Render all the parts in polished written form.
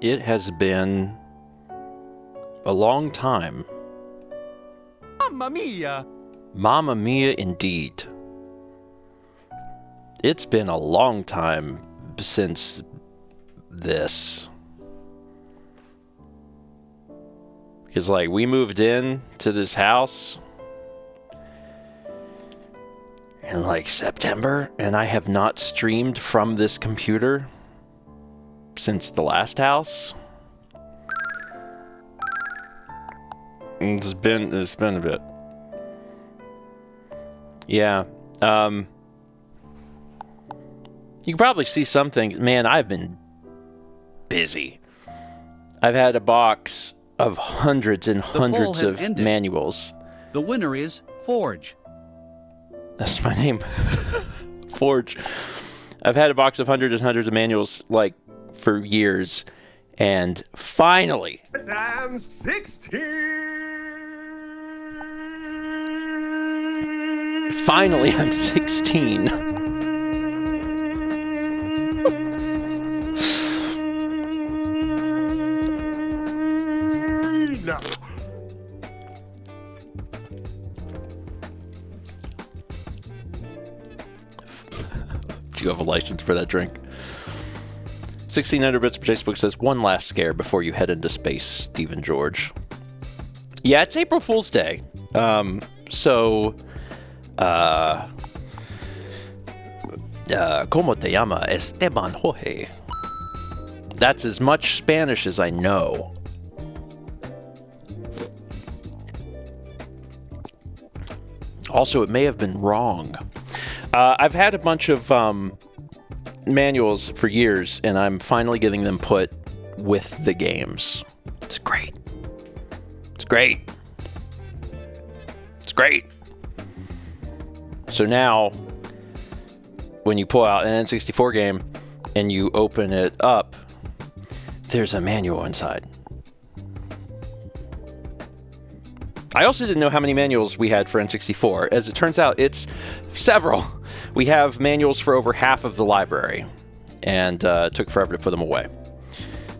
It has been a long time. Mamma mia! Mamma mia indeed. It's been a long time since this. Because, like, we moved in to this house in, like, September, and I have not streamed from this computer since the last house. It's been a bit. Yeah. You can probably see some things. Man, I've been busy. I've had a box of hundreds and hundreds of manuals. The winner is Forge. That's my name. Forge. I've had a box of hundreds and hundreds of manuals, like, for years. And finally... I'm 16! Finally, I'm 16. No. Do you have a license for that drink? 1600 bits per Facebook says, one last scare before you head into space, Stephen George. Yeah, it's April Fool's Day. ¿Cómo te llama? Esteban Jorge. That's as much Spanish as I know. Also, it may have been wrong. I've had a bunch of manuals for years, and I'm finally getting them put with the games. It's great. It's great. It's great. So now, when you pull out an N64 game and you open it up, there's a manual inside. I also didn't know how many manuals we had for N64. As it turns out, it's several. We have manuals for over half of the library, and it took forever to put them away.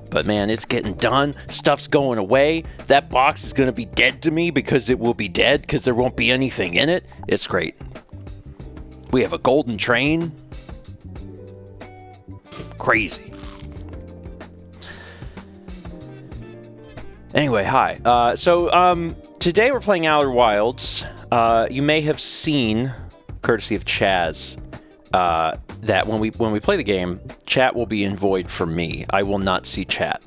But man, it's getting done. Stuff's going away. That box is going to be dead to me because it will be dead because there won't be anything in it. It's great. We have a golden train. Crazy. Anyway, hi. So today we're playing Outer Wilds. You may have seen, courtesy of Chaz, that when we play the game, chat will be in void for me. I will not see chat.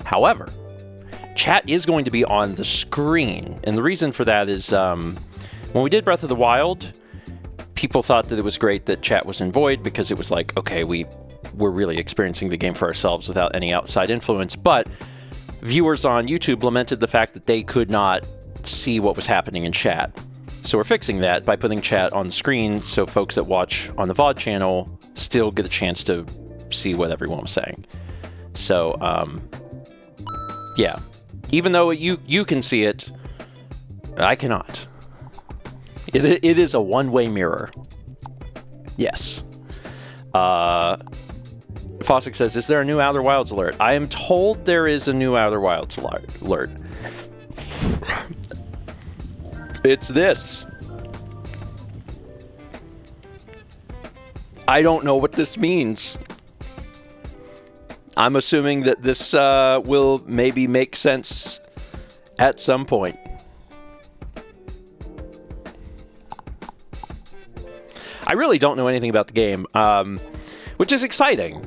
However, chat is going to be on the screen, and the reason for that is when we did Breath of the Wild, people thought that it was great that chat was in void because it was like, okay, we're really experiencing the game for ourselves without any outside influence. But viewers on YouTube lamented the fact that they could not see what was happening in chat. So we're fixing that by putting chat on the screen so folks that watch on the VOD channel still get a chance to see what everyone was saying. So, yeah. Even though you can see it, I cannot. It is a one-way mirror. Yes. Fossick says, is there a new Outer Wilds alert? I am told there is a new Outer Wilds alert. It's this. I don't know what this means. I'm assuming that this will maybe make sense at some point. I really don't know anything about the game, which is exciting,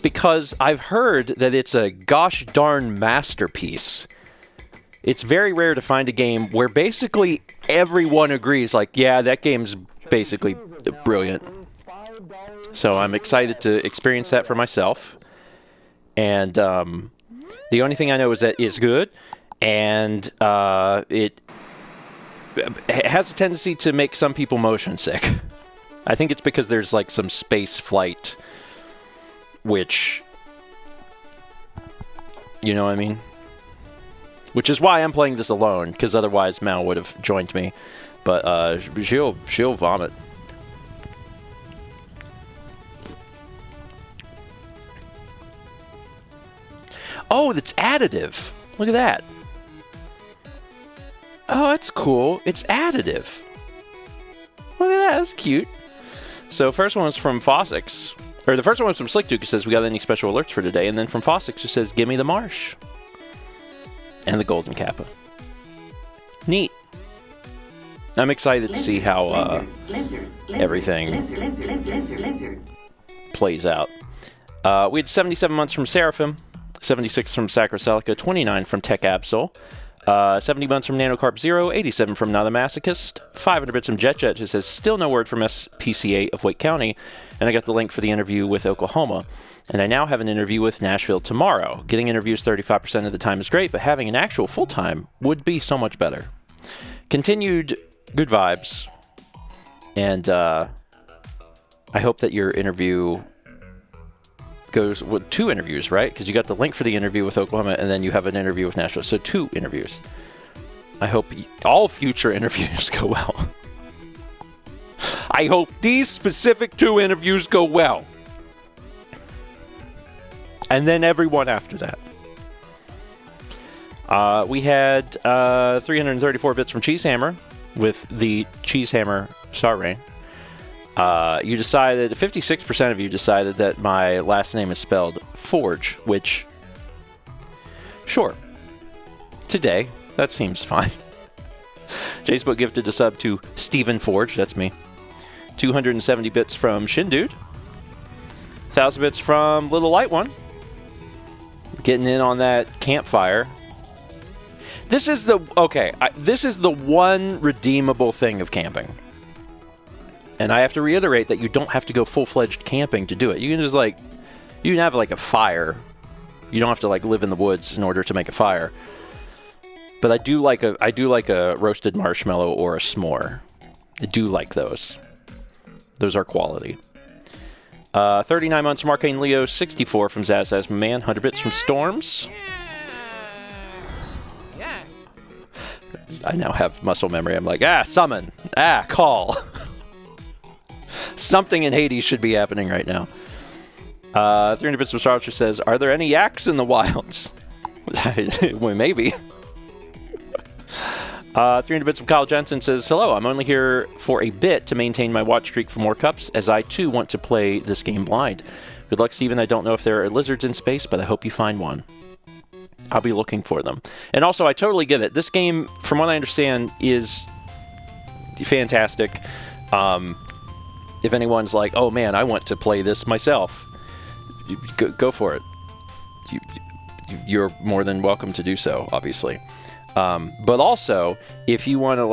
because I've heard that it's a gosh darn masterpiece. It's very rare to find a game where basically everyone agrees, like, yeah, that game's basically brilliant. So I'm excited to experience that for myself. And the only thing I know is that it's good, and it has a tendency to make some people motion sick. I think it's because there's like some space flight, which, you know what I mean? Which is why I'm playing this alone, because otherwise Mal would have joined me. But she'll vomit. Oh, that's additive. Look at that. Oh, that's cool. It's additive. Look at that. That's cute. So first one was from Fossix. Or the first one was from Slick Duke, who says, we got any special alerts for today? And then from Fossix, who says, give me the marsh. And the golden kappa. Neat. I'm excited to see how everything plays out. We had 77 months from Seraphim, 76 from Sacrocelica, 29 from Tech Absol, 70 months from Nanocarp Zero, 87 from Not a Masochist, 500 bits from JetJet, who says, still no word from SPCA of Wake County, and I got the link for the interview with Oklahoma. And I now have an interview with Nashville tomorrow. Getting interviews 35% of the time is great, but having an actual full-time would be so much better. Continued good vibes. And I hope that your interview goes with 2 interviews, right? Because you got the link for the interview with Oklahoma, and then you have an interview with Nashville. So 2 interviews. I hope all future interviews go well. I hope these specific 2 interviews go well. And then everyone after that. We had 334 bits from Cheesehammer with the Cheesehammer star rating. You decided, 56% of you decided that my last name is spelled Forge, which, sure, today, that seems fine. Jacebook gifted a sub to Stephen Forge, that's me. 270 bits from Shindude. 1,000 bits from Little Light One. Getting in on that campfire. This is the, okay, this is the one redeemable thing of camping. And I have to reiterate that you don't have to go full-fledged camping to do it. You can just you can have like a fire. You don't have to live in the woods in order to make a fire. But I do like a roasted marshmallow or a s'more. I do like those. Those are quality. 39 months from Arcane Leo, 64 from Zazaz Man, 100 bits from Storms. I now have muscle memory. I'm like, summon, call. Something in Hades should be happening right now. 300 bits from Starcher says, are there any yaks in the wilds? Well, maybe. 300 bits from Kyle Jensen says, hello, I'm only here for a bit to maintain my watch streak for more cups, as I too want to play this game blind. Good luck, Steven. I don't know if there are lizards in space, but I hope you find one. I'll be looking for them. And also, I totally get it. This game, from what I understand, is fantastic. If anyone's like, oh man, I want to play this myself, go for it. You're more than welcome to do so, obviously. But also, if you want to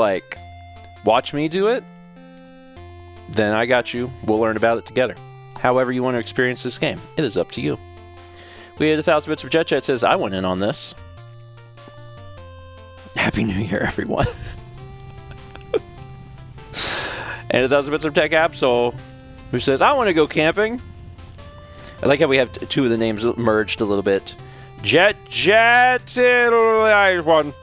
watch me do it, then I got you. We'll learn about it together. However you want to experience this game, it is up to you. We had 1,000 bits from JetJet says, I went in on this. Happy New Year, everyone. And 1,000 bits from Tech Absol, who says, I want to go camping. I like how we have 2 of the names merged a little bit. JetJet, one.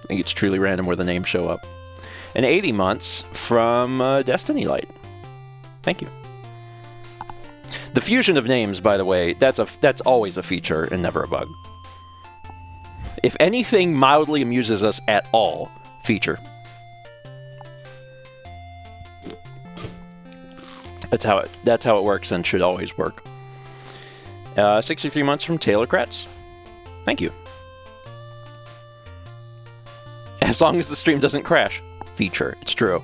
I think it's truly random where the names show up. And 80 months from Destiny Light. Thank you. The fusion of names, by the way, that's always a feature and never a bug. If anything mildly amuses us at all, feature. That's how it works and should always work. 63 months from Taylor Kretz. Thank you. As long as the stream doesn't crash. Feature. It's true.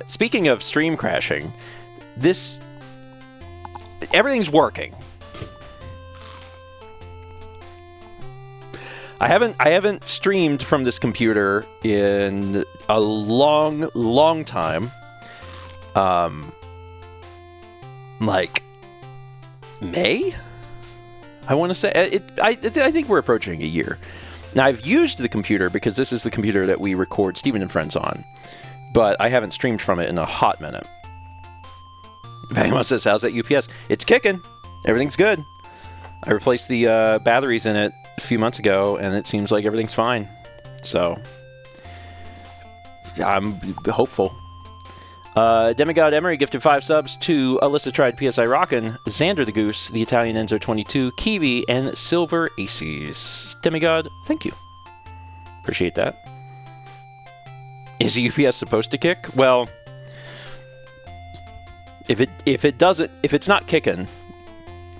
Speaking of stream crashing, everything's working. I haven't streamed from this computer in a long time. Like May? I want to say it. I think we're approaching a year. Now, I've used the computer because this is the computer that we record Steven and Friends on, but I haven't streamed from it in a hot minute. If anyone says, how's that UPS? It's kicking. Everything's good. I replaced the batteries in it a few months ago, and it seems like everything's fine. So, I'm hopeful. Demigod Emery gifted 5 subs to Alyssa Tried, PSI Rockin', Xander the Goose, the Italian Enzo 22, Kiwi, and Silver Aces. Demigod, thank you. Appreciate that. Is UPS supposed to kick? Well, if it's not kicking,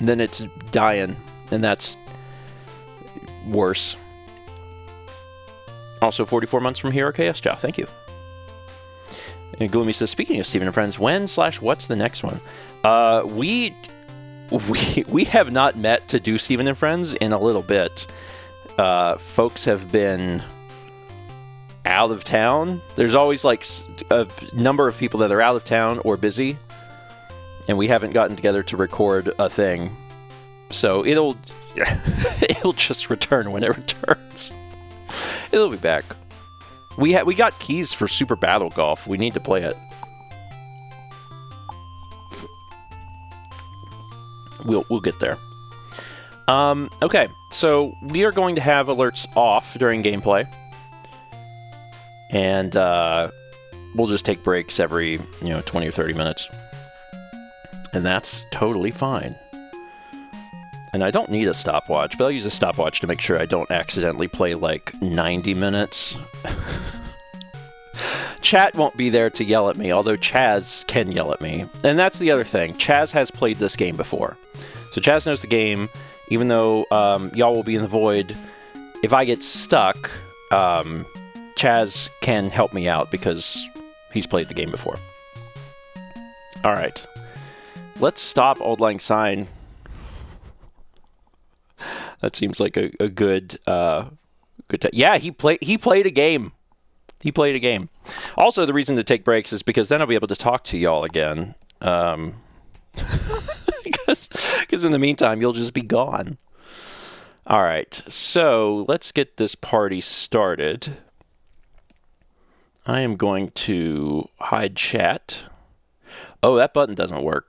then it's dying, and that's worse. Also, 44 months from Hero KS Chow. Thank you. And Gloomy says, speaking of Stephen and Friends, when/what's the next one? We have not met to do Stephen and Friends in a little bit. Folks have been out of town. There's always like a number of people that are out of town or busy, and we haven't gotten together to record a thing. So it'll just return when it returns. It'll be back. We got keys for Super Battle Golf. We need to play it. We'll get there. Okay, so we are going to have alerts off during gameplay. And we'll just take breaks every, 20 or 30 minutes. And that's totally fine. And I don't need a stopwatch, but I'll use a stopwatch to make sure I don't accidentally play like 90 minutes. Chat won't be there to yell at me, although Chaz can yell at me. And that's the other thing. Chaz has played this game before. So Chaz knows the game, even though y'all will be in the void. If I get stuck, Chaz can help me out because he's played the game before. All right. Let's stop Auld Lang Syne. That seems like a good yeah, he played a game. He played a game. Also, the reason to take breaks is because then I'll be able to talk to y'all again. Because in the meantime, you'll just be gone. All right, so let's get this party started. I am going to hide chat. Oh, that button doesn't work.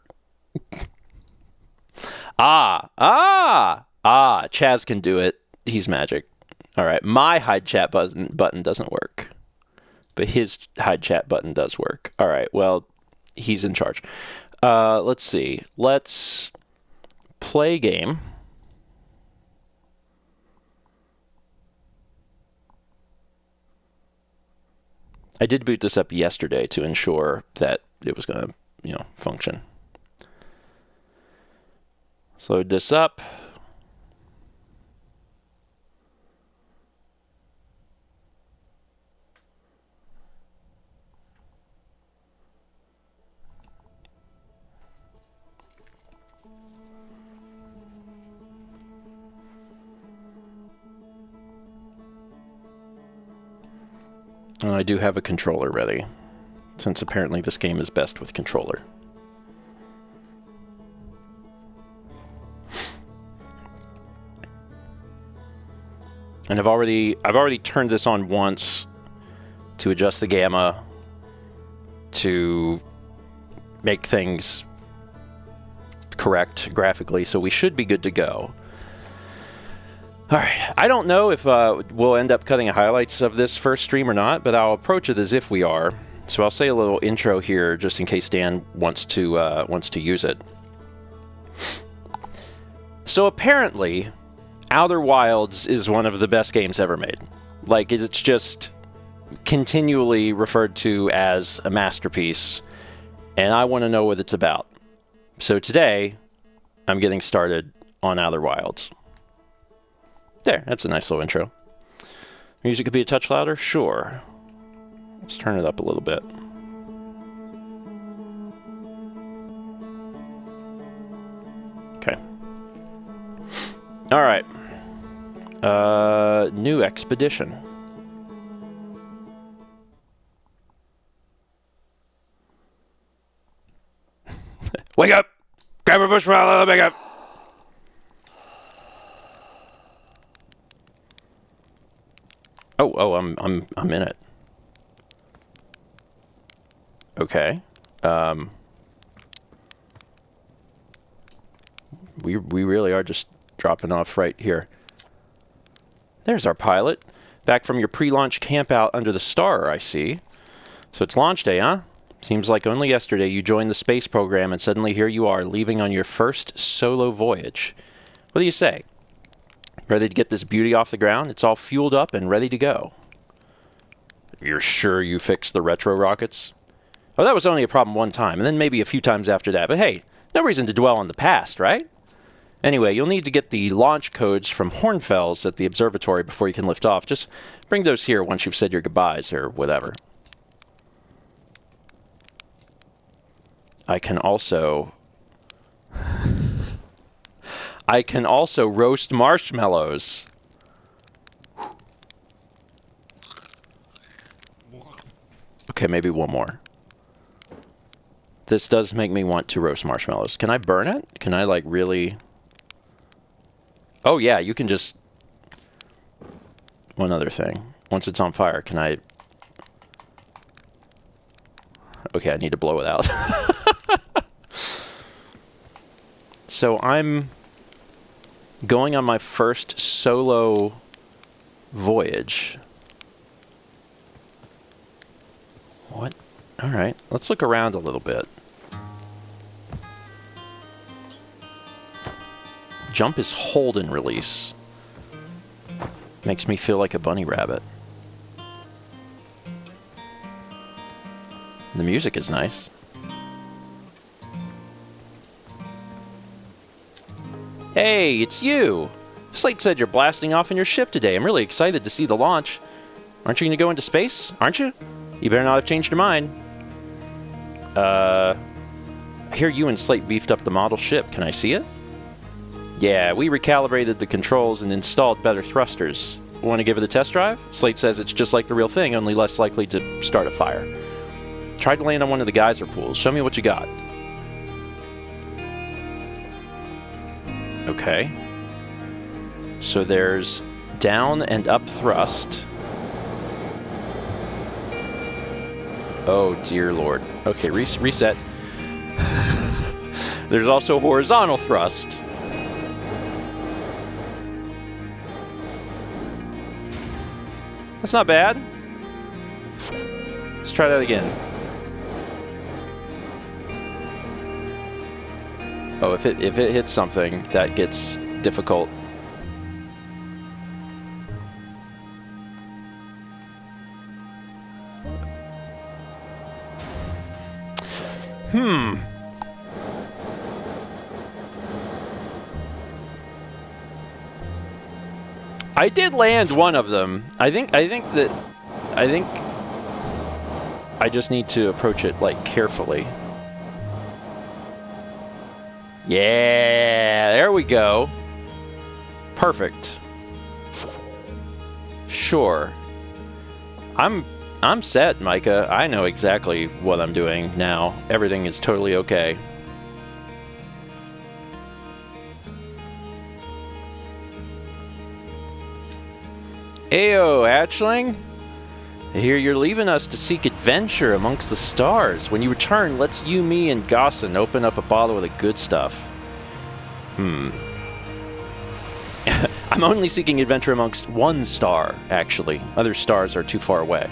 Chaz can do it. He's magic. All right, my hide chat button doesn't work. But his hide chat button does work. All right, well, he's in charge. Let's see. Let's play game. I did boot this up yesterday to ensure that it was going to, function. Let's load this up. And I do have a controller ready, since apparently this game is best with controller. And I've already turned this on once to adjust the gamma to make things correct graphically, so we should be good to go. All right, I don't know if we'll end up cutting highlights of this first stream or not, but I'll approach it as if we are. So I'll say a little intro here, just in case Dan wants to use it. So apparently, Outer Wilds is one of the best games ever made. Like, it's just continually referred to as a masterpiece, and I want to know what it's about. So today, I'm getting started on Outer Wilds. There, that's a nice little intro. Music could be a touch louder? Sure. Let's turn it up a little bit. Okay. All right. New expedition. Wake up! Grab a bushmallow, wake up! Oh, I'm in it. Okay. We really are just dropping off right here. There's our pilot. Back from your pre-launch camp out under the star, I see. So it's launch day, huh? Seems like only yesterday you joined the space program and suddenly here you are, leaving on your first solo voyage. What do you say? Ready to get this beauty off the ground? It's all fueled up and ready to go. You're sure you fixed the retro rockets? Oh, that was only a problem one time, and then maybe a few times after that. But hey, no reason to dwell on the past, right? Anyway, you'll need to get the launch codes from Hornfels at the observatory before you can lift off. Just bring those here once you've said your goodbyes or whatever. I can also roast marshmallows. Okay, maybe one more. This does make me want to roast marshmallows. Can I burn it? Can I, like, really... Oh, yeah, you can just... One other thing. Once it's on fire, can I... Okay, I need to blow it out. So I'm going on my first solo voyage. What? All right, let's look around a little bit. Jump is hold and release. Makes me feel like a bunny rabbit. The music is nice. Hey, it's you! Slate said you're blasting off in your ship today. I'm really excited to see the launch. Aren't you going to go into space? Aren't you? You better not have changed your mind. I hear you and Slate beefed up the model ship. Can I see it? Yeah, we recalibrated the controls and installed better thrusters. Want to give it a test drive? Slate says it's just like the real thing, only less likely to start a fire. Tried to land on one of the geyser pools. Show me what you got. Okay. So there's down and up thrust. Oh, dear Lord. Okay, reset. There's also horizontal thrust. That's not bad. Let's try that again. Oh, if it hits something, that gets difficult. I did land one of them. I think I just need to approach it, like, carefully. Yeah, there we go. Perfect. Sure. I'm set, Micah. I know exactly what I'm doing now. Everything is totally okay. Ayo, Hatchling. I hear you're leaving us to seek adventure amongst the stars. When you return, let's you, me, and Gossin open up a bottle of the good stuff. I'm only seeking adventure amongst one star, actually. Other stars are too far away.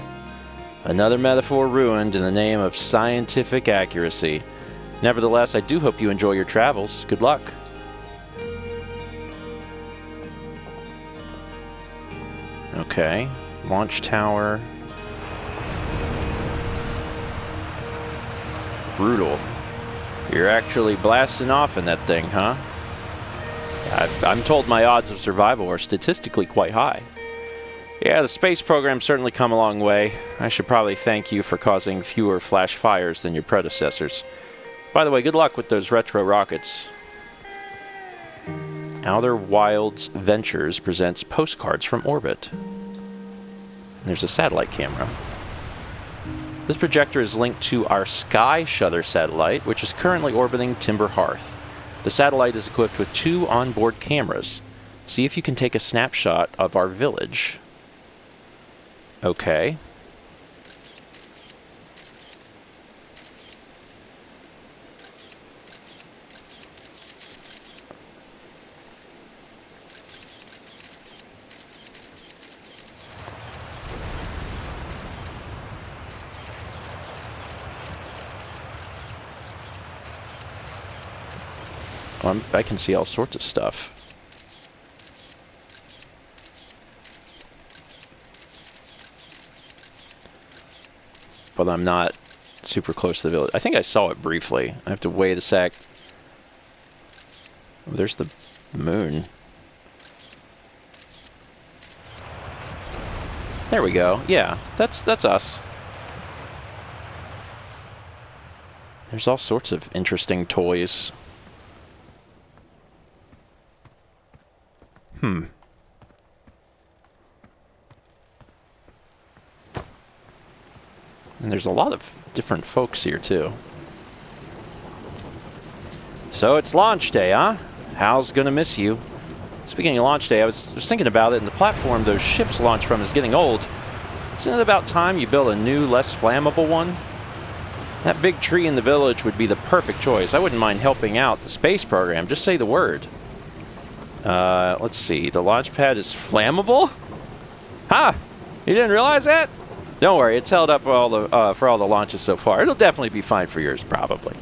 Another metaphor ruined in the name of scientific accuracy. Nevertheless, I do hope you enjoy your travels. Good luck. Okay. Launch tower. Brutal. You're actually blasting off in that thing, huh? I'm told my odds of survival are statistically quite high. Yeah, the space program's certainly come a long way. I should probably thank you for causing fewer flash fires than your predecessors. By the way, good luck with those retro rockets. Outer Wilds Ventures presents postcards from orbit. There's a satellite camera. This projector is linked to our Sky Shutter satellite, which is currently orbiting Timber Hearth. The satellite is equipped with 2 onboard cameras. See if you can take a snapshot of our village. Okay. I can see all sorts of stuff. But I'm not super close to the village. I think I saw it briefly. I have to wait a sec. Oh, there's the moon. There we go. Yeah, that's us. There's all sorts of interesting toys. And there's a lot of different folks here, too. So it's launch day, huh? Hal's gonna miss you. Speaking of launch day, I was thinking about it, and the platform those ships launch from is getting old. Isn't it about time you build a new, less flammable one? That big tree in the village would be the perfect choice. I wouldn't mind helping out the space program. Just say the word. Let's see. The launch pad is flammable? Huh? You didn't realize that? Don't worry. It's held up all the, for all the launches so far. It'll definitely be fine for yours, probably.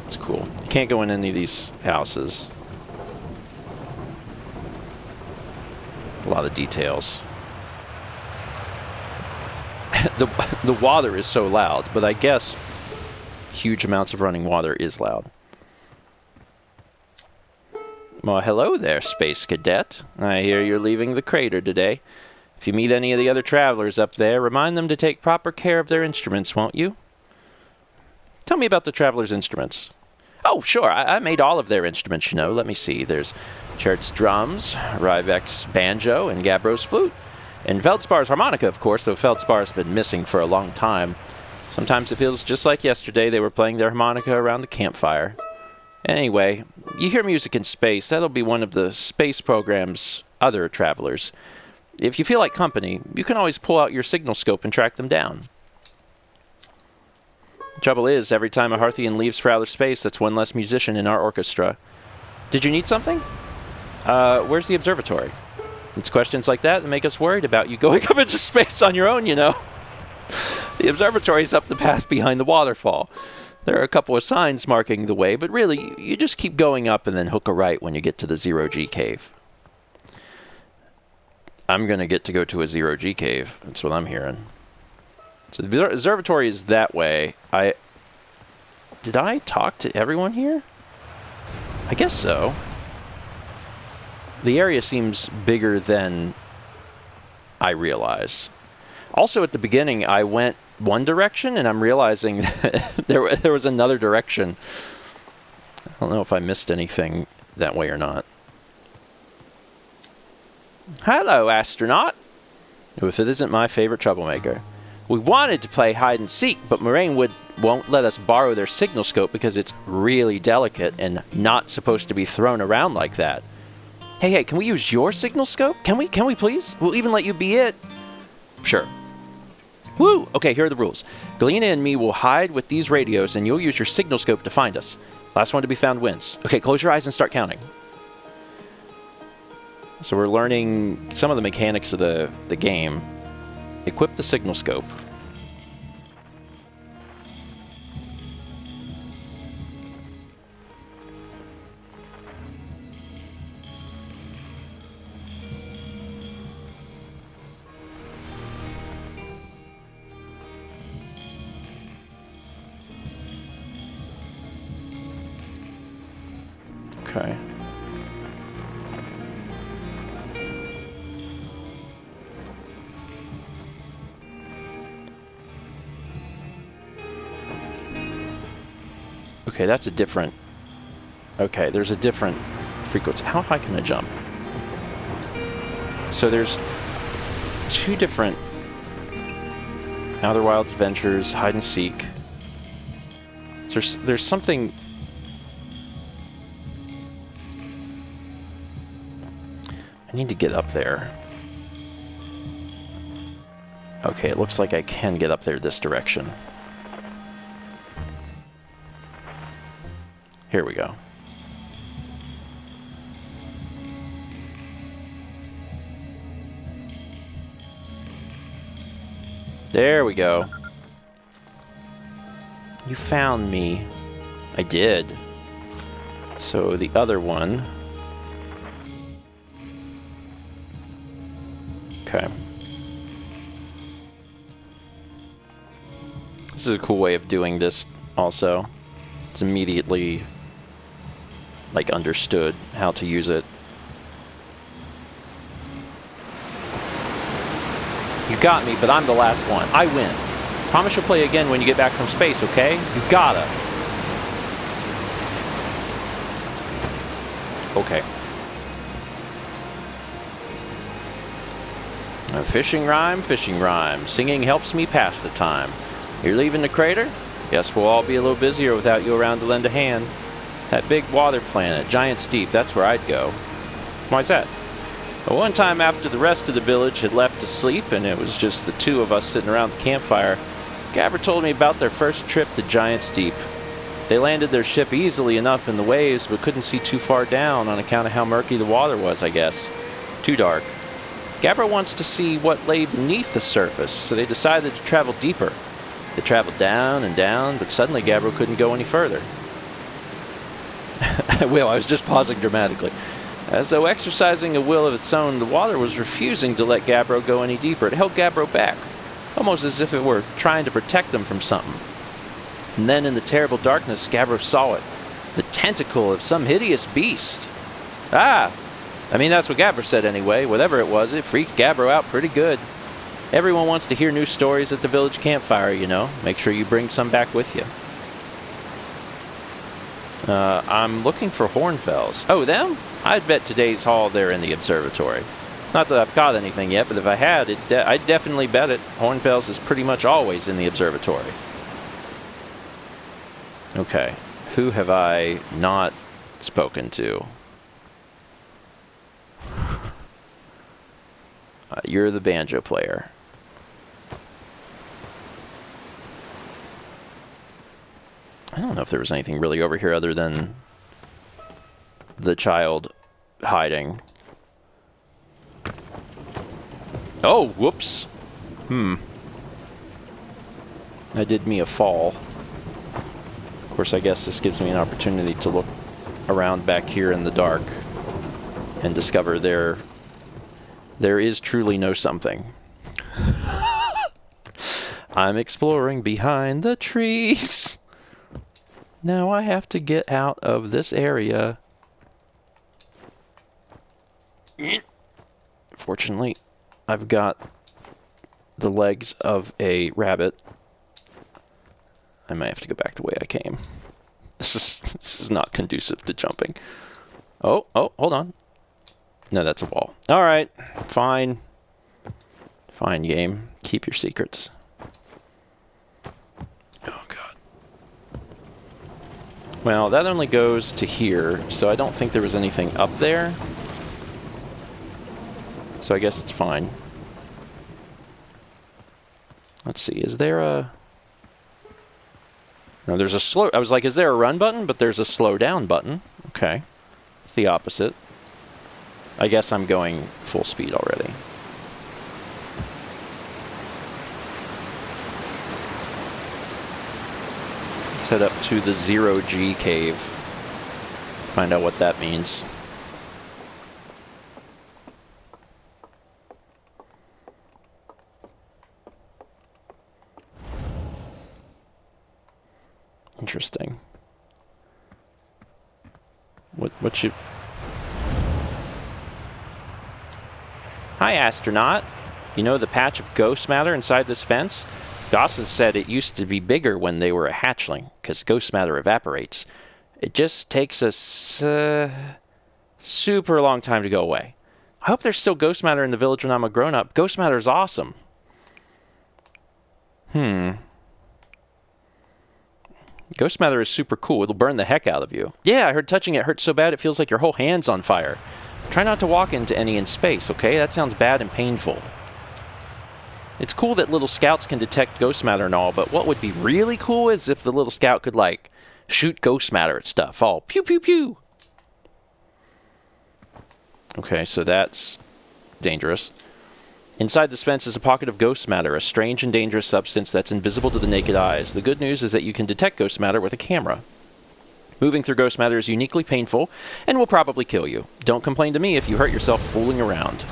It's cool. You can't go in any of these houses. A lot of details. The water is so loud, but I guess huge amounts of running water is loud. Well, hello there, Space Cadet. I hear you're leaving the crater today. If you meet any of the other travelers up there, remind them to take proper care of their instruments, won't you? Tell me about the travelers' instruments. Oh, sure, I made all of their instruments, you know. Let me see. There's Chert's drums, Ryvek's banjo, and Gabbro's flute. And Feldspar's harmonica, of course, though Feldspar's been missing for a long time. Sometimes it feels just like yesterday they were playing their harmonica around the campfire. Anyway, you hear music in space. That'll be one of the space program's other travelers. If you feel like company, you can always pull out your signal scope and track them down. The trouble is, every time a Hearthian leaves for outer space, that's one less musician in our orchestra. Did you need something? Where's the observatory? It's questions like that make us worried about you going up into space on your own, you know. The observatory's up the path behind the waterfall. There are a couple of signs marking the way, but really, you just keep going up and then hook a right when you get to the zero-G cave. I'm going to get to go to a zero-G cave. That's what I'm hearing. So the observatory is that way. Did I talk to everyone here? I guess so. The area seems bigger than I realize. Also, at the beginning, I went one direction, and I'm realizing that there was another direction. I don't know if I missed anything that way or not. Hello, astronaut. If it isn't my favorite troublemaker. We wanted to play hide and seek, but Moraine won't let us borrow their signal scope because it's really delicate and not supposed to be thrown around like that. Hey, can we use your signal scope? Can we please? We'll even let you be it. Sure. Woo! Okay, here are the rules. Galena and me will hide with these radios, and you'll use your signal scope to find us. Last one to be found wins. Okay, close your eyes and start counting. So we're learning some of the mechanics of the game. Equip the signal scope. Okay. Okay, that's a different... Okay, there's a different frequency. How high can I jump? So there's two different Outer Wilds Adventures, hide and seek. There's something... I need to get up there. Okay, it looks like I can get up there this direction. Here we go. There we go. You found me. I did. So the other one. Okay. This is a cool way of doing this also. It's immediately like understood how to use it. You got me, but I'm the last one. I win. Promise you'll play again when you get back from space, okay? You gotta. Okay. Fishing rhyme, fishing rhyme. Singing helps me pass the time. You're leaving the crater? Guess we'll all be a little busier without you around to lend a hand. That big water planet, Giant Steep, that's where I'd go. Why's that? Well, one time after the rest of the village had left to sleep and it was just the two of us sitting around the campfire, Gabber told me about their first trip to Giant Steep. They landed their ship easily enough in the waves, but couldn't see too far down on account of how murky the water was, I guess. Too dark. Gabber wants to see what lay beneath the surface, so they decided to travel deeper. They traveled down and down, but suddenly Gabber couldn't go any further. Well, I was just pausing dramatically. As though exercising a will of its own, the water was refusing to let Gabbro go any deeper. It held Gabbro back, almost as if it were trying to protect them from something. And then in the terrible darkness, Gabbro saw it. The tentacle of some hideous beast. Ah! I mean, that's what Gabbro said anyway. Whatever it was, it freaked Gabbro out pretty good. Everyone wants to hear new stories at the village campfire, you know. Make sure you bring some back with you. I'm looking for hornfells. Oh, them? I'd bet today's haul they're in the observatory. Not that I've caught anything yet, but if I had, I'd definitely bet it. Hornfells is pretty much always in the observatory. Okay. Who have I not spoken to? You're the banjo player. I don't know if there was anything really over here other than the child hiding. Oh, whoops. I did me a fall. Of course, I guess this gives me an opportunity to look around back here in the dark and discover there is truly no something. I'm exploring behind the trees. Now I have to get out of this area. Fortunately, I've got the legs of a rabbit. I might have to go back the way I came. This is not conducive to jumping. Oh, hold on. No, that's a wall. All right, fine. Fine, game. Keep your secrets. Oh, God. Well, that only goes to here, so I don't think there was anything up there. So I guess it's fine. Let's see, is there a... No, there's a slow... I was like, is there a run button? But there's a slow down button. Okay. It's the opposite. I guess I'm going full speed already. Let's head up to the 0G cave. Find out what that means. Interesting. What should... Hi, astronaut. You know the patch of ghost matter inside this fence? Dawson said it used to be bigger when they were a hatchling, because ghost matter evaporates. It just takes a super long time to go away. I hope there's still ghost matter in the village when I'm a grown-up. Ghost matter is awesome. Ghost matter is super cool. It'll burn the heck out of you. Yeah, I heard touching it hurts so bad it feels like your whole hand's on fire. Try not to walk into any in space, okay? That sounds bad and painful. It's cool that little scouts can detect ghost matter and all, but what would be really cool is if the little scout could, like, shoot ghost matter at stuff. All pew, pew, pew. Okay, so that's dangerous. Inside this fence is a pocket of ghost matter, a strange and dangerous substance that's invisible to the naked eyes. The good news is that you can detect ghost matter with a camera. Moving through ghost matter is uniquely painful and will probably kill you. Don't complain to me if you hurt yourself fooling around.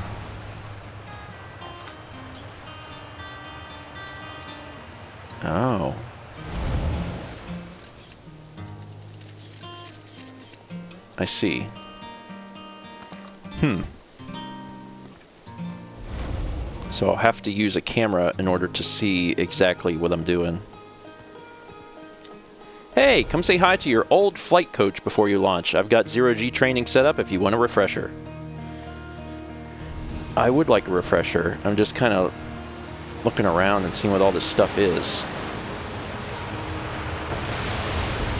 Oh. I see. So I'll have to use a camera in order to see exactly what I'm doing. Hey, come say hi to your old flight coach before you launch. I've got zero-G training set up if you want a refresher. I would like a refresher. I'm just kind of looking around and seeing what all this stuff is.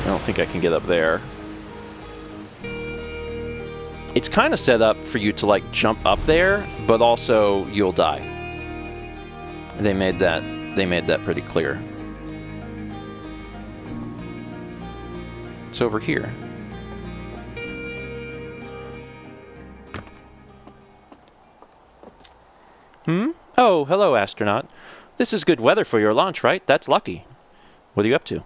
I don't think I can get up there. It's kind of set up for you to like jump up there, but also you'll die. They made that pretty clear. It's over here. Oh, hello, astronaut. This is good weather for your launch, right? That's lucky. What are you up to?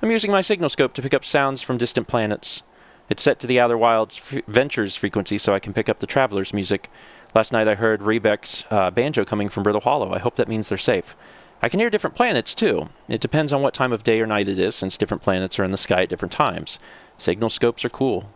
I'm using my signal scope to pick up sounds from distant planets. It's set to the Outer Wilds Ventures frequency so I can pick up the Traveler's music. Last night I heard Rebek's banjo coming from Brittle Hollow. I hope that means they're safe. I can hear different planets, too. It depends on what time of day or night it is, since different planets are in the sky at different times. Signal scopes are cool.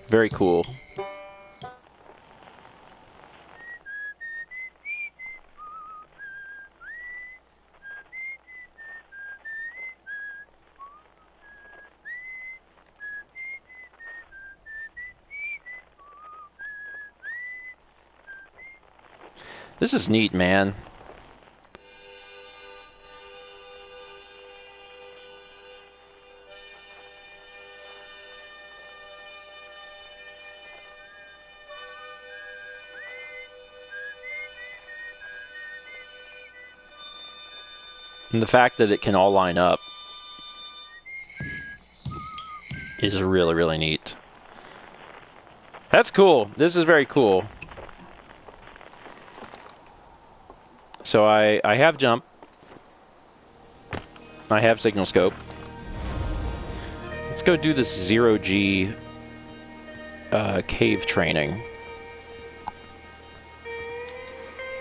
Very cool. This is neat, man. And the fact that it can all line up is really, really neat. That's cool. This is very cool. So I have jump. I have signal scope. Let's go do this zero-G cave training.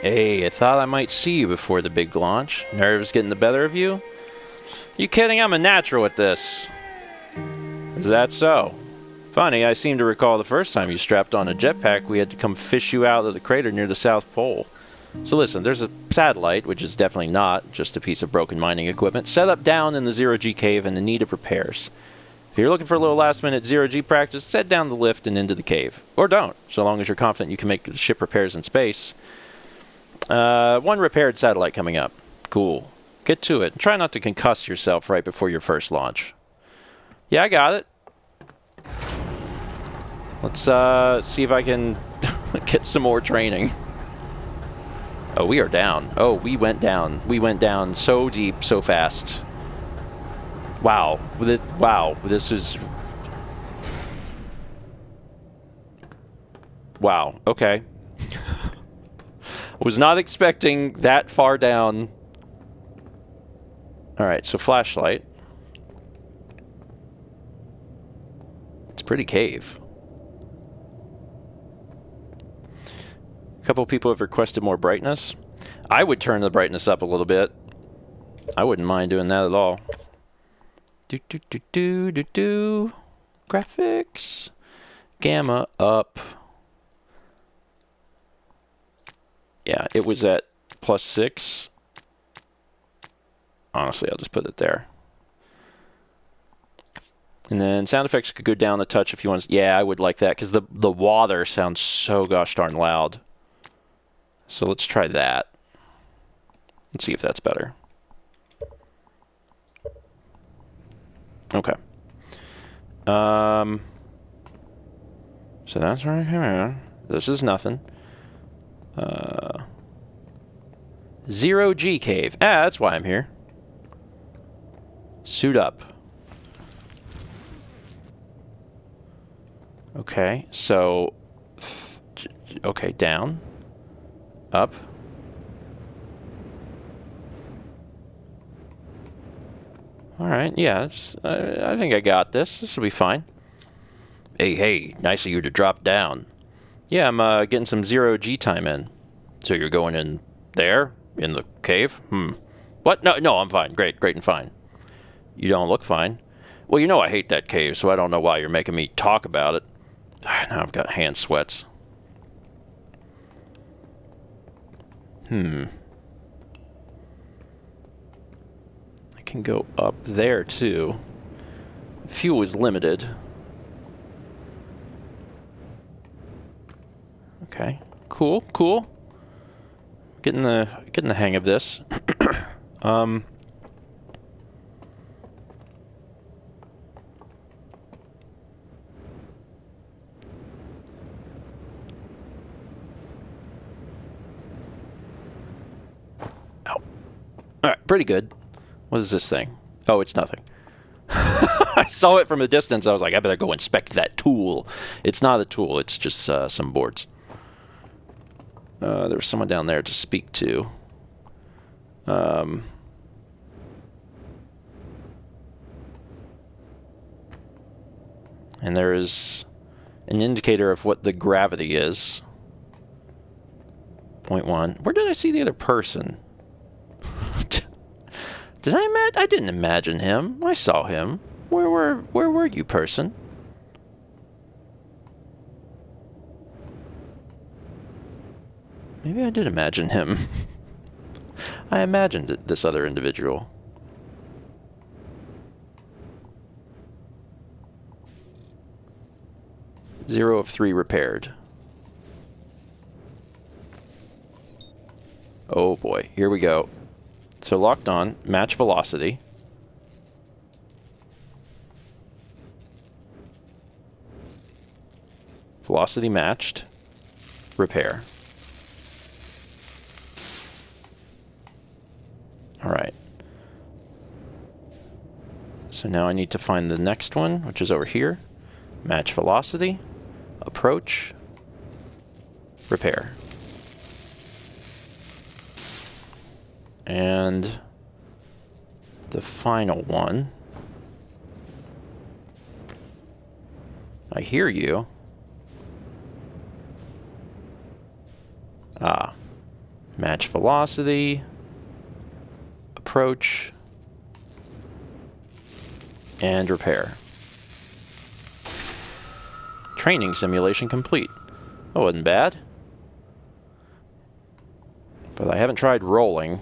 Hey, I thought I might see you before the big launch. Nerves getting the better of you? You kidding? I'm a natural at this. Is that so? Funny, I seem to recall the first time you strapped on a jetpack, we had to come fish you out of the crater near the South Pole. So listen, there's a satellite, which is definitely not just a piece of broken mining equipment, set up down in the zero-G cave and in need of repairs. If you're looking for a little last-minute zero-G practice, head down the lift and into the cave. Or don't, so long as you're confident you can make the ship repairs in space. One repaired satellite coming up. Cool. Get to it. Try not to concuss yourself right before your first launch. Yeah, I got it. Let's see if I can get some more training. Oh, we are down. Oh, we went down. We went down so deep, so fast. Wow. Wow. This is... Wow. Okay. Was not expecting that far down. Alright, so flashlight. It's a pretty cave. A couple people have requested more brightness. I would turn the brightness up a little bit. I wouldn't mind doing that at all. Graphics. Gamma up. Yeah, it was at +6. Honestly, I'll just put it there. And then sound effects could go down a touch if you want to. Yeah, I would like that because the water sounds so gosh darn loud. So let's try that. Let's see if that's better. Okay. So that's where I came in. This is nothing. 0G cave. Ah, that's why I'm here. Suit up. Okay, so... Okay, down. Up. Alright, yeah, I think I got this. This will be fine. Hey, nice of you to drop down. Yeah, I'm getting some 0G time in. So you're going in there? In the cave? What? No, I'm fine. Great and fine. You don't look fine. Well, you know I hate that cave, so I don't know why you're making me talk about it. Now I've got hand sweats. I can go up there, too. Fuel is limited. Okay. Cool. Getting the hang of this. Alright, pretty good. What is this thing? Oh, it's nothing. I saw it from a distance. I was like, I better go inspect that tool. It's not a tool. It's just some boards. There was someone down there to speak to. And there is an indicator of what the gravity is. 0.1. Where did I see the other person? Did I didn't imagine him. I saw him. Where were you, person? Maybe I did imagine him. I imagined this other individual. Zero of 3 repaired. Oh boy, here we go. So locked on, match velocity. Velocity matched. Repair. Alright. So now I need to find the next one, which is over here. Match velocity. Approach. Repair. And the final one. I hear you. Ah. Match velocity. Approach. And repair. Training simulation complete. That wasn't bad. But I haven't tried rolling.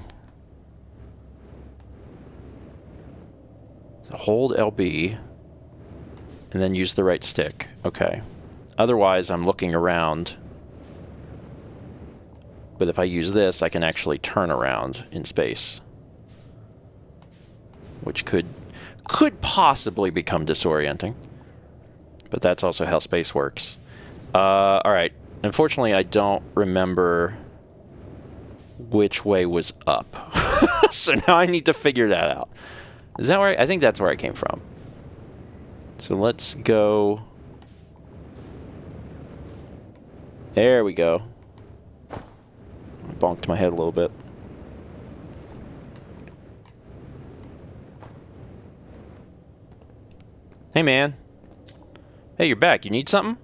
So hold LB. And then use the right stick. Okay. Otherwise, I'm looking around. But if I use this, I can actually turn around in space. Which could possibly become disorienting. But that's also how space works. Alright. Unfortunately, I don't remember which way was up. So now I need to figure that out. Is that where I think that's where I came from. So let's go. There we go. I bonked my head a little bit. Hey, man. Hey, you're back. You need something?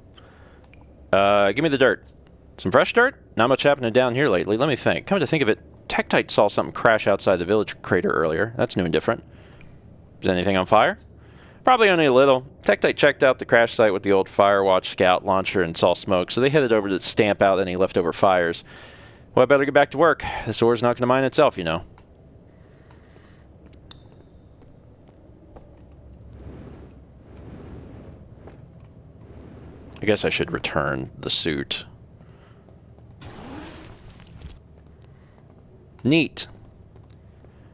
Give me the dirt. Some fresh dirt? Not much happening down here lately. Let me think. Come to think of it, Tektite saw something crash outside the village crater earlier. That's new and different. Is anything on fire? Probably only a little. Tektite checked out the crash site with the old Firewatch scout launcher and saw smoke, so they headed over to stamp out any leftover fires. Well, I better get back to work. This ore's not going to mine itself, you know. I guess I should return the suit. Neat.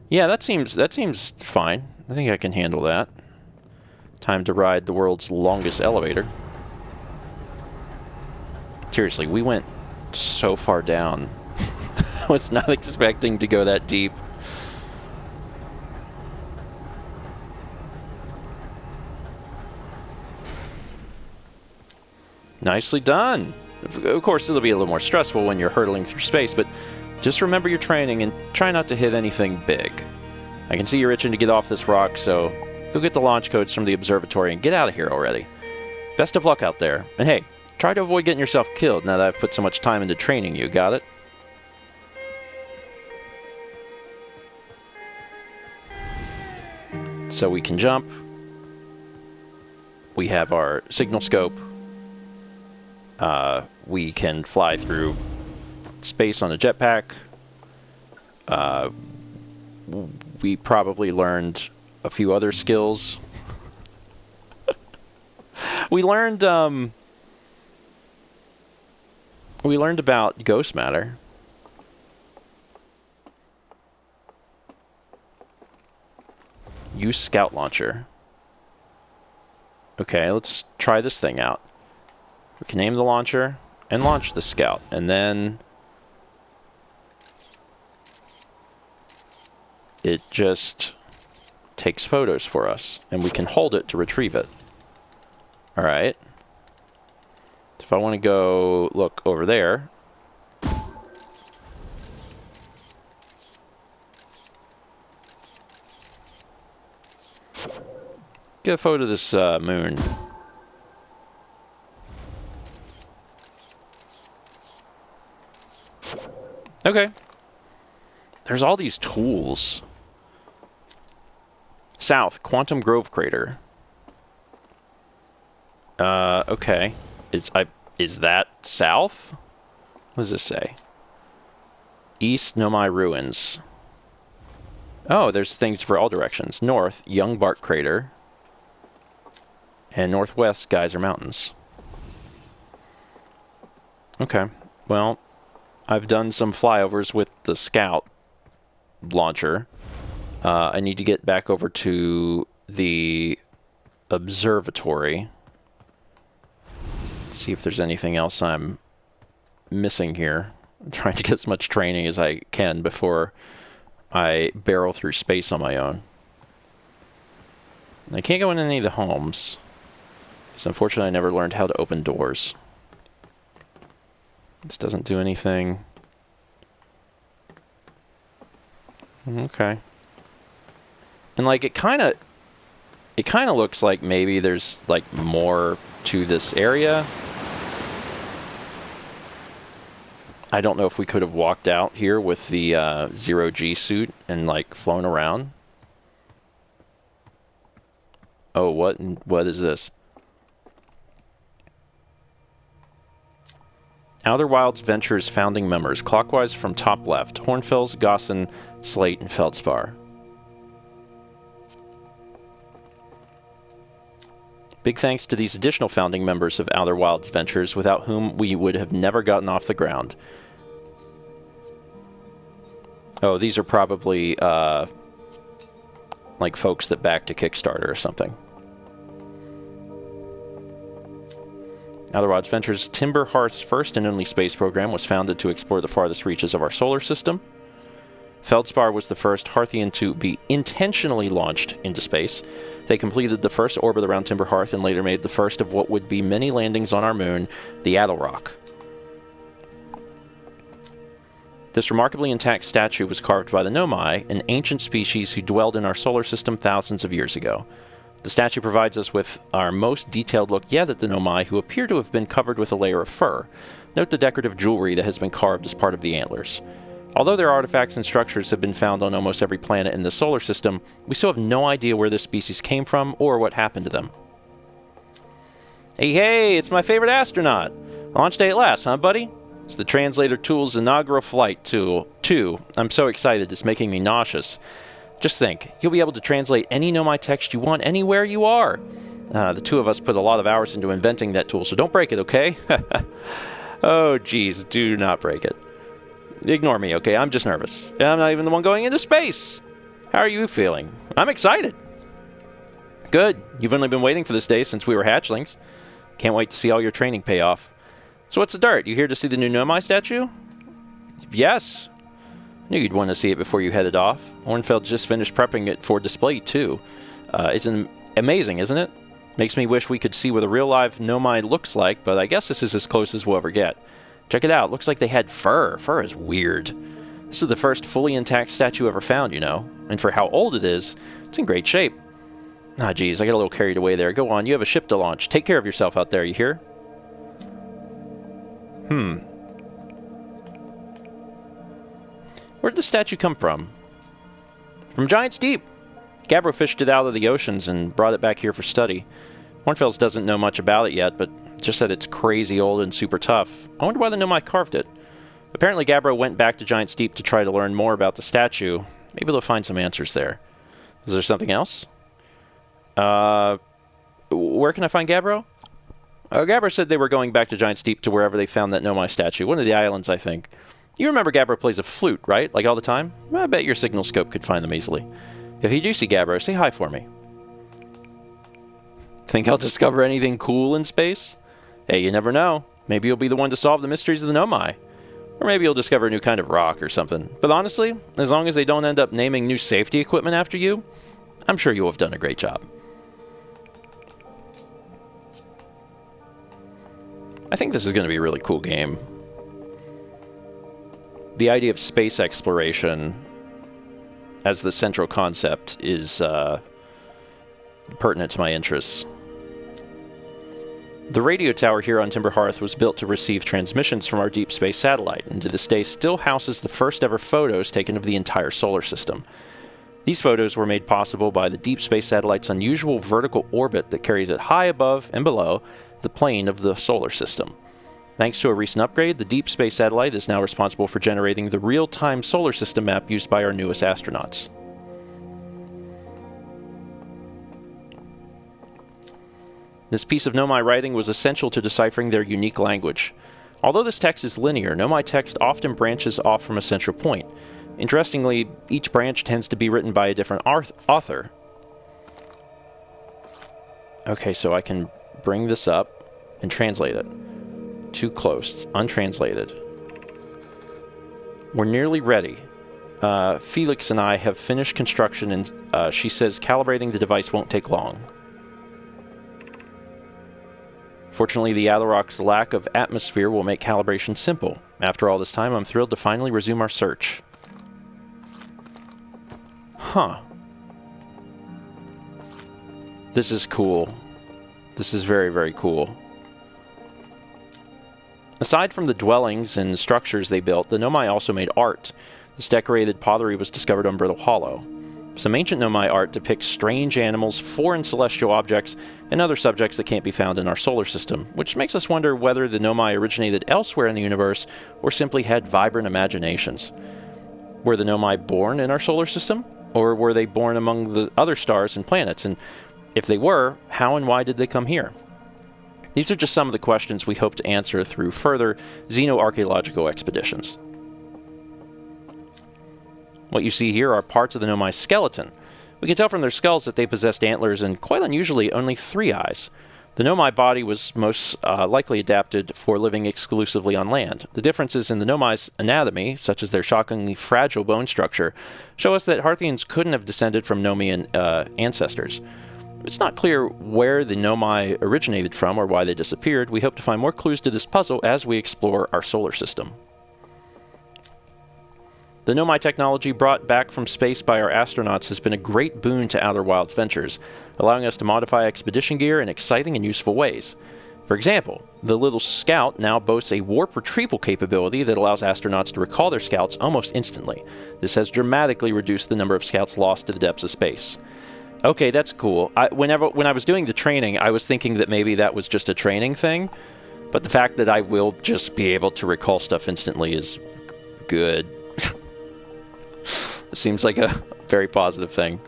Yeah, that seems fine. I think I can handle that. Time to ride the world's longest elevator. Seriously, we went so far down. I was not expecting to go that deep. Nicely done. Of course, it'll be a little more stressful when you're hurtling through space, but just remember your training and try not to hit anything big. I can see you're itching to get off this rock, so go get the launch codes from the observatory and get out of here already. Best of luck out there. And hey, try to avoid getting yourself killed now that I've put so much time into training you, got it? So we can jump. We have our signal scope. We can fly through space on a jetpack. We probably learned a few other skills. We learned about ghost matter. Use scout launcher. Okay, let's try this thing out. We can aim the launcher and launch the scout, and then it just takes photos for us, and we can hold it to retrieve it. All right. If I want to go look over there, get a photo of this moon. Okay. There's all these tools. South, Quantum Grove Crater. Okay. Is that south? What does this say? East, Nomai Ruins. Oh, there's things for all directions. North, Young Bark Crater. And northwest, Geyser Mountains. Okay. Well, I've done some flyovers with the Scout launcher. I need to get back over to the observatory. See if there's anything else I'm missing here. I'm trying to get as much training as I can before I barrel through space on my own. I can't go in any of the homes, because unfortunately I never learned how to open doors. This doesn't do anything. Okay. And like it kind of looks like maybe there's like more to this area. I don't know if we could have walked out here with the zero-G suit and like flown around. Oh, what is this? Outer Wilds Ventures founding members, clockwise from top left: Hornfels, Gosson, Slate, and Feldspar. Big thanks to these additional founding members of Outer Wilds Ventures, without whom we would have never gotten off the ground. Oh, these are probably like folks that backed a Kickstarter or something. Outer Wilds Ventures' Timber Hearth's first and only space program was founded to explore the farthest reaches of our solar system. Feldspar was the first Hearthian to be intentionally launched into space. They completed the first orbit around Timber Hearth and later made the first of what would be many landings on our moon, the Adelrock. This remarkably intact statue was carved by the Nomai, an ancient species who dwelled in our solar system thousands of years ago. The statue provides us with our most detailed look yet at the Nomai, who appear to have been covered with a layer of fur. Note the decorative jewelry that has been carved as part of the antlers. Although their artifacts and structures have been found on almost every planet in the solar system, we still have no idea where this species came from or what happened to them. Hey, it's my favorite astronaut! Launch day at last, huh, buddy? It's the Translator Tool's inaugural flight tool, too. I'm so excited, it's making me nauseous. Just think, you'll be able to translate any Nomai text you want anywhere you are. The two of us put a lot of hours into inventing that tool, so don't break it, okay? Oh, geez, do not break it. Ignore me, okay? I'm just nervous. I'm not even the one going into space. How are you feeling? I'm excited. Good. You've only been waiting for this day since we were hatchlings. Can't wait to see all your training pay off. So what's the dart? You here to see the new Nomai statue? Yes. Knew you'd want to see it before you headed off. Ornfeld just finished prepping it for display, too. Isn't amazing, isn't it? Makes me wish we could see what a real live Nomai looks like, but I guess this is as close as we'll ever get. Check it out. Looks like they had fur. Fur is weird. This is the first fully intact statue ever found, you know. And for how old it is, it's in great shape. Ah, geez, I got a little carried away there. Go on, you have a ship to launch. Take care of yourself out there, you hear? Where did the statue come from? From Giant's Deep. Gabbro fished it out of the oceans and brought it back here for study. Hornfels doesn't know much about it yet, but just that it's crazy old and super tough. I wonder why the Nomai carved it. Apparently Gabbro went back to Giant's Deep to try to learn more about the statue. Maybe they'll find some answers there. Is there something else? Where can I find Gabbro? Gabbro said they were going back to Giant's Deep to wherever they found that Nomai statue. One of the islands, I think. You remember Gabbro plays a flute, right? Like all the time? I bet your signal scope could find them easily. If you do see Gabbro, say hi for me. Think I'll discover anything cool in space? Hey, you never know. Maybe you'll be the one to solve the mysteries of the Nomai. Or maybe you'll discover a new kind of rock or something. But honestly, as long as they don't end up naming new safety equipment after you, I'm sure you'll have done a great job. I think this is going to be a really cool game. The idea of space exploration as the central concept is pertinent to my interests. The radio tower here on Timber Hearth was built to receive transmissions from our deep space satellite, and to this day still houses the first ever photos taken of the entire solar system. These photos were made possible by the deep space satellite's unusual vertical orbit that carries it high above and below the plane of the solar system. Thanks to a recent upgrade, the deep space satellite is now responsible for generating the real-time solar system map used by our newest astronauts. This piece of Nomai writing was essential to deciphering their unique language. Although this text is linear, Nomai text often branches off from a central point. Interestingly, each branch tends to be written by a different author. Okay, so I can bring this up and translate it. Too close. Untranslated. We're nearly ready. Felix and I have finished construction, and she says calibrating the device won't take long. Fortunately, the Atherrock's lack of atmosphere will make calibration simple. After all this time, I'm thrilled to finally resume our search. Huh. This is cool. This is very, very cool. Aside from the dwellings and structures they built, the Nomai also made art. This decorated pottery was discovered on Brittle Hollow. Some ancient Nomai art depicts strange animals, foreign celestial objects, and other subjects that can't be found in our solar system, which makes us wonder whether the Nomai originated elsewhere in the universe or simply had vibrant imaginations. Were the Nomai born in our solar system? Or were they born among the other stars and planets? And if they were, how and why did they come here? These are just some of the questions we hope to answer through further xenoarchaeological expeditions. What you see here are parts of the Nomai skeleton. We can tell from their skulls that they possessed antlers and, quite unusually, only 3 eyes. The Nomai body was most likely adapted for living exclusively on land. The differences in the Nomai's anatomy, such as their shockingly fragile bone structure, show us that Hearthians couldn't have descended from Nomian ancestors. It's not clear where the Nomai originated from or why they disappeared. We hope to find more clues to this puzzle as we explore our solar system. The Nomai technology brought back from space by our astronauts has been a great boon to Outer Wilds ventures, allowing us to modify expedition gear in exciting and useful ways. For example, the Little Scout now boasts a warp retrieval capability that allows astronauts to recall their scouts almost instantly. This has dramatically reduced the number of scouts lost to the depths of space. Okay, that's cool. When I was doing the training, I was thinking that maybe that was just a training thing, but the fact that I will just be able to recall stuff instantly is good. It seems like a very positive thing.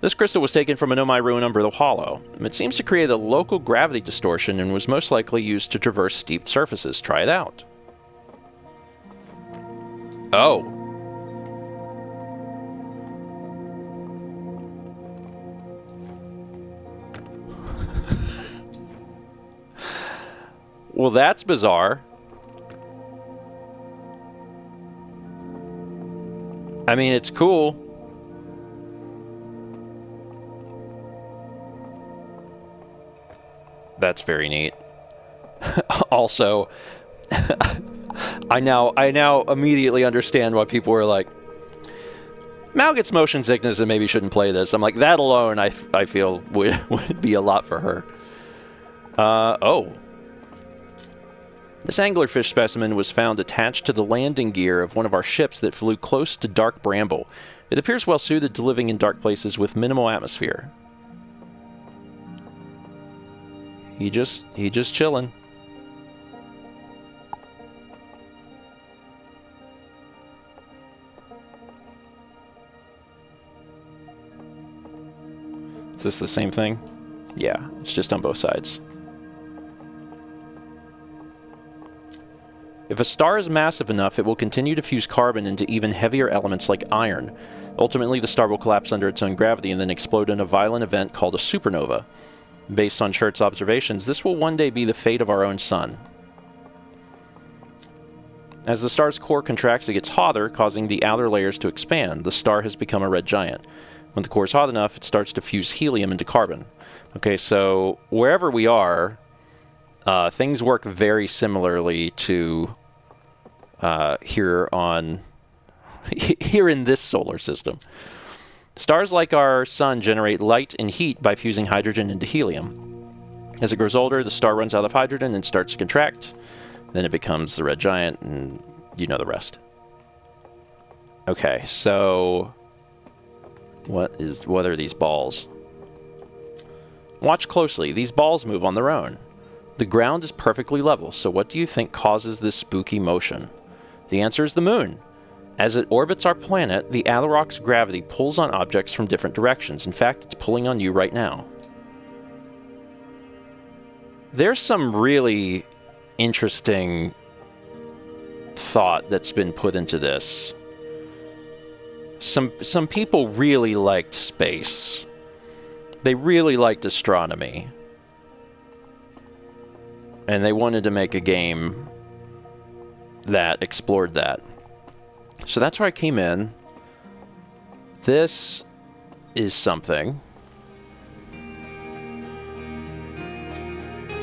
This crystal was taken from a Nomai ruin on Brittle Hollow. It seems to create a local gravity distortion and was most likely used to traverse steep surfaces. Try it out. Oh. Well, that's bizarre. I mean, it's cool. That's very neat. Also, I now immediately understand why people were like, Mal gets motion sickness and maybe shouldn't play this. I'm like, that alone, I feel would be a lot for her. Oh. This anglerfish specimen was found attached to the landing gear of one of our ships that flew close to dark bramble. It appears well suited to living in dark places with minimal atmosphere. He just chilling. Is this the same thing? Yeah, it's just on both sides. If a star is massive enough, it will continue to fuse carbon into even heavier elements like iron. Ultimately, the star will collapse under its own gravity and then explode in a violent event called a supernova. Based on Schert's observations, this will one day be the fate of our own sun. As the star's core contracts, it gets hotter, causing the outer layers to expand. The star has become a red giant. When the core is hot enough, it starts to fuse helium into carbon. Okay, so wherever we are, things work very similarly to here in this solar system. Stars like our sun generate light and heat by fusing hydrogen into helium. As it grows older, the star runs out of hydrogen and starts to contract. Then it becomes the red giant, and you know the rest. Okay, so what are these balls? Watch closely. These balls move on their own. The ground is perfectly level, so what do you think causes this spooky motion? The answer is the moon. As it orbits our planet, the Alarok's gravity pulls on objects from different directions. In fact, it's pulling on you right now. There's some really interesting thought that's been put into this. Some people really liked space. They really liked astronomy. And they wanted to make a game that explored that. So that's where I came in. This is something.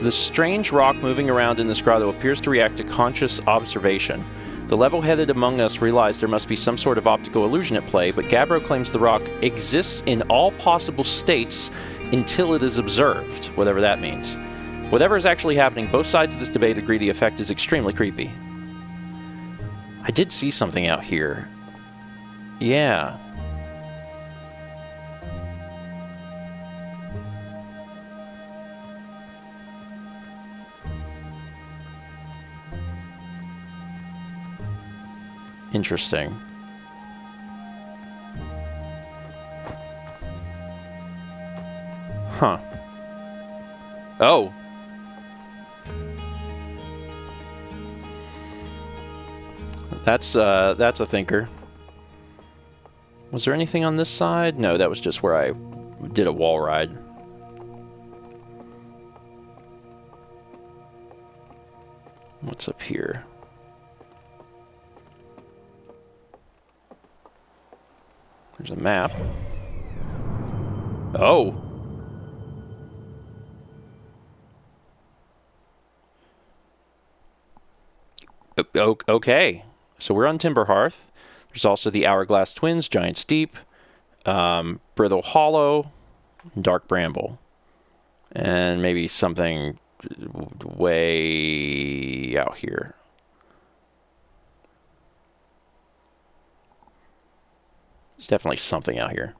The strange rock moving around in this grotto appears to react to conscious observation. The level-headed among us realize there must be some sort of optical illusion at play, but Gabbro claims the rock exists in all possible states until it is observed, whatever that means. Whatever is actually happening, both sides of this debate agree the effect is extremely creepy. I did see something out here. Yeah. Interesting. Huh. Oh. That's a thinker. Was there anything on this side? No, that was just where I did a wall ride. What's up here? There's a map. Oh. Okay. So we're on Timberhearth. There's also the Hourglass Twins, Giant Steep, Brittle Hollow, Dark Bramble. And maybe something way out here. There's definitely something out here.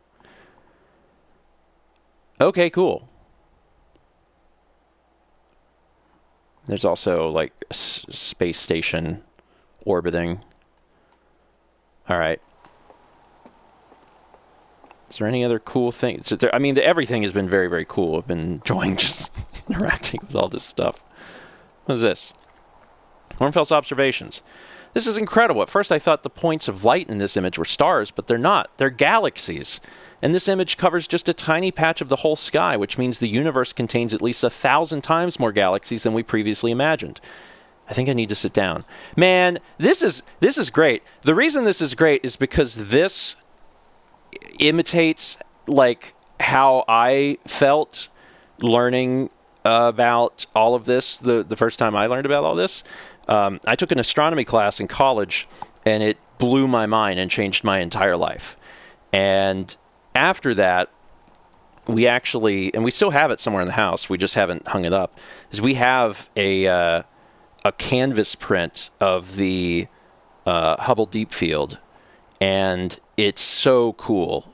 Okay, cool. There's also like a space station orbiting. All right. Is there any other cool things? I mean, everything has been very, very cool. I've been enjoying just interacting with all this stuff. What is this? Hornfels observations. This is incredible. At first I thought the points of light in this image were stars, but they're not. They're galaxies. and this image covers just a tiny patch of the whole sky, which means the universe contains at least 1,000 times more galaxies than we previously imagined. I think I need to sit down. Man, this is great. The reason this is great is because this imitates like how I felt learning about all of this the first time I learned about all this. I took an astronomy class in college, and it blew my mind and changed my entire life. And after that, we actually, and we still have it somewhere in the house, we just haven't hung it up, is we have a canvas print of the Hubble Deep Field, and it's so cool.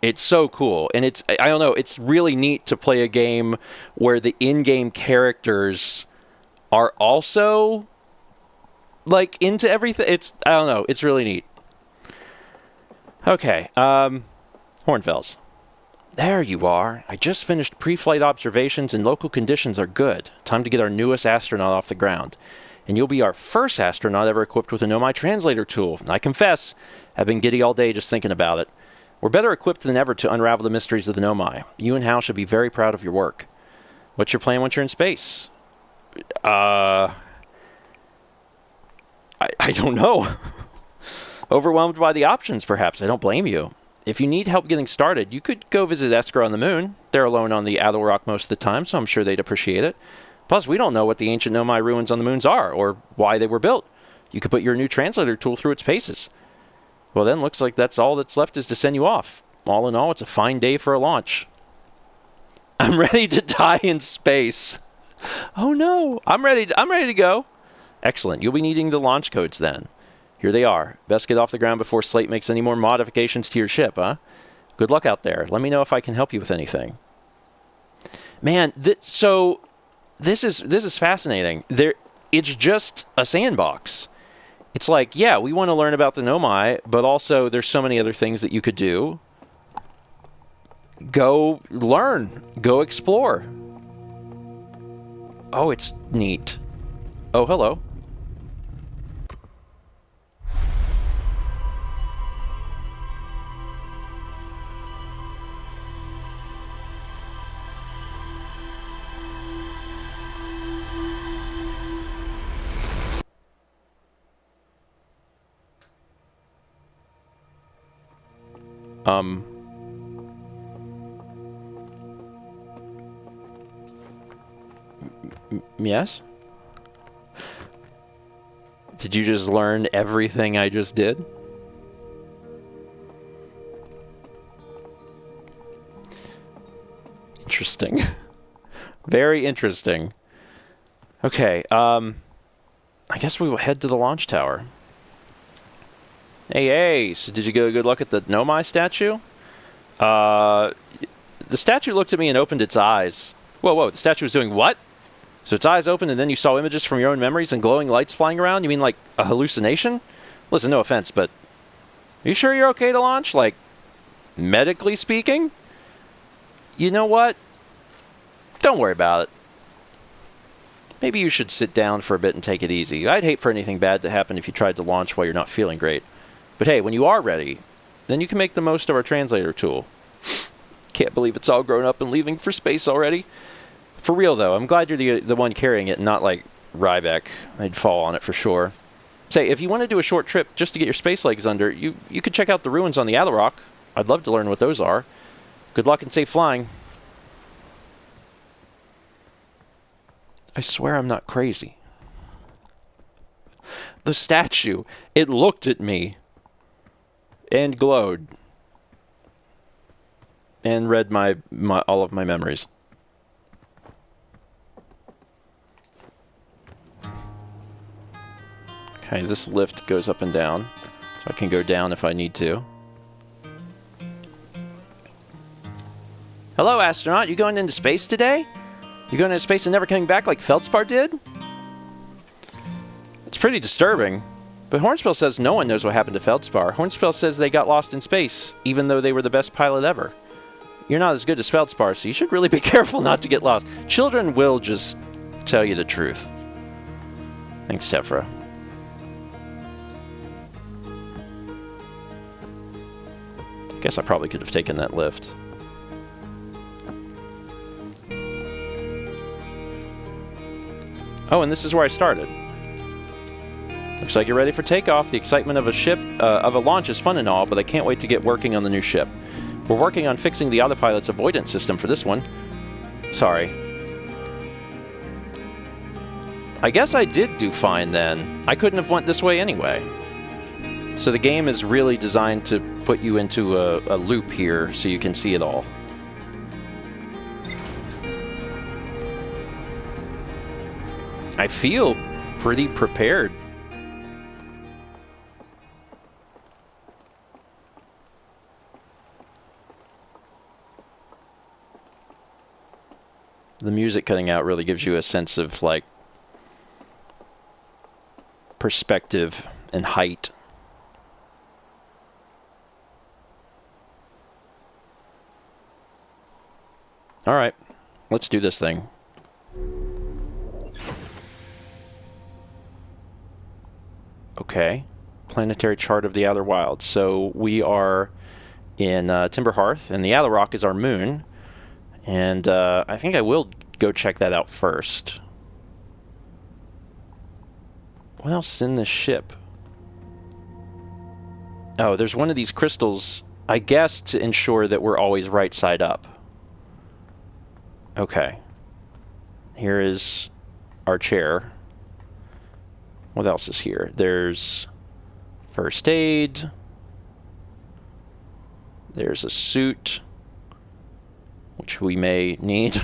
It's so cool. And it's, I don't know, it's really neat to play a game where the in-game characters are also like into everything. It's, I don't know, it's really neat. Okay, Hornfels. There you are. I just finished pre-flight observations and local conditions are good. Time to get our newest astronaut off the ground. And you'll be our first astronaut ever equipped with a Nomai translator tool. I confess, I've been giddy all day just thinking about it. We're better equipped than ever to unravel the mysteries of the Nomai. You and Hal should be very proud of your work. What's your plan once you're in space? I don't know. Overwhelmed by the options, perhaps. I don't blame you. If you need help getting started, you could go visit Escrow on the moon. They're alone on the Adel Rock most of the time, so I'm sure they'd appreciate it. Plus, we don't know what the ancient Nomai ruins on the moons are, or why they were built. You could put your new translator tool through its paces. Well, then, looks like that's all that's left is to send you off. All in all, it's a fine day for a launch. I'm ready to die in space. Oh, no. I'm ready to go. Excellent. You'll be needing the launch codes then. Here they are. Best get off the ground before Slate makes any more modifications to your ship, huh? Good luck out there. Let me know if I can help you with anything. Man, so this is fascinating. It's just a sandbox. It's like, yeah, we want to learn about the Nomai, but also there's so many other things that you could do. Go learn. Go explore. Oh, it's neat. Oh, hello. Yes? Did you just learn everything I just did? Interesting. Very interesting. Okay, I guess we will head to the launch tower. Hey, so did you get a good look at the Nomai statue? The statue looked at me and opened its eyes. Whoa, the statue was doing what? So its eyes opened and then you saw images from your own memories and glowing lights flying around? You mean like a hallucination? Listen, no offense, but are you sure you're okay to launch? Like, medically speaking? You know what? Don't worry about it. Maybe you should sit down for a bit and take it easy. I'd hate for anything bad to happen if you tried to launch while you're not feeling great. But hey, when you are ready, then you can make the most of our translator tool. Can't believe it's all grown up and leaving for space already. For real, though, I'm glad you're the one carrying it and not like Ryback. I'd fall on it for sure. Say, if you want to do a short trip just to get your space legs under, you could check out the ruins on the Adel Rock. I'd love to learn what those are. Good luck and safe flying. I swear I'm not crazy. The statue, it looked at me and glowed and read my all of my memories. Okay, this lift goes up and down, so I can go down if I need to. Hello, astronaut. You going into space today? You going into space and never coming back like Feldspar did? It's pretty disturbing. But Hornspell says no one knows what happened to Feldspar. Hornspell says they got lost in space, even though they were the best pilot ever. You're not as good as Feldspar, so you should really be careful not to get lost. Children will just tell you the truth. Thanks, Tefra. Guess I probably could have taken that lift. Oh, and this is where I started. Looks like you're ready for takeoff. The excitement of a launch is fun and all, but I can't wait to get working on the new ship. We're working on fixing the autopilot's avoidance system for this one. Sorry. I guess I did do fine then. I couldn't have went this way anyway. So the game is really designed to put you into a loop here so you can see it all. I feel pretty prepared. The music cutting out really gives you a sense of, like, perspective and height. All right, let's do this thing. Okay, planetary chart of the Outer Wilds. So we are in Timberhearth, and the Outer Rock is our moon. And I think I will go check that out first. What else is in this ship? Oh, there's one of these crystals, I guess, to ensure that we're always right side up. Okay. Here is our chair. What else is here? There's first aid. There's a suit, which we may need.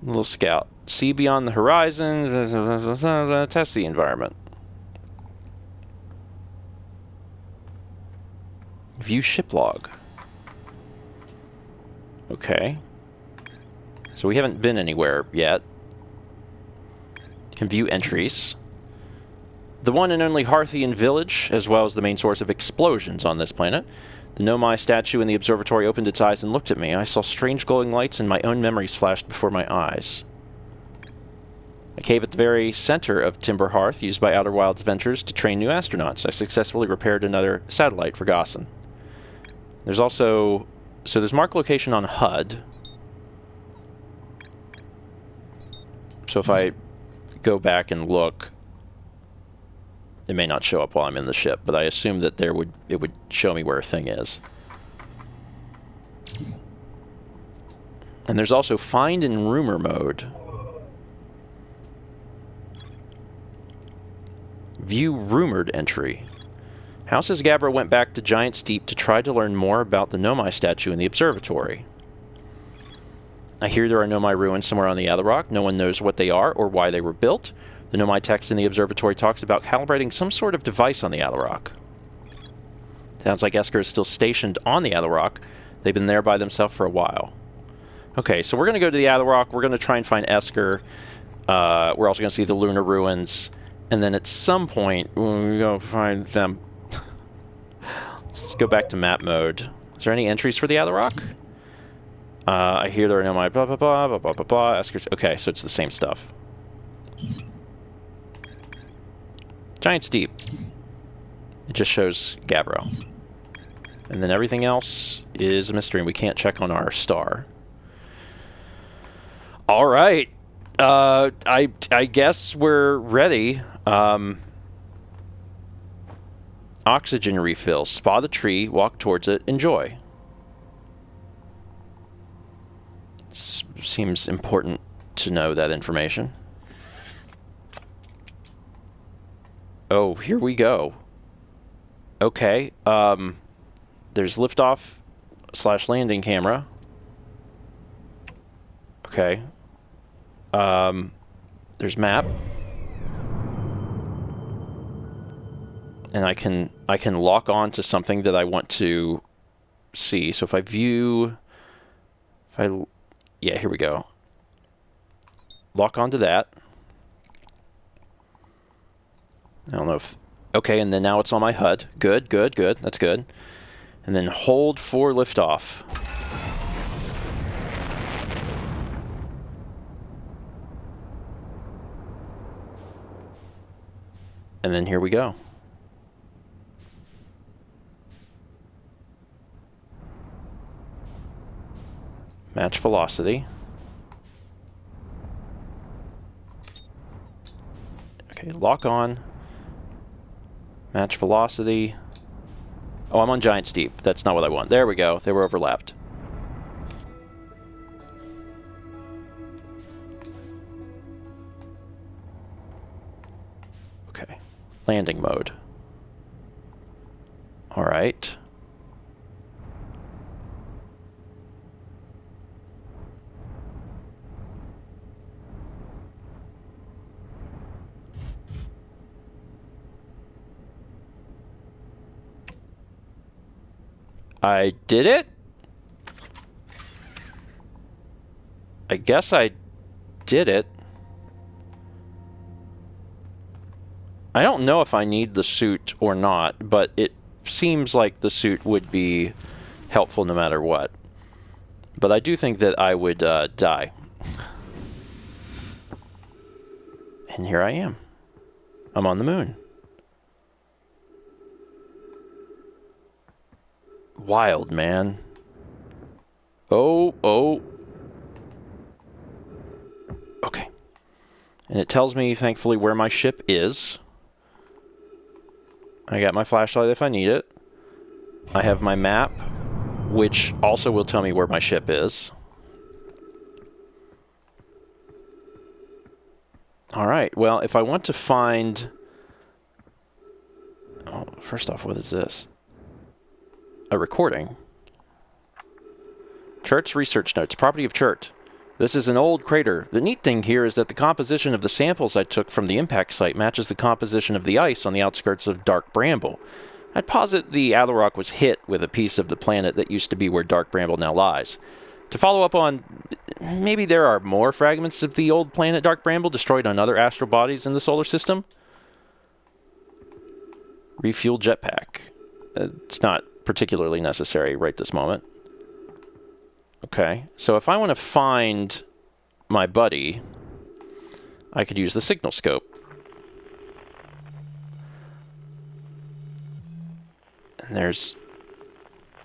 Little scout. See beyond the horizon. Test the environment. View ship log. Okay. So we haven't been anywhere yet. Can view entries. The one and only Hearthian village, as well as the main source of explosions on this planet. The Nomai statue in the observatory opened its eyes and looked at me. I saw strange glowing lights and my own memories flashed before my eyes. A cave at the very center of Timberhearth, used by Outer Wilds Ventures to train new astronauts. I successfully repaired another satellite for Gossen. There's also... So there's mark location on HUD. So if I go back and look, it may not show up while I'm in the ship, but I assume that it would show me where a thing is. And there's also find in rumor mode. View rumored entry. How says Gabbro went back to Giant Steep to try to learn more about the Nomai statue in the observatory. I hear there are Nomai ruins somewhere on the Outer Rock. No one knows what they are or why they were built. The Nomai text in the observatory talks about calibrating some sort of device on the Outer Rock. Sounds like Esker is still stationed on the Outer Rock. They've been there by themselves for a while. Okay, so we're going to go to the Outer Rock. We're going to try and find Esker. We're also going to see the lunar ruins. And then at some point, we're going to find them. Let's go back to map mode. Is there any entries for the Outer Rock? I hear there are Nomai blah, blah, blah, blah, blah, blah, blah. Esker's... Okay, so it's the same stuff. Giant Steep. It just shows Gabbro. And then everything else is a mystery, and we can't check on our star. All right. I guess we're ready. Oxygen refill. Spot a tree, walk towards it, enjoy. Seems important to know that information. Oh, here we go. Okay. There's liftoff / landing camera. Okay. There's map. And I can lock on to something that I want to see. So if I view, yeah, here we go. Lock onto that. I don't know if, okay, and then now it's on my HUD. Good, good, good. That's good. And then hold for liftoff. And then here we go. Match velocity. Okay, lock on. Match velocity. Oh, I'm on Giant Steep. That's not what I want. There we go. They were overlapped. Okay. Landing mode. All right. I did it? I guess I did it. I don't know if I need the suit or not, but it seems like the suit would be helpful no matter what. But I do think that I would die. And here I am. I'm on the moon. Wild, man. Oh. Okay. And it tells me, thankfully, where my ship is. I got my flashlight if I need it. I have my map, which also will tell me where my ship is. Alright, well, if I want to find... Oh, first off, what is this? A recording. Churt's research notes. Property of Churt. This is an old crater. The neat thing here is that the composition of the samples I took from the impact site matches the composition of the ice on the outskirts of Dark Bramble. I'd posit the Alloy was hit with a piece of the planet that used to be where Dark Bramble now lies. To follow up on, maybe there are more fragments of the old planet Dark Bramble destroyed on other astral bodies in the solar system? Refuel jetpack. It's not particularly necessary right this moment. Okay, so if I want to find my buddy, I could use the signal scope. And there's...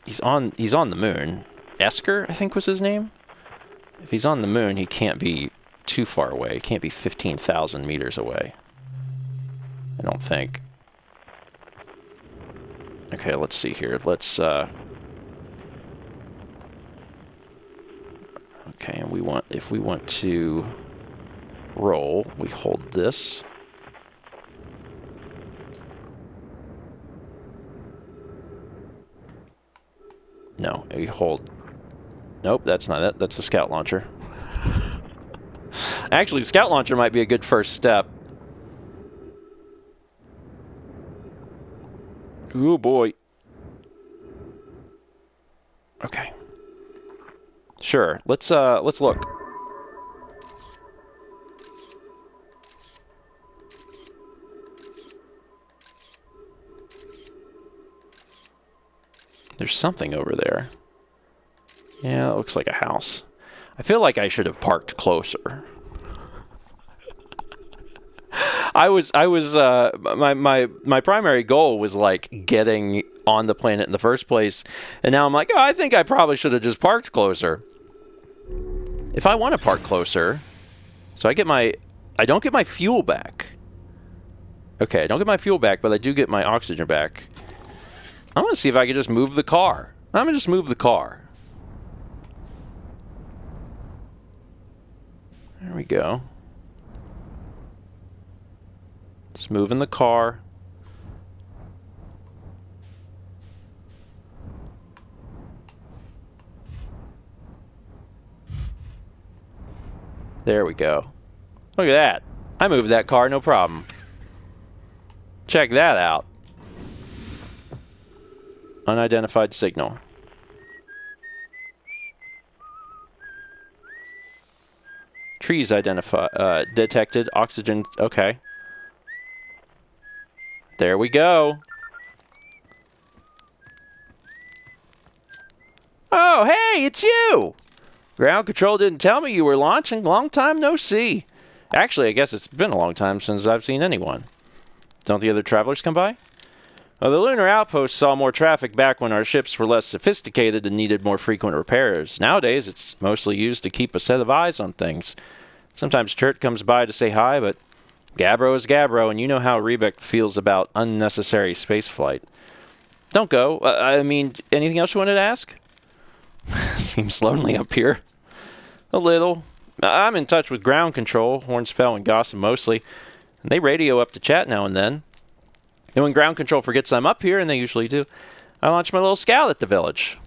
He's on the moon. Esker, I think was his name? If he's on the moon, he can't be too far away. He can't be 15,000 meters away. I don't think. Okay, let's see here. Let's, okay, and we want, if we want to roll, we hold this. No, we hold... Nope, that's not it. That's the scout launcher. Actually, the scout launcher might be a good first step. Ooh, boy. Okay. Sure. Let's look. There's something over there. Yeah, it looks like a house. I feel like I should have parked closer. My primary goal was like getting on the planet in the first place, and now I'm like, oh, I think I probably should have just parked closer. If I want to park closer, so I don't get my fuel back. Okay, I don't get my fuel back, but I do get my oxygen back. I want to see if I can just move the car. I'm gonna just move the car. There we go. Just moving the car. There we go. Look at that. I moved that car, no problem. Check that out. Unidentified signal. Trees detected. Oxygen. Okay. There we go. Oh, hey, it's you! Ground control didn't tell me you were launching. Long time no see. Actually, I guess it's been a long time since I've seen anyone. Don't the other travelers come by? Well, the lunar outpost saw more traffic back when our ships were less sophisticated and needed more frequent repairs. Nowadays, it's mostly used to keep a set of eyes on things. Sometimes Chert comes by to say hi, but Gabbro is Gabbro, and you know how Rebec feels about unnecessary spaceflight. Don't go. I mean, anything else you wanted to ask? Seems lonely up here. A little. I'm in touch with ground control, Hornsfell and Gossam mostly, and they radio up to chat now and then. And when ground control forgets I'm up here, and they usually do, I launch my little scout at the village.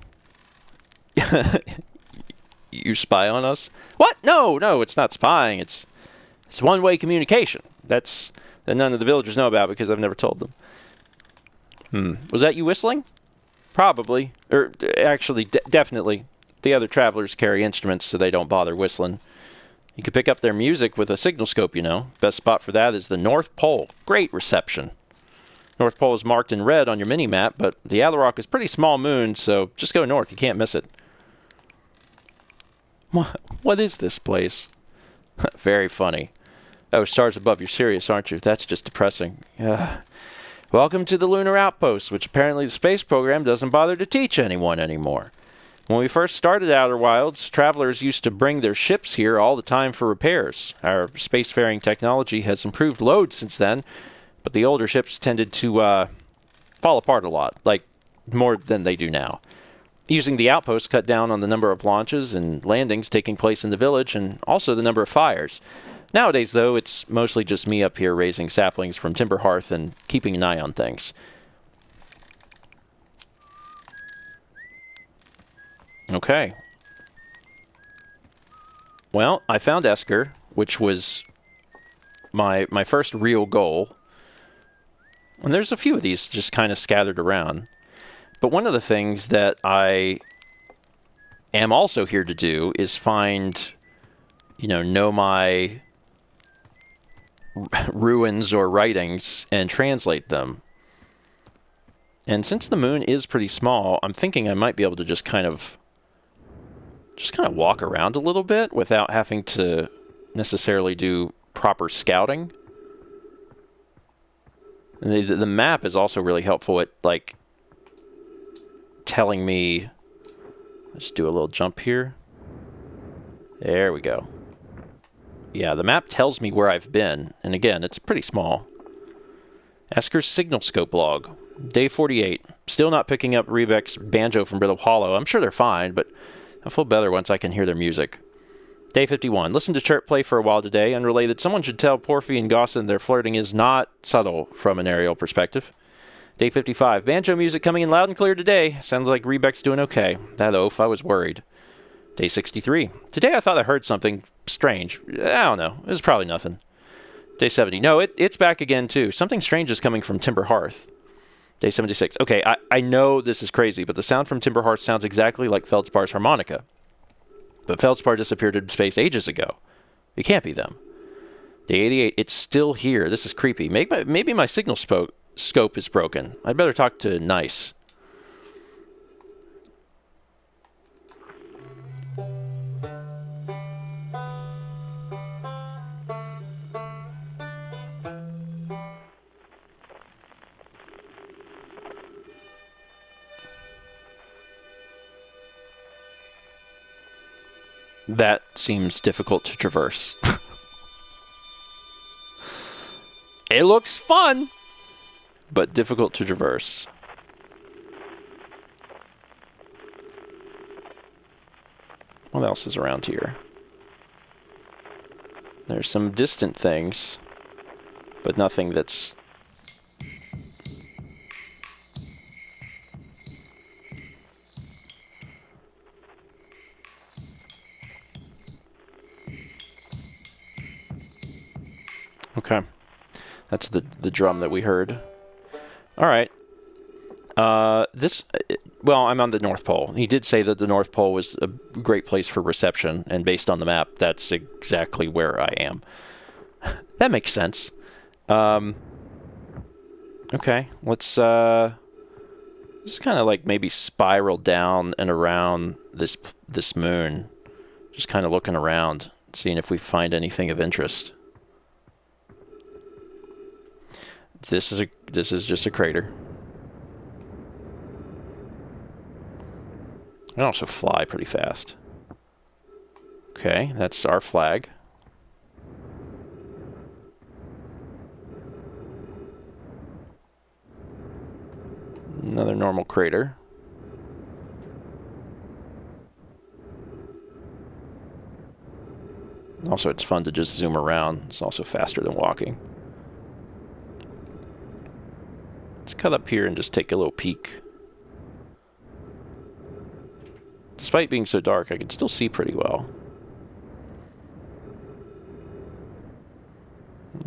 You spy on us? What? No, it's not spying. It's one-way communication. That none of the villagers know about because I've never told them. Was that you whistling? Probably. Or actually, definitely. The other travelers carry instruments, so they don't bother whistling. You can pick up their music with a signal scope, you know. Best spot for that is the North Pole. Great reception. North Pole is marked in red on your mini-map, but the Alarok is a pretty small moon, so just go north. You can't miss it. What is this place? Very funny. Oh, stars above. You're serious, aren't you? That's just depressing. Welcome to the Lunar Outpost, which apparently the space program doesn't bother to teach anyone anymore. When we first started Outer Wilds, travelers used to bring their ships here all the time for repairs. Our spacefaring technology has improved loads since then, but the older ships tended to fall apart a lot, like more than they do now. Using the outpost cut down on the number of launches and landings taking place in the village, and also the number of fires. Nowadays, though, it's mostly just me up here raising saplings from Timber Hearth and keeping an eye on things. Okay. Well, I found Esker, which was my first real goal. And there's a few of these just kind of scattered around. But one of the things that I am also here to do is find, know my ruins or writings and translate them. And since the moon is pretty small, I'm thinking I might be able to just kind of walk around a little bit without having to necessarily do proper scouting. And the map is also really helpful at, like, telling me... Let's do a little jump here. There we go. Yeah, the map tells me where I've been. And again, it's pretty small. Esker's signal scope log. Day 48. Still not picking up Rebec's banjo from Brittle Hollow. I'm sure they're fine, but I'll feel better once I can hear their music. Day 51. Listen to Chirp play for a while today. Unrelated. Someone should tell Porphy and Gossin their flirting is not subtle from an aerial perspective. Day 55. Banjo music coming in loud and clear today. Sounds like Rebec's doing okay. That oaf, I was worried. Day 63. Today I thought I heard something strange. I don't know. It was probably nothing. Day 70. No, it's back again too. Something strange is coming from Timber Hearth. Day 76. Okay, I know this is crazy, but the sound from Timber Hearth sounds exactly like Feldspar's harmonica. But Feldspar disappeared into space ages ago. It can't be them. Day 88. It's still here. This is creepy. Maybe my signal scope is broken. I'd better talk to Nice. That seems difficult to traverse. It looks fun, but difficult to traverse. What else is around here? There's some distant things, but nothing that's... Okay. That's the drum that we heard. All right. Well, I'm on the North Pole. He did say that the North Pole was a great place for reception, and based on the map, that's exactly where I am. That makes sense. Okay, let's just kind of like maybe spiral down and around this moon. Just kind of looking around, seeing if we find anything of interest. This is just a crater. can also fly pretty fast. Okay, that's our flag. Another normal crater. Also, it's fun to just zoom around. It's also faster than walking. Let's cut up here and just take a little peek. Despite being so dark, I can still see pretty well.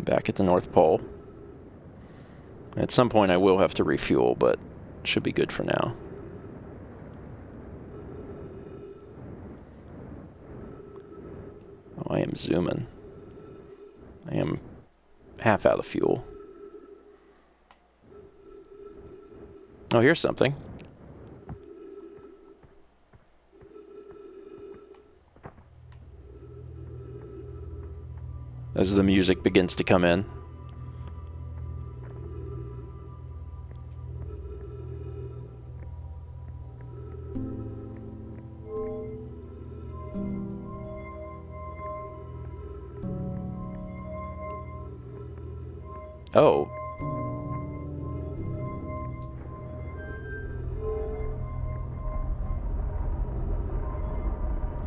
Back at the North Pole. At some point I will have to refuel, but should be good for now. Oh, I am zooming. I am half out of fuel. Oh, here's something. As the music begins to come in. Oh.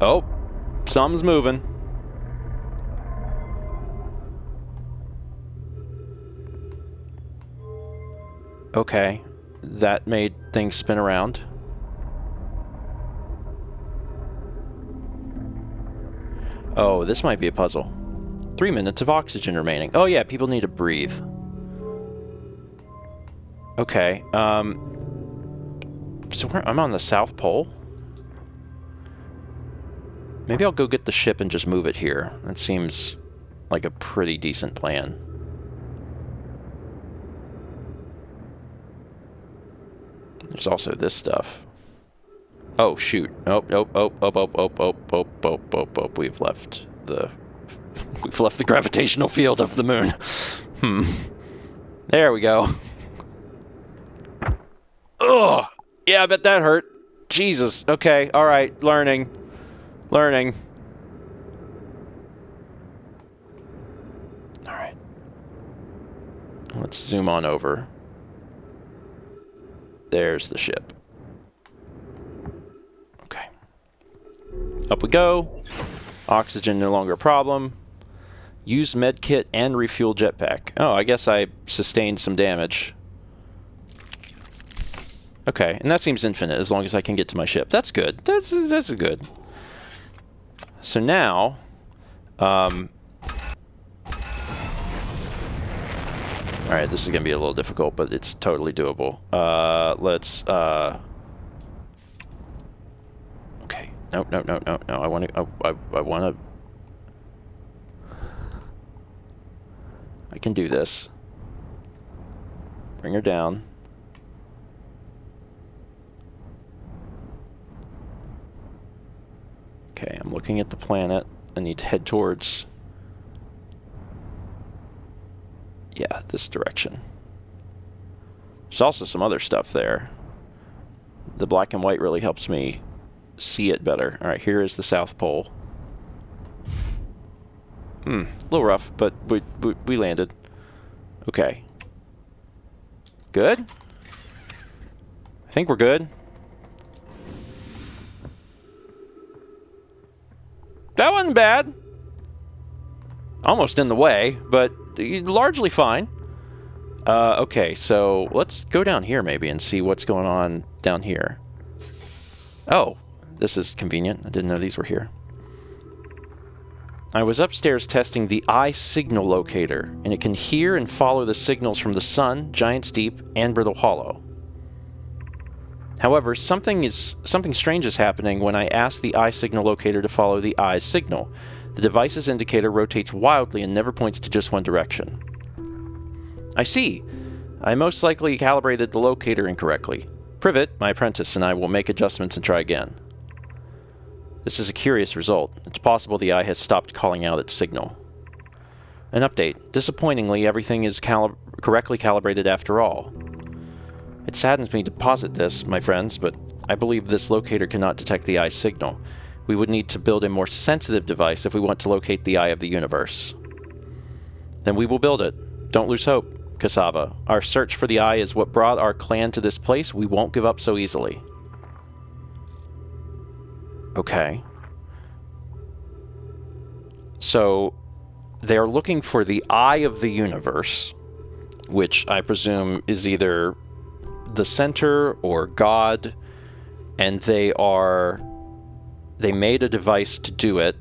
Oh, something's moving. Okay, that made things spin around. Oh, this might be a puzzle. 3 minutes of oxygen remaining. Oh yeah, people need to breathe. Okay, so I'm on the South Pole. Maybe I'll go get the ship and just move it here. That seems like a pretty decent plan. There's also this stuff. Oh, shoot. Oh. We've left the gravitational field of the moon. There we go. Ugh. Yeah, I bet that hurt. Jesus. Okay. All right. Learning. All right. Let's zoom on over. There's the ship. Okay. Up we go. Oxygen no longer a problem. Use medkit and refuel jetpack. Oh, I guess I sustained some damage. Okay, and that seems infinite as long as I can get to my ship. That's good. That's good. So now, alright, this is going to be a little difficult, but it's totally doable. Let's, okay. No. I want to, I want to, I can do this. Bring her down. Okay, I'm looking at the planet. I need to head towards... yeah, this direction. There's also some other stuff there. The black and white really helps me see it better. Alright, here is the South Pole. A little rough, but we landed. Okay. Good? I think we're good. That wasn't bad. Almost in the way, but largely fine. Okay, so let's go down here maybe and see what's going on down here. Oh, this is convenient. I didn't know these were here. I was upstairs testing the eye signal locator, and it can hear and follow the signals from the sun, Giant's Deep, and Brittle Hollow. However, something strange is happening when I ask the eye signal locator to follow the eye signal. The device's indicator rotates wildly and never points to just one direction. I see. I most likely calibrated the locator incorrectly. Privet, my apprentice, and I will make adjustments and try again. This is a curious result. It's possible the eye has stopped calling out its signal. An update. Disappointingly, everything is correctly calibrated after all. It saddens me to posit this, my friends, but I believe this locator cannot detect the eye signal. We would need to build a more sensitive device if we want to locate the eye of the universe. Then we will build it. Don't lose hope, Cassava. Our search for the eye is what brought our clan to this place. We won't give up so easily. Okay. So, they're looking for the eye of the universe, which I presume is either the center or God, and they made a device to do it,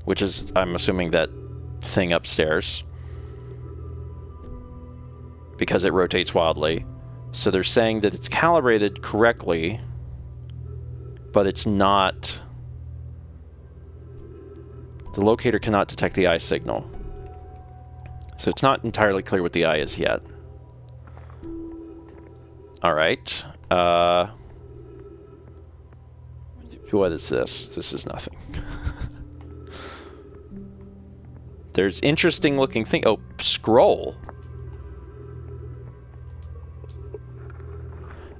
which is, I'm assuming, that thing upstairs, because it rotates wildly. So they're saying that it's calibrated correctly, but it's not... The locator cannot detect the eye signal. So it's not entirely clear what the eye is yet. Alright. What is this? This is nothing. There's interesting looking thing. Oh, scroll.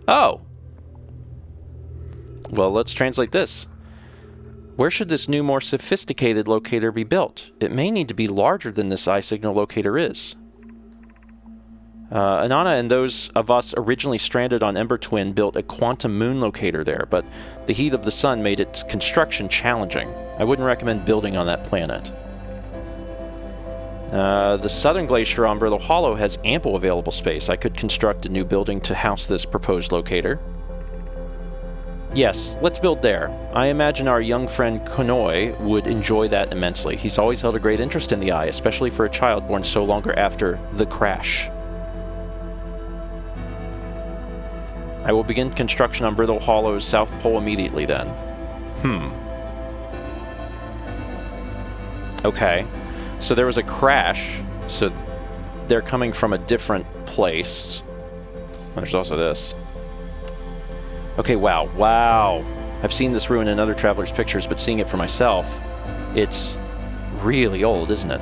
Oh. Well, let's translate this. Where should this new, more sophisticated locator be built? It may need to be larger than this eye signal locator is. Anana and those of us originally stranded on Ember Twin built a quantum moon locator there, but the heat of the sun made its construction challenging. I wouldn't recommend building on that planet. The southern glacier on Brittle Hollow has ample available space. I could construct a new building to house this proposed locator. Yes, let's build there. I imagine our young friend Konoi would enjoy that immensely. He's always held a great interest in the eye, especially for a child born so long after the crash. I will begin construction on Brittle Hollow's South Pole immediately then. Okay. So there was a crash, so they're coming from a different place. There's also this. Okay, wow. Wow. I've seen this ruin in other travelers' pictures, but seeing it for myself, it's really old, isn't it?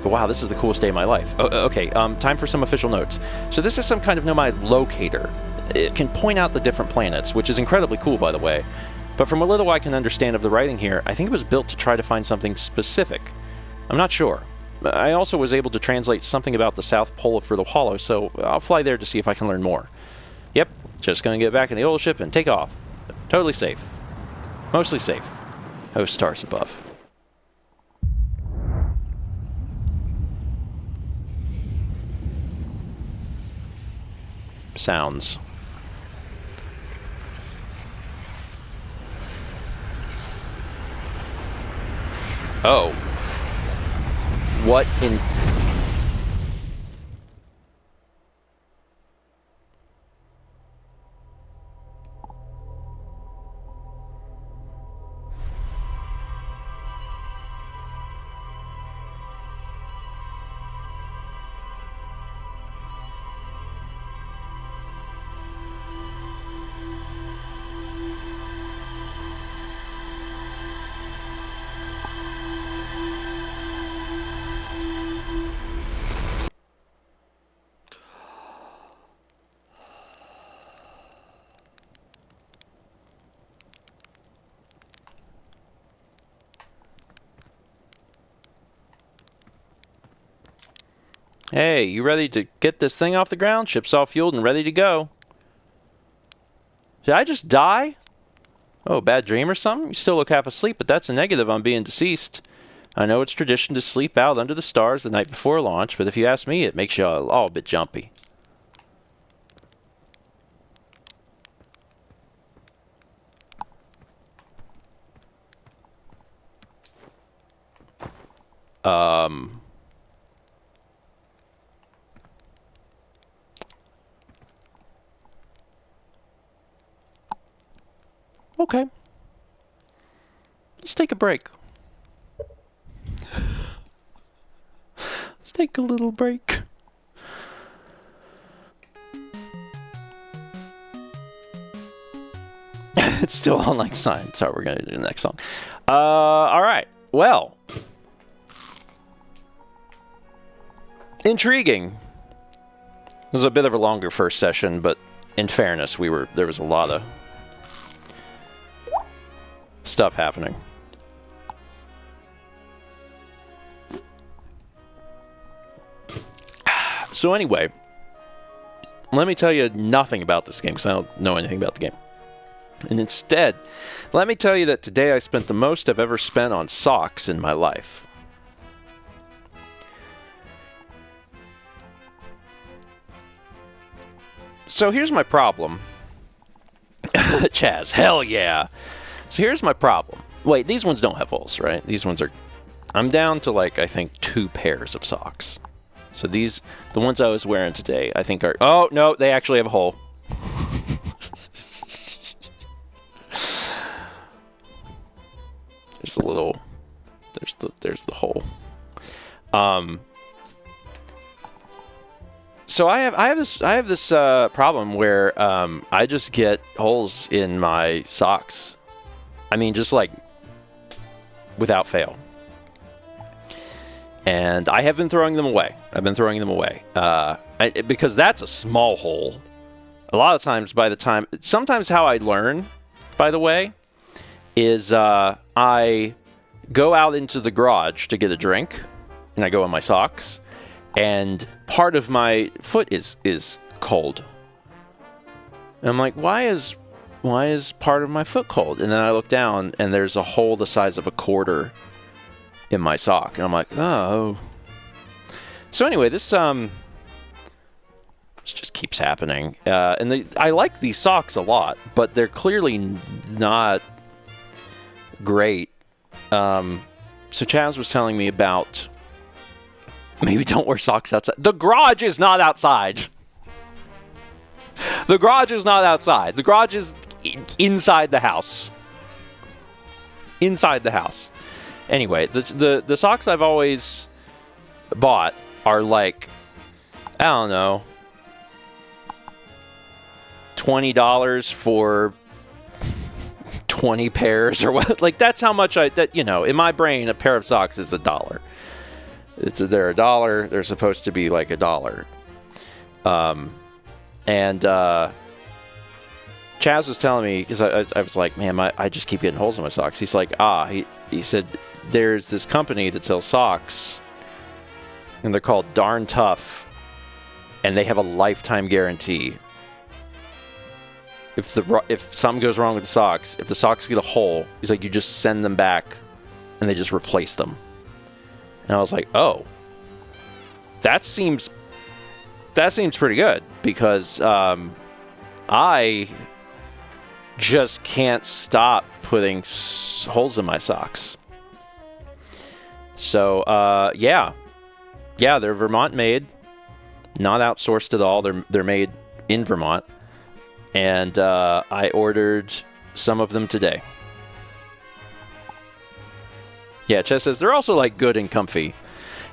But wow, this is the coolest day of my life. Okay, time for some official notes. So this is some kind of nomad locator. It can point out the different planets, which is incredibly cool, by the way. But from what little I can understand of the writing here, I think it was built to try to find something specific. I'm not sure. I also was able to translate something about the South Pole of Brittle Hollow, so I'll fly there to see if I can learn more. Yep, just gonna get back in the old ship and take off. Totally safe. Mostly safe. Oh, stars above. Sounds. Oh. What in... Hey, you ready to get this thing off the ground? Ship's all fueled and ready to go. Did I just die? Oh, bad dream or something? You still look half asleep, but that's a negative on being deceased. I know it's tradition to sleep out under the stars the night before launch, but if you ask me, it makes you all a bit jumpy. Okay. Let's take a break. Let's take a little break. It's still on like science. Sorry, we're going to do the next song. All right. Well. Intriguing. It was a bit of a longer first session, but in fairness, there was a lot of stuff happening. So anyway, let me tell you nothing about this game because I don't know anything about the game. And instead, let me tell you that today I spent the most I've ever spent on socks in my life. So here's my problem. Chaz, hell yeah. So here's my problem. Wait, these ones don't have holes, right? These ones are... I'm down to like, I think, 2 pairs of socks. So these, the ones I was wearing today, I think are... Oh, no, they actually have a hole. There's a little... There's the hole. So I have this problem where I just get holes in my socks. I mean, just like without fail. And I have been throwing them away. I've been throwing them away because that's a small hole. A lot of times, sometimes how I learn, by the way, is I go out into the garage to get a drink, and I go in my socks. And part of my foot is cold. And I'm like, why is part of my foot cold? And then I look down, and there's a hole the size of a quarter in my sock. And I'm like, oh. So anyway, this just keeps happening. And I like these socks a lot, but they're clearly not great. So Chaz was telling me about... Maybe don't wear socks outside. The garage is not outside. The garage is not outside. The garage is inside the house. Inside the house. Anyway, the socks I've always bought are like, I don't know, $20 for 20 pairs or what. Like, that's how much in my brain, a pair of socks is $1. They're $1. They're supposed to be like $1. And Chaz was telling me, because I was like, man, I just keep getting holes in my socks. He's like, he said, there's this company that sells socks, and they're called Darn Tough, and they have a lifetime guarantee. If something goes wrong with the socks, if the socks get a hole, he's like, you just send them back, and they just replace them. And I was like, oh, that seems pretty good, because I just can't stop putting holes in my socks. So yeah, they're Vermont made, not outsourced at all. They're made in Vermont, and I ordered some of them today. Yeah, Chess says they're also like good and comfy.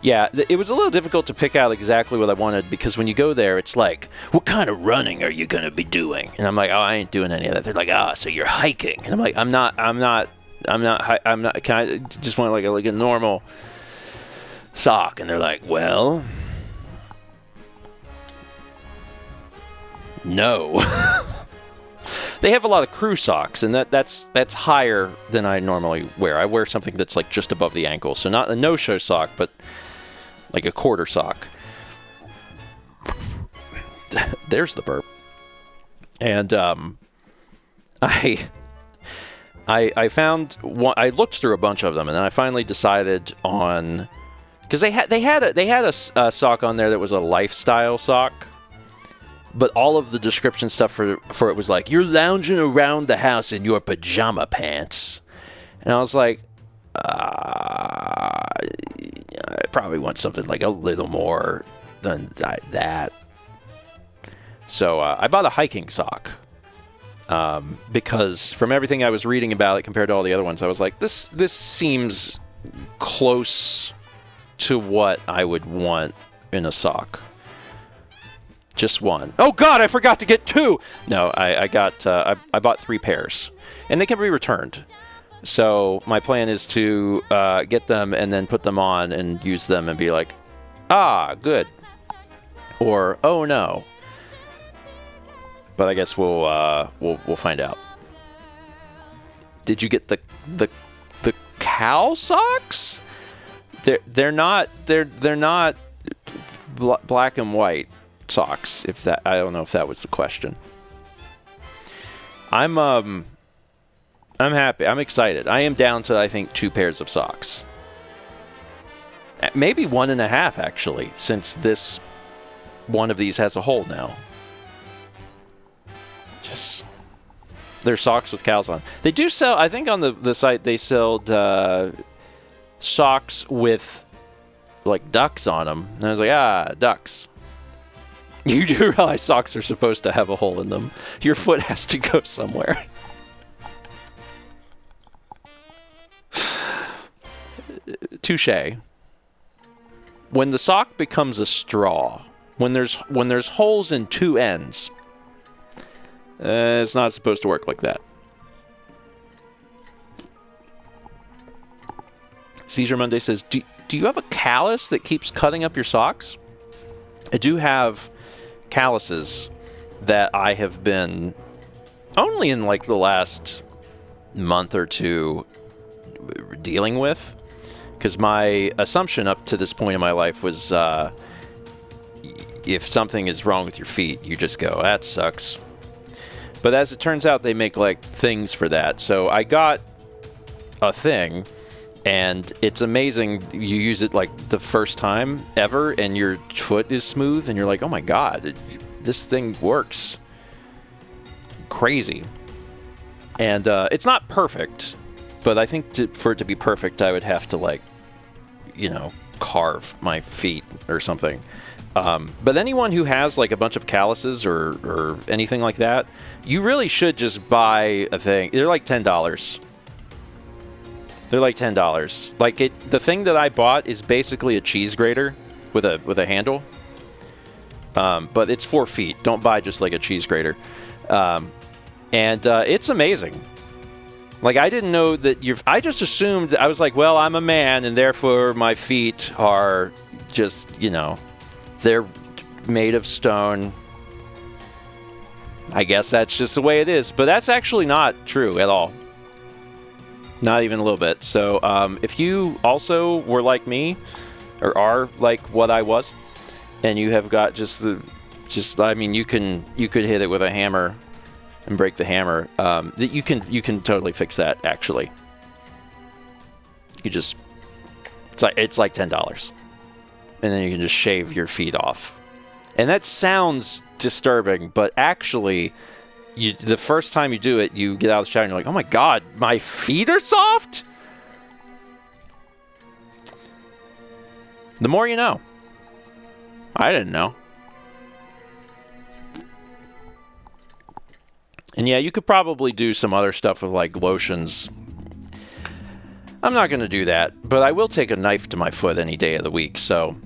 Yeah, it was a little difficult to pick out exactly what I wanted, because when you go there, it's like, what kind of running are you going to be doing? And I'm like, oh, I ain't doing any of that. They're like, so you're hiking. And I'm like, I'm not, can I just want like a normal sock? And they're like, well, no. They have a lot of crew socks, and that's higher than I normally wear. I wear something that's like just above the ankle, so not a no-show sock, but like a quarter sock. There's the burp. And I found one. I looked through a bunch of them, and then I finally decided on, because they had a sock on there that was a lifestyle sock. But all of the description stuff for it was like, you're lounging around the house in your pajama pants. And I was like, I probably want something like a little more than that. So I bought a hiking sock. Because from everything I was reading about it compared to all the other ones, I was like, this seems close to what I would want in a sock. Just one. Oh God, I forgot to get 2. No, I bought 3 pairs, and they can be returned. So my plan is to get them and then put them on and use them and be like, good, or oh no. But I guess we'll find out. did you get the cow socks? They're not black and white socks. If that, I don't know if that was the question. I'm happy. I'm excited. I am down to, I think, 2 pairs of socks. Maybe 1.5 actually, since this one of these has a hole now. Just, they're socks with cows on. They do sell, I think on the site they sold socks with like ducks on them. And I was like, ducks. You do realize socks are supposed to have a hole in them. Your foot has to go somewhere. Touche. When the sock becomes a straw, when there's holes in 2 ends, it's not supposed to work like that. Seizure Monday says, do you have a callus that keeps cutting up your socks? I do have calluses that I have been only in like the last month or 2 dealing with. Because my assumption up to this point in my life was if something is wrong with your feet, you just go, that sucks. But as it turns out, they make like things for that. So I got a thing, and it's amazing. You use it like the first time ever, and your foot is smooth, and you're like, oh my God, this thing works. Crazy. And it's not perfect. But I think for it to be perfect, I would have to, like, carve my feet or something. But anyone who has, like, a bunch of calluses or anything like that, you really should just buy a thing. They're like $10. They're like $10. Like, the thing that I bought is basically a cheese grater with a handle. But it's 4 feet. Don't buy just, like, a cheese grater. And it's amazing. Like, I didn't know that I just assumed that I was like, well, I'm a man, and therefore my feet are just, they're made of stone. I guess that's just the way it is. But that's actually not true at all. Not even a little bit. So, if you also were like me, or are like what I was, and you have got you could hit it with a hammer and break the hammer. That you can totally fix that. Actually, it's like $10, and then you can just shave your feet off. And that sounds disturbing, but actually, the first time you do it, you get out of the shower and you're like, oh my God, my feet are soft. The more you know. I didn't know. And yeah, you could probably do some other stuff with like lotions. I'm not going to do that, but I will take a knife to my foot any day of the week, so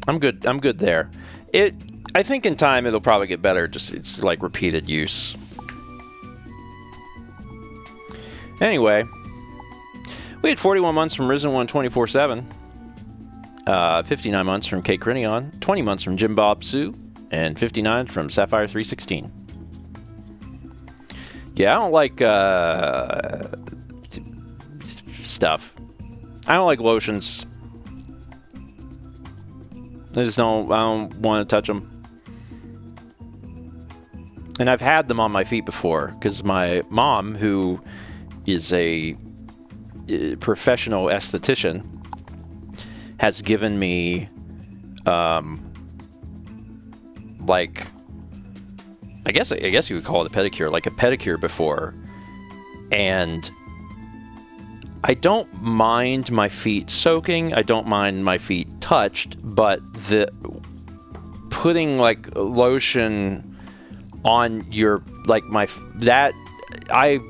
I'm good there. I think in time it'll probably get better, just it's like repeated use. Anyway, we had 41 months from Risen One 24/7, 59 months from Kate Crinion, 20 months from Jim Bob Sue, and 59 from Sapphire 316. Yeah, I don't like stuff. I don't like lotions. I don't want to touch them. And I've had them on my feet before, because my mom, who is a professional esthetician, has given me like, I guess you would call it a pedicure, like a pedicure before. And I don't mind my feet soaking. I don't mind my feet touched, but the putting like lotion on your, like I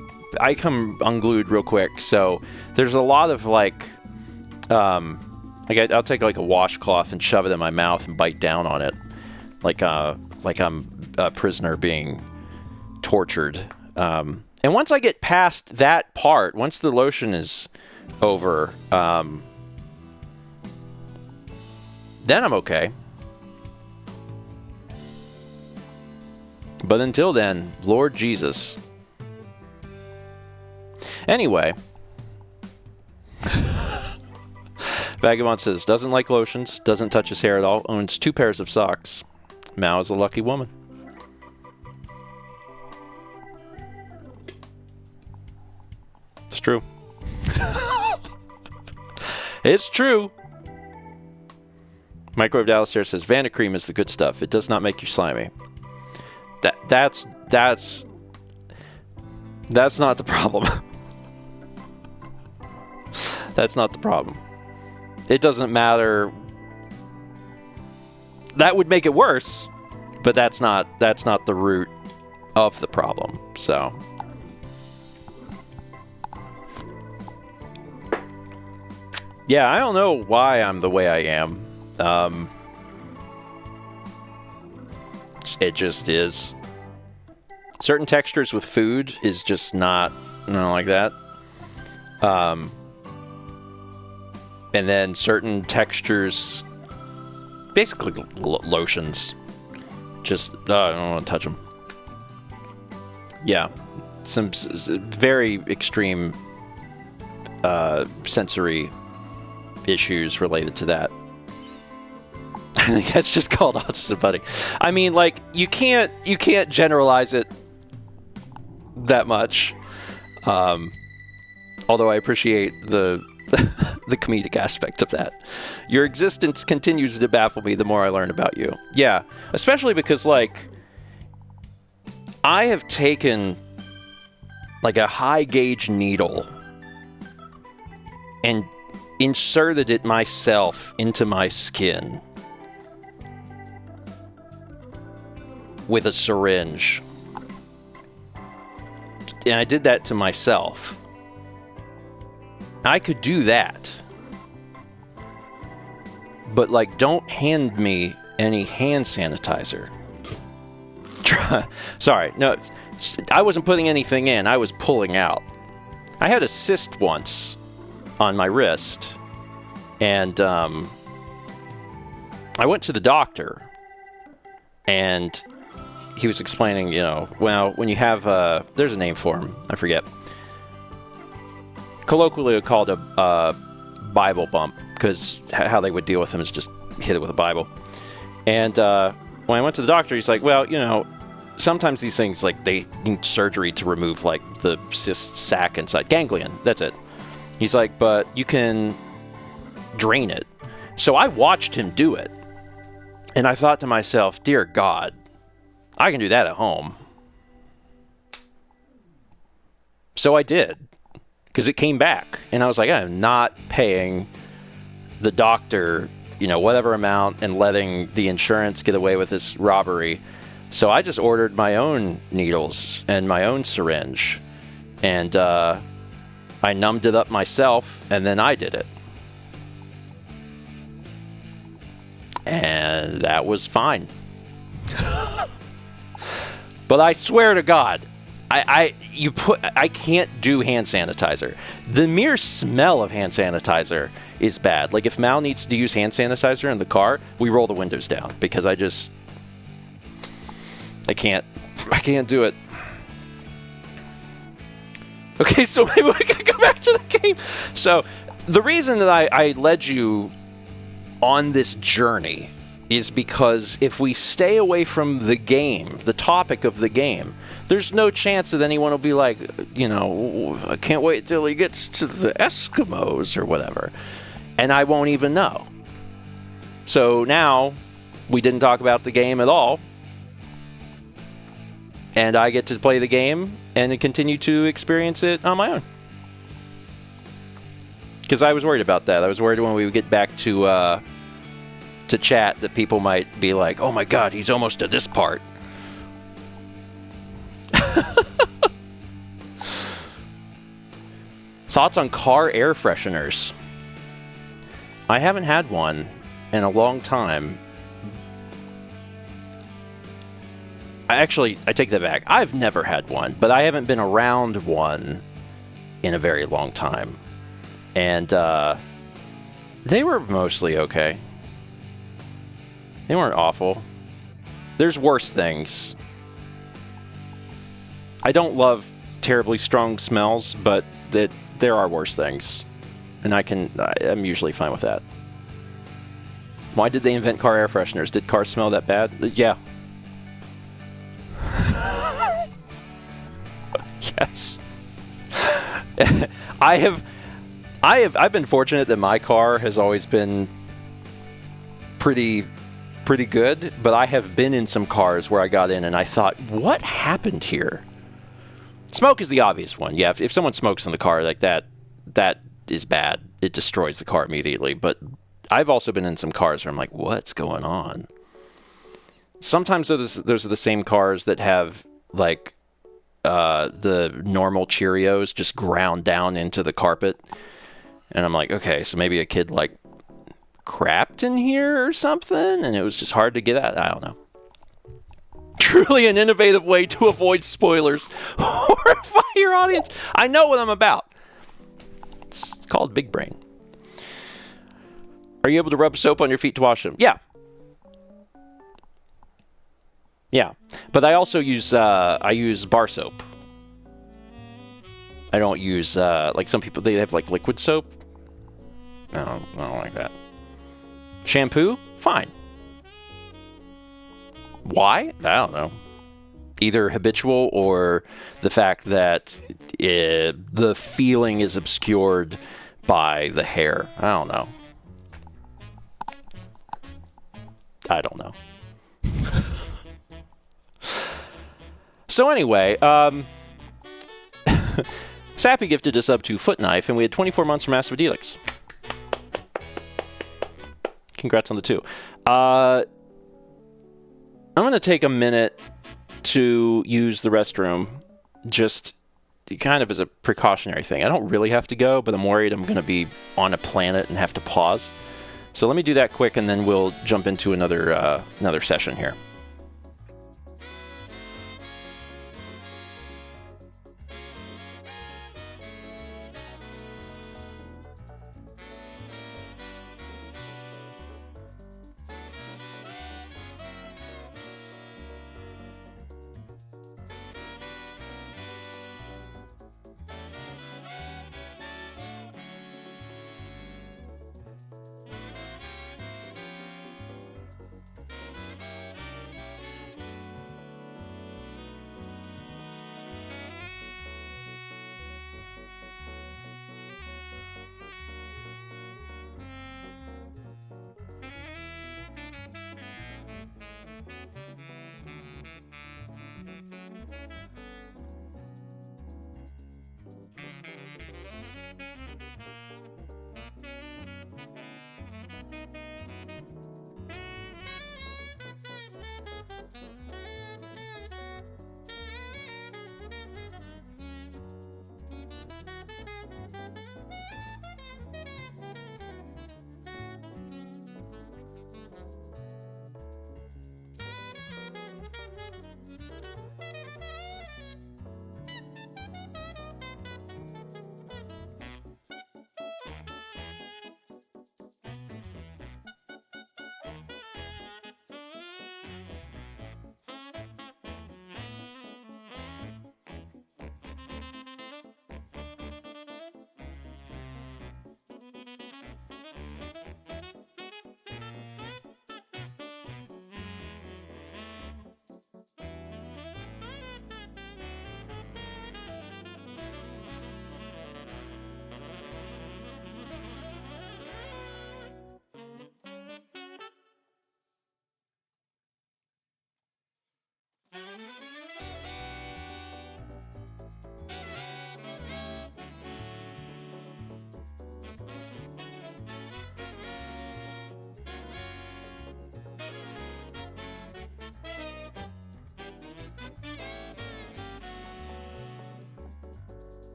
come unglued real quick. So there's a lot of like I'll take like a washcloth and shove it in my mouth and bite down on it. Like I'm a prisoner being tortured. And once I get past that part, once the lotion is over, then I'm okay. But until then, Lord Jesus, Anyway. Vagabond says, doesn't like lotions, doesn't touch his hair at all, owns 2 pairs of socks. Mao is a lucky woman. It's true. It's true. Microwave Dallas says, Vanda cream is the good stuff. It does not make you slimy. That's not the problem. That's not the problem. It doesn't matter. That would make it worse, but that's not the root of the problem. So yeah, I don't know why I'm the way I am. It just is. Certain textures with food is just not, like that. And then certain textures, basically lotions, just, I don't want to touch them. Yeah, some very extreme sensory issues related to that. I think that's just called autism, buddy. I mean, like, you can't generalize it that much. Although I appreciate the the comedic aspect of that. Your existence continues to baffle me the more I learn about you. Yeah, especially because, like, I have taken, like, a high gauge needle and inserted it myself into my skin with a syringe. And I did that to myself. I could do that. But, like, don't hand me any hand sanitizer. Sorry, no, I wasn't putting anything in. I was pulling out. I had a cyst once on my wrist. And I went to the doctor. And he was explaining, well, when you have, there's a name for him. I forget. Colloquially called a Bible bump, because how they would deal with him is just hit it with a Bible. And when I went to the doctor, he's like, well, sometimes these things, like, they need surgery to remove, like, the cyst sac inside. Ganglion, that's it. He's like, but you can drain it. So I watched him do it. And I thought to myself, dear God, I can do that at home. So I did. Because it came back. And I was like, I'm not paying the doctor, whatever amount and letting the insurance get away with this robbery. So I just ordered my own needles and my own syringe. And I numbed it up myself, and then I did it. And that was fine. But I swear to God, I can't do hand sanitizer. The mere smell of hand sanitizer is bad. Like, if Mal needs to use hand sanitizer in the car, we roll the windows down, because I can't do it. Okay, so maybe we can go back to the game. So the reason that I led you on this journey is because if we stay away from the game, the topic of the game, there's no chance that anyone will be like, I can't wait till he gets to the Eskimos or whatever. And I won't even know. So now we didn't talk about the game at all. And I get to play the game and continue to experience it on my own. Because I was worried about that. I was worried when we would get back to chat that people might be like, oh my God, he's almost to this part. Thoughts on car air fresheners? I haven't had one in a long time. I take that back. I've never had one, but I haven't been around one in a very long time. And they were mostly okay. They weren't awful. There's worse things. I don't love terribly strong smells, but that there are worse things, and I'm usually fine with that. Why did they invent car air fresheners? Did cars smell that bad? Yeah. Yes. I've been fortunate that my car has always been pretty good, but I have been in some cars where I got in and I thought, what happened here? Smoke is the obvious one. Yeah, if someone smokes in the car like that is bad. It destroys the car immediately. But I've also been in some cars where I'm like, what's going on? Sometimes those are the same cars that have like the normal Cheerios just ground down into the carpet. And I'm like, okay, so maybe a kid like crapped in here or something, and it was just hard to get out. I don't know. Truly an innovative way to avoid spoilers. Horrify your audience. I know what I'm about. It's called Big Brain. Are you able to rub soap on your feet to wash them? Yeah. Yeah. But I also use bar soap. I don't use like some people, they have like liquid soap. I don't like that. Shampoo? Fine. Why? I don't know. Either habitual or the fact that the feeling is obscured by the hair. I don't know. So anyway, Sappy gifted us up to Foot Knife, and we had 24 months for Massive Delix. Congrats on the 2. I'm going to take a minute to use the restroom, just kind of as a precautionary thing. I don't really have to go, but I'm worried I'm going to be on a planet and have to pause. So let me do that quick, and then we'll jump into another session here.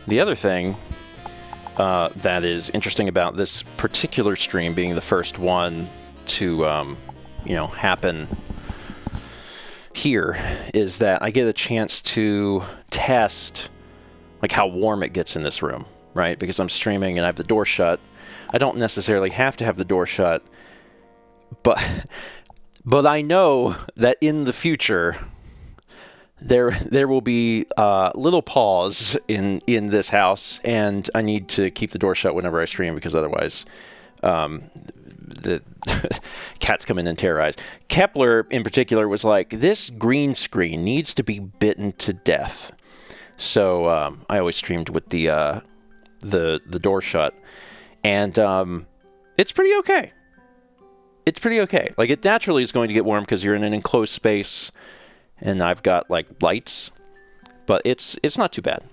The other thing that is interesting about this particular stream being the first one to, happen here is that I get a chance to test like how warm it gets in this room, right? Because I'm streaming and I have the door shut. I don't necessarily have to have the door shut, but I know that in the future there will be little pause in this house, and I need to keep the door shut whenever I stream because otherwise the cats come in and terrorize. Kepler in particular was like, this green screen needs to be bitten to death. So I always streamed with the door shut, and it's pretty okay. It's pretty okay. Like, it naturally is going to get warm because you're in an enclosed space, and I've got like lights, but it's not too bad.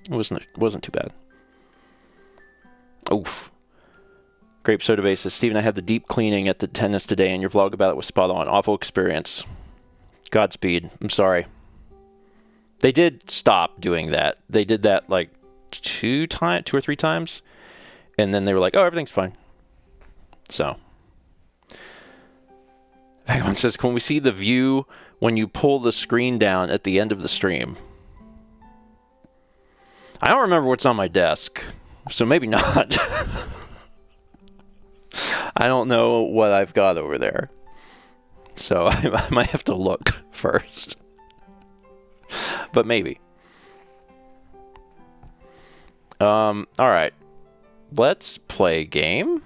It wasn't too bad. Oof. Grape Soda Base says, Steven, I had the deep cleaning at the tennis today, and your vlog about it was spot on. Awful experience. Godspeed. I'm sorry. They did stop doing that. They did that like two or three times, and then they were like, oh, everything's fine. So. Everyone says, can we see the view when you pull the screen down at the end of the stream? I don't remember what's on my desk, so maybe not. I don't know what I've got over there. So I might have to look first. But maybe. Alright. Let's play game.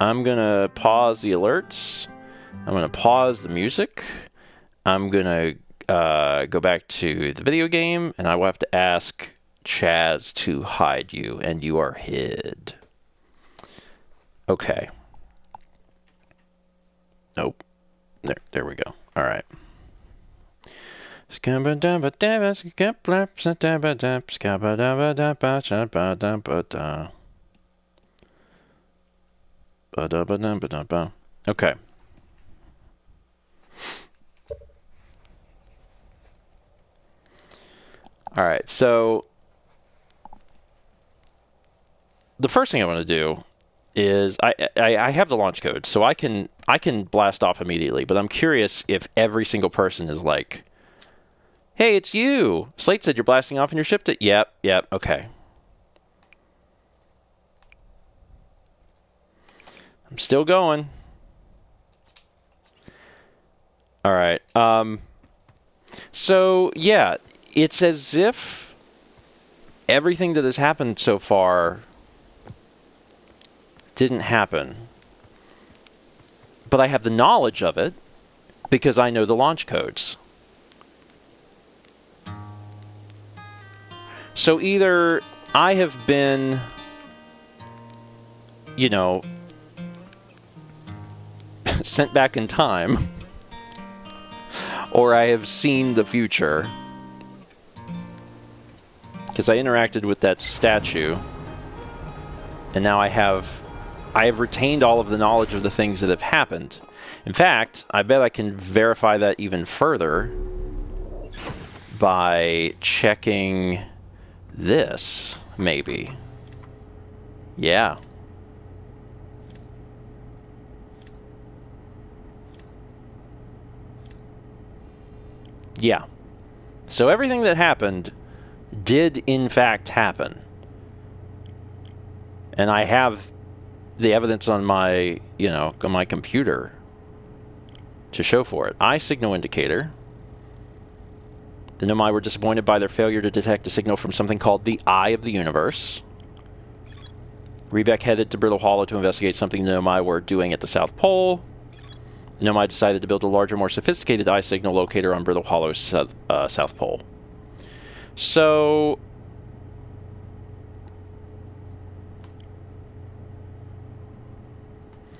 I'm gonna pause the alerts. I'm gonna pause the music. I'm gonna go back to the video game, and I will have to ask Chaz to hide you, and you are hid. Okay. Nope. There we go. All right. Okay. All right, so the first thing I want to do is I have the launch code, so I can blast off immediately, but I'm curious if every single person is like, hey, it's you. Slate said you're blasting off and you're shipped it. Yep, okay. I'm still going. All right. So, yeah, it's as if everything that has happened so far didn't happen. But I have the knowledge of it because I know the launch codes. So either I have been, sent back in time, or I have seen the future. Because I interacted with that statue, and now I have retained all of the knowledge of the things that have happened. In fact, I bet I can verify that even further by checking this, maybe. Yeah. Yeah. So everything that happened did in fact happen. And I have the evidence on my, on my computer to show for it. Eye signal indicator. The Nomai were disappointed by their failure to detect a signal from something called the Eye of the Universe. Rebeck headed to Brittle Hollow to investigate something the Nomai were doing at the South Pole. The Nomai decided to build a larger, more sophisticated eye signal locator on Brittle Hollow's South Pole. So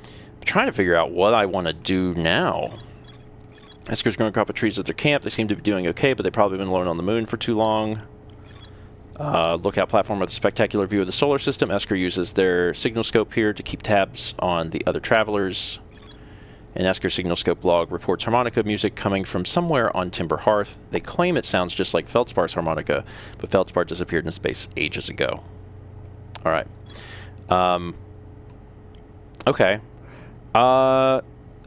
I'm trying to figure out what I want to do now. Esker's growing a crop of trees at their camp. They seem to be doing okay, but they've probably been alone on the moon for too long. Lookout platform with a spectacular view of the solar system. Esker uses their signal scope here to keep tabs on the other travelers. An Esker Signal Scope log reports harmonica music coming from somewhere on Timber Hearth. They claim it sounds just like Feldspar's harmonica, but Feldspar disappeared in space ages ago. All right. Okay.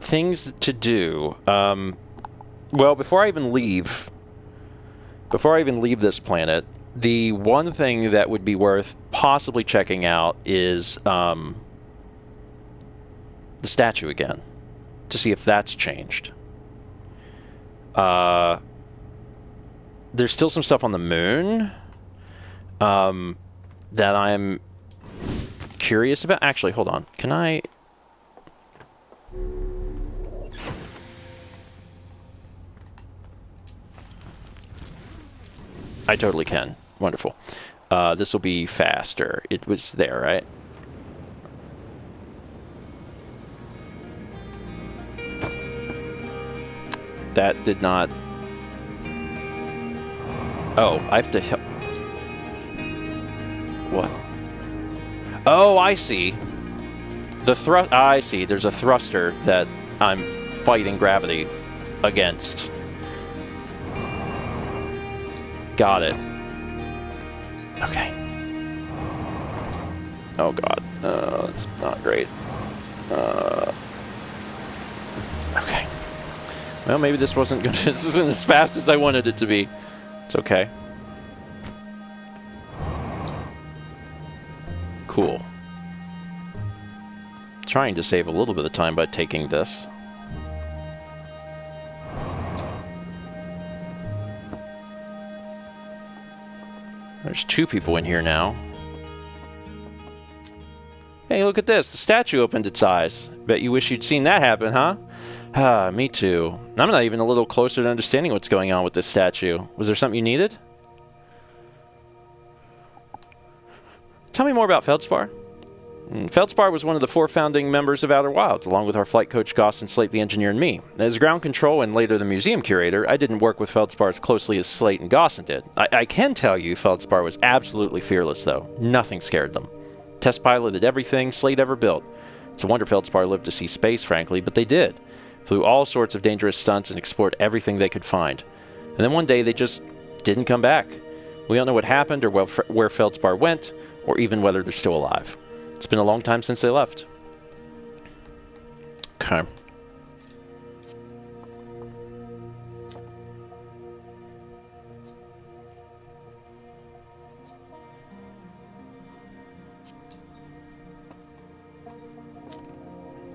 Things to do. Well, before I even leave this planet, the one thing that would be worth possibly checking out is the statue again, to see if that's changed. There's still some stuff on the moon that I'm curious about. Actually, hold on. Can I... I totally can. Wonderful. This will be faster. It was there, right? That did not... Oh, I have to... What? Oh, I see. The thrust... I see. There's a thruster that I'm fighting gravity against. Got it. Okay. Oh, God. That's not great. Okay. Well, maybe this wasn't good. This isn't as fast as I wanted it to be. It's okay. Cool. Trying to save a little bit of time by taking this. There's 2 people in here now. Hey, look at this. The statue opened its eyes. Bet you wish you'd seen that happen, huh? Ah, me too. I'm not even a little closer to understanding what's going on with this statue. Was there something you needed? Tell me more about Feldspar. Feldspar was one of the 4 founding members of Outer Wilds, along with our flight coach Goss and Slate the engineer and me. As ground control and later the museum curator, I didn't work with Feldspar as closely as Slate and Gosson did. I can tell you Feldspar was absolutely fearless, though. Nothing scared them. Test piloted everything Slate ever built. It's a wonder Feldspar lived to see space, frankly, but they did. Flew all sorts of dangerous stunts and explored everything they could find. And then one day they just didn't come back. We don't know what happened or where Feldspar went, or even whether they're still alive. It's been a long time since they left. Okay.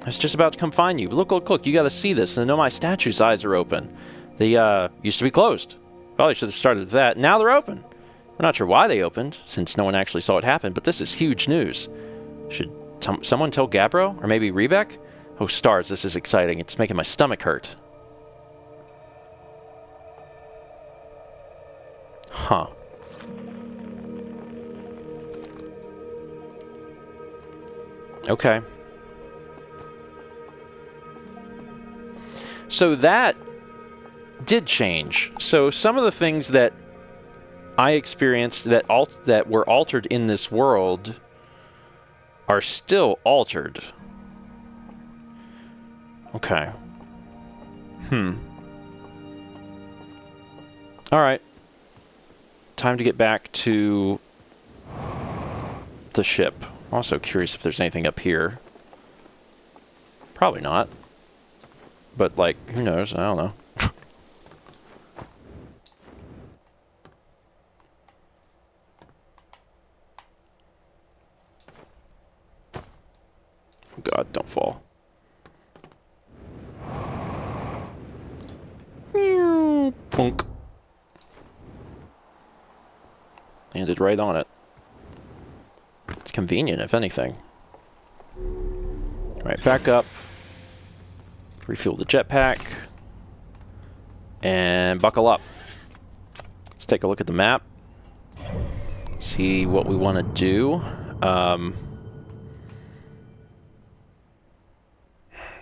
I was just about to come find you. Look, look, look. You got to see this. And I know my statue's eyes are open. They used to be closed. Probably should have started with that. Now they're open. We're not sure why they opened, since no one actually saw it happen, but this is huge news. Should someone tell Gabbro? Or maybe Rebek? Oh, stars, this is exciting. It's making my stomach hurt. Huh. Okay. So that did change. So some of the things that I experienced that were altered in this world are still altered. Okay. All right. Time to get back to the ship. I'm also curious if there's anything up here. Probably not. But, like, who knows? I don't know. God, don't fall. Punk. Landed right on it. It's convenient, if anything. Alright, back up. Refuel the jetpack. And buckle up. Let's take a look at the map. See what we want to do.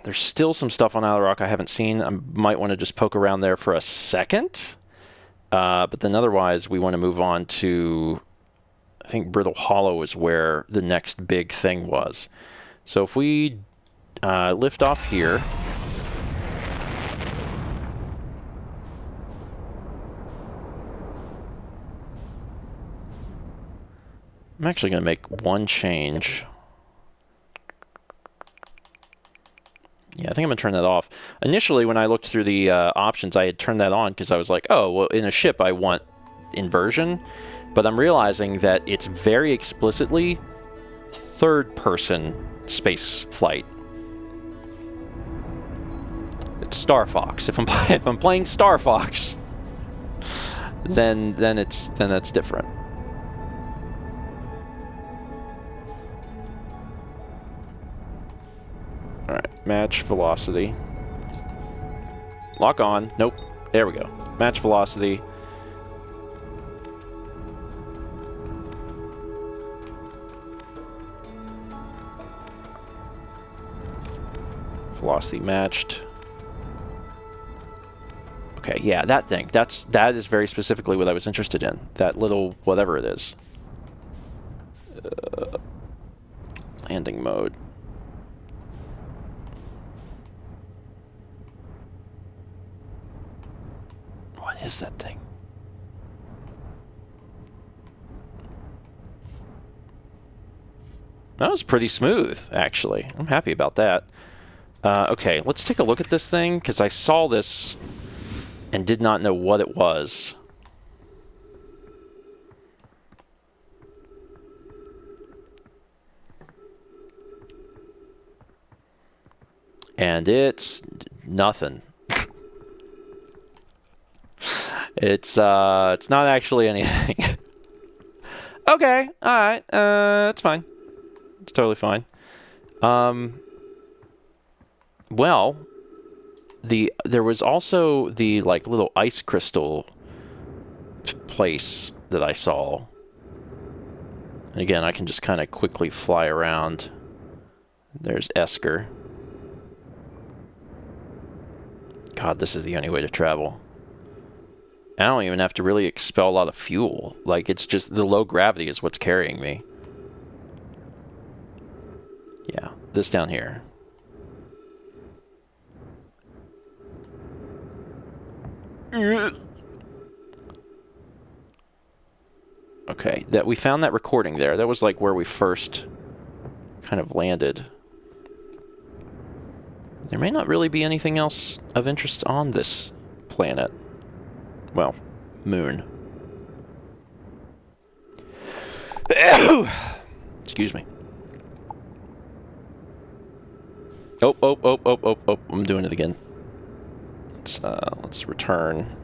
There's still some stuff on Outer Rock I haven't seen. I might want to just poke around there for a second. But then otherwise, we want to move on to... I think Brittle Hollow is where the next big thing was. So if we lift off here... I'm actually going to make one change. Yeah, I think I'm going to turn that off. Initially, when I looked through the options, I had turned that on because I was like, oh, well, in a ship, I want inversion. But I'm realizing that it's very explicitly third-person space flight. It's Star Fox. If I'm playing Star Fox, then that's different. All right, match velocity. Lock on. Nope. There we go. Match velocity. Velocity matched. Okay, yeah, that thing. That is very specifically what I was interested in. That little whatever it is. Landing mode. What is that thing? That was pretty smooth, actually. I'm happy about that. Okay, let's take a look at this thing, because I saw this and did not know what it was. And it's nothing. It's not actually anything. Okay, alright, it's fine. It's totally fine. Well, there was also the like little ice crystal place that I saw. And again, I can just kind of quickly fly around. There's Esker. God, this is the only way to travel. I don't even have to really expel a lot of fuel. Like, it's just the low gravity is what's carrying me. Yeah, this down here. Okay, that we found that recording there. That was like where we first kind of landed. There may not really be anything else of interest on this planet. Well, moon. Excuse me. Oh, I'm doing it again. Let's return.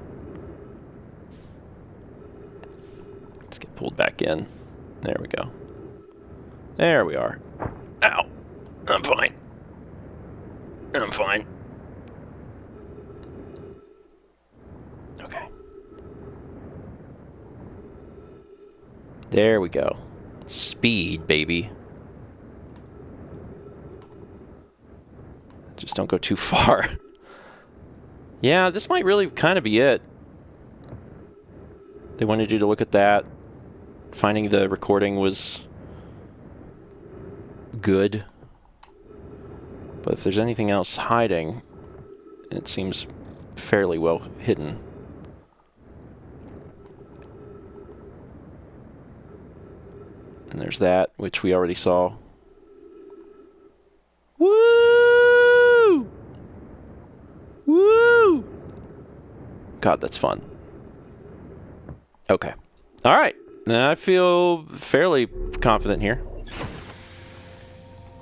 Let's get pulled back in. There we go. There we are. Ow! I'm fine. I'm fine. Okay. There we go. Speed, baby. Just don't go too far. Yeah, this might really kind of be it. They wanted you to look at that. Finding the recording was good. But if there's anything else hiding, it seems fairly well hidden. And there's that, which we already saw. Woo! Woo! God, that's fun. Okay. All right. Now I feel fairly confident here.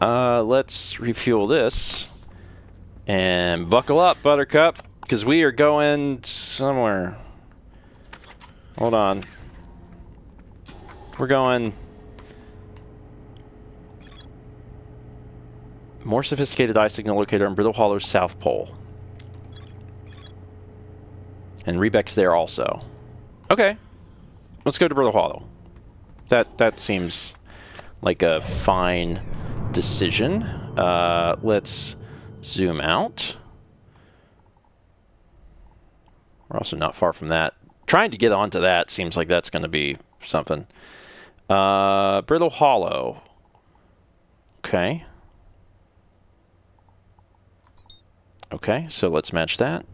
Let's refuel this. And buckle up, Buttercup, because we are going somewhere. Hold on. We're going... More sophisticated eye signal locator on Brittle Hollow's South Pole. And Rebec's there also. Okay. Let's go to Brittle Hollow. That seems like a fine decision. Let's zoom out. We're also not far from that. Trying to get onto that seems like that's going to be something. Brittle Hollow. Okay. Okay, so let's match that.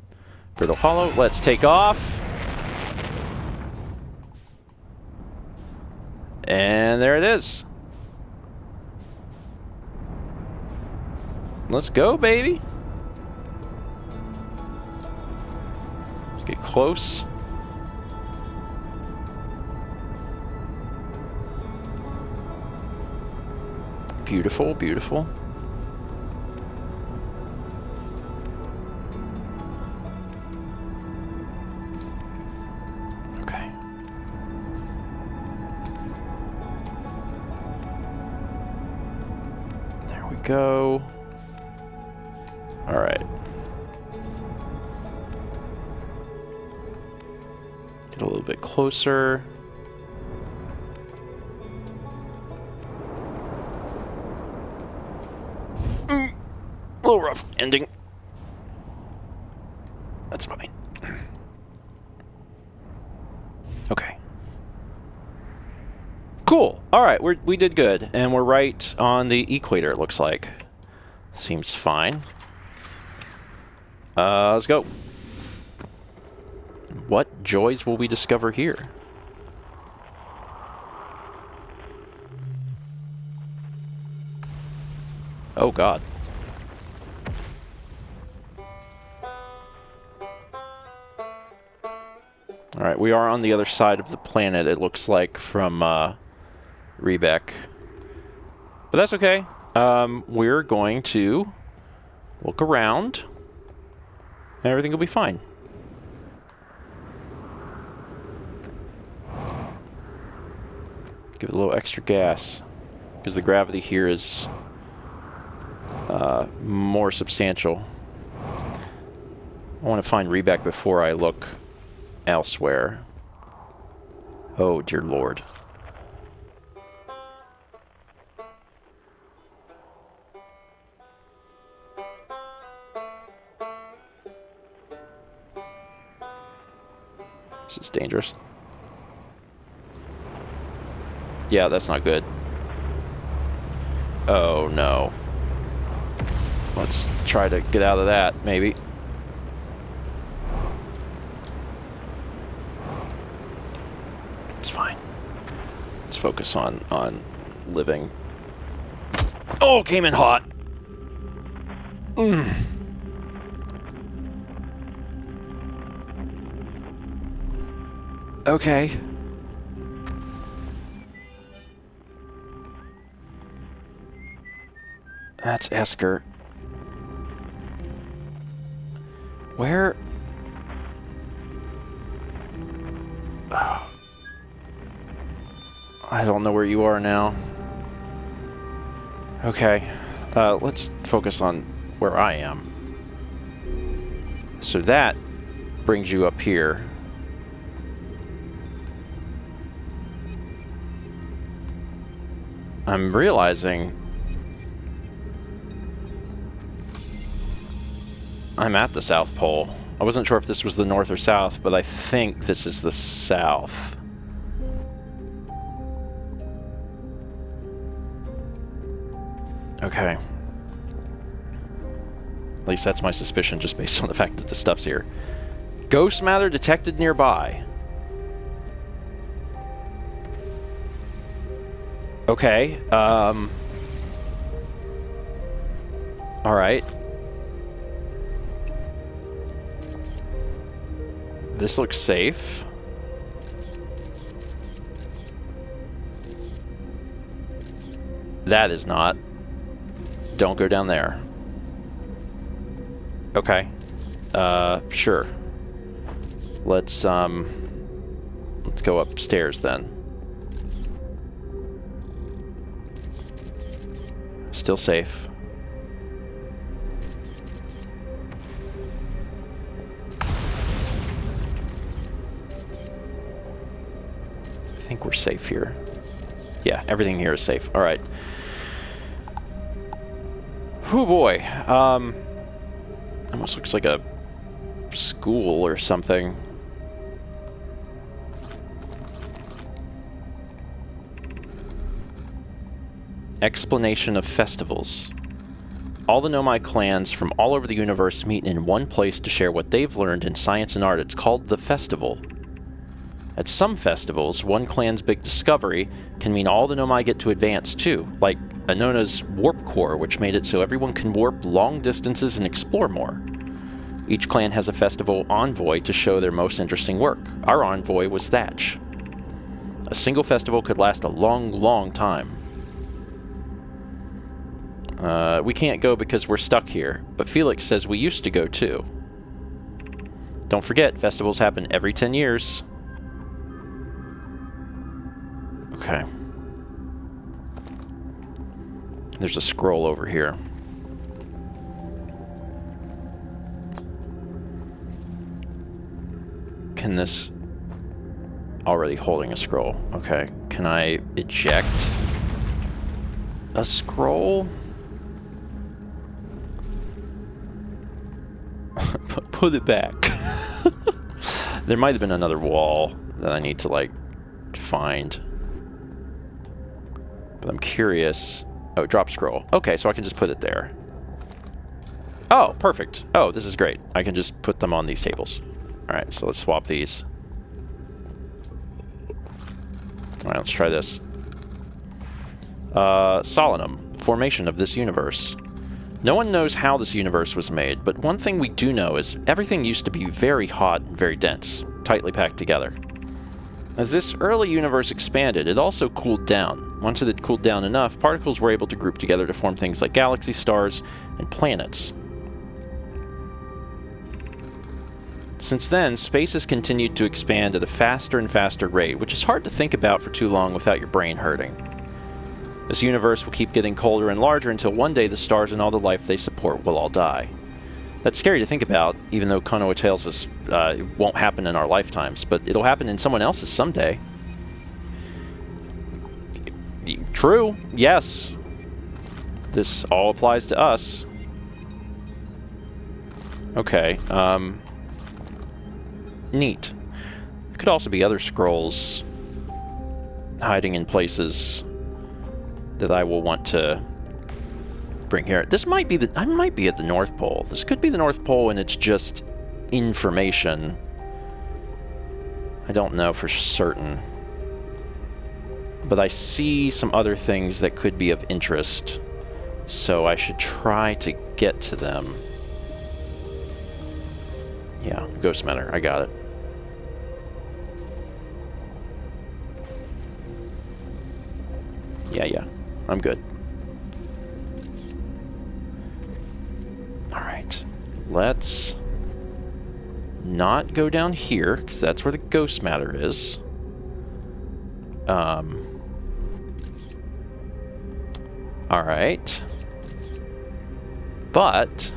Brittle Hollow, let's take off. And And there it is. Let's go, baby. Let's get close. Beautiful, beautiful. Okay. There we go. All right. Get a little bit closer. A little rough ending. That's fine. Okay. Cool. All right, we did good, and we're right on the equator. It looks like. Seems fine. Let's go. What joys will we discover here? Oh, God. All right, we are on the other side of the planet, it looks like, from Rebec. But that's okay. We're going to look around, and everything will be fine. Give it a little extra gas, because the gravity here is more substantial. I want to find Rebec before I look elsewhere. Oh, dear Lord. This is dangerous. Yeah, that's not good. Oh, no. Let's try to get out of that, maybe. It's fine. Let's focus on living. Oh, came in hot. Okay. That's Esker. Where? Oh. I don't know where you are now. Okay. Let's focus on where I am. So that brings you up here. I'm realizing I'm at the South Pole. I wasn't sure if this was the North or South, but I think this is the South. Okay. At least that's my suspicion, just based on the fact that the stuff's here. Ghost matter detected nearby. Okay, alright. This looks safe. That is not. Don't go down there. Okay. Sure. Let's go upstairs then. Still safe. I think we're safe here. Yeah, everything here is safe. All right. Oh boy. Almost looks like a school or something. Explanation of festivals. All the Nomai clans from all over the universe meet in one place to share what they've learned in science and art. It's called the festival. At some festivals, one clan's big discovery can mean all the Nomai get to advance too, like Anona's warp core, which made it so everyone can warp long distances and explore more. Each clan has a festival envoy to show their most interesting work. Our envoy was Thatch. A single festival could last a long, long time. We can't go because we're stuck here, but Felix says we used to go too. Don't forget, festivals happen every 10 years. Okay. There's a scroll over here. Can this... Already holding a scroll. Okay. Can I eject a scroll? Put it back. There might have been another wall that I need to, like, find. But I'm curious. Oh, drop scroll. Okay, so I can just put it there. Oh, perfect. Oh, this is great. I can just put them on these tables. Alright, so let's swap these. Alright, let's try this. Solemnum. Formation of this universe. No one knows how this universe was made, but one thing we do know is everything used to be very hot and very dense, tightly packed together. As this early universe expanded, it also cooled down. Once it had cooled down enough, particles were able to group together to form things like galaxies, stars, and planets. Since then, space has continued to expand at a faster and faster rate, which is hard to think about for too long without your brain hurting. This universe will keep getting colder and larger until one day the stars and all the life they support will all die. That's scary to think about, even though Konoha tells us it won't happen in our lifetimes, but it'll happen in someone else's someday. True, yes. This all applies to us. Okay, neat. There could also be other scrolls hiding in places that I will want to bring here. This might be I might be at the North Pole. This could be the North Pole and it's just information. I don't know for certain. But I see some other things that could be of interest. So I should try to get to them. Yeah, Ghost Matter. I got it. Yeah. I'm good. Alright. Let's not go down here, because that's where the ghost matter is. Alright. But...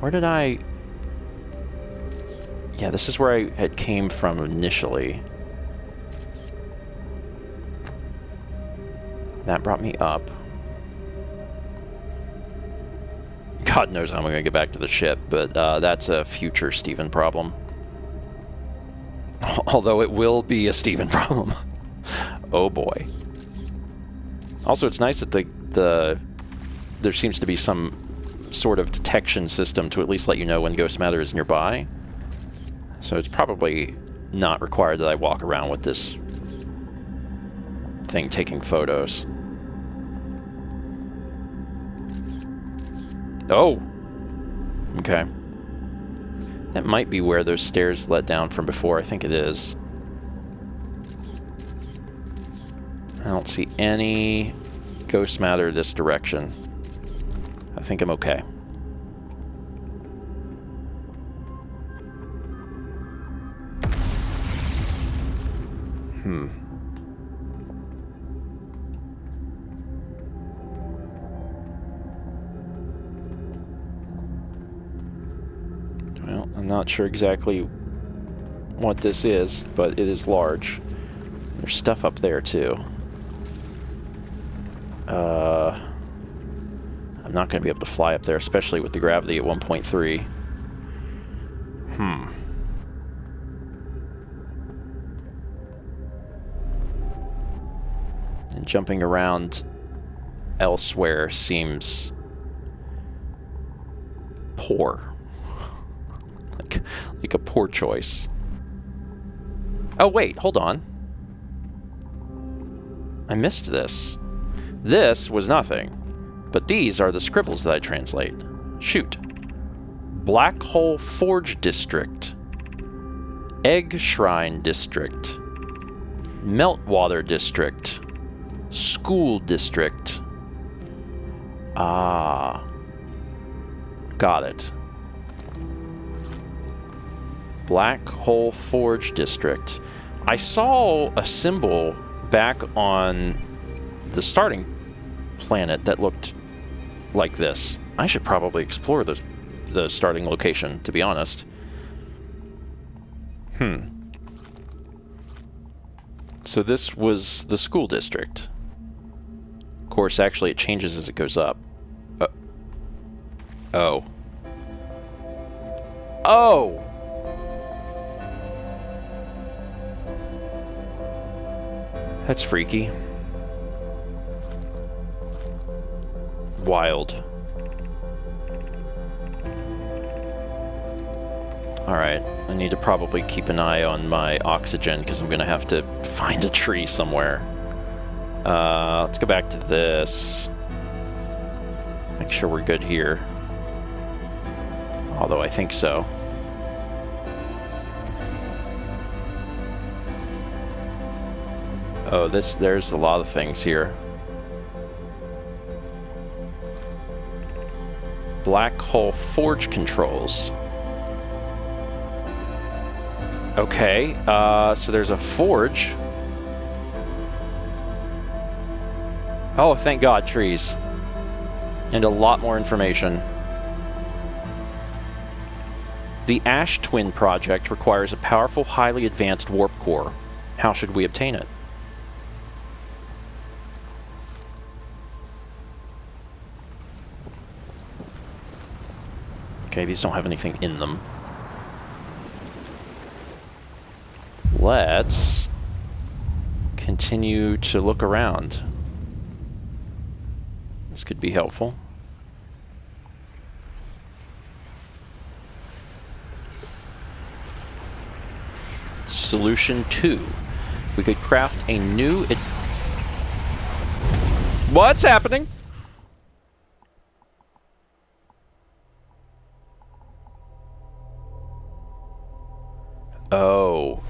where did I... yeah, this is where I had came from initially. That brought me up. God knows how I'm going to get back to the ship, but that's a future Stephen problem. Although it will be a Stephen problem. Oh boy. Also, it's nice that there seems to be some sort of detection system to at least let you know when ghost matter is nearby. So it's probably not required that I walk around with this thing taking photos. Oh! Okay. That might be where those stairs led down from before. I think it is. I don't see any ghost matter this direction. I think I'm okay. Well, I'm not sure exactly what this is, but it is large. There's stuff up there, too. I'm not going to be able to fly up there, especially with the gravity at 1.3. And jumping around elsewhere seems poor. Like a poor choice. Oh, wait, hold on. I missed this. This was nothing. But these are the scribbles that I translate. Shoot. Black Hole Forge District. Egg Shrine District. Meltwater District. School District. Ah. Got it. Black Hole Forge District. I saw a symbol back on the starting planet that looked like this. I should probably explore the starting location, to be honest. So this was the school district. Of course, actually, it changes as it goes up. Oh. Oh! That's freaky. Wild. Alright, I need to probably keep an eye on my oxygen because I'm going to have to find a tree somewhere. Let's go back to this. Make sure we're good here. Although I think so. Oh, there's a lot of things here. Black Hole Forge controls. Okay, so there's a forge. Oh, thank God, trees. And a lot more information. The Ash Twin project requires a powerful, highly advanced warp core. How should we obtain it? Okay, these don't have anything in them. Let's continue to look around. This could be helpful. Solution 2. We could craft a new... What's happening? Oh.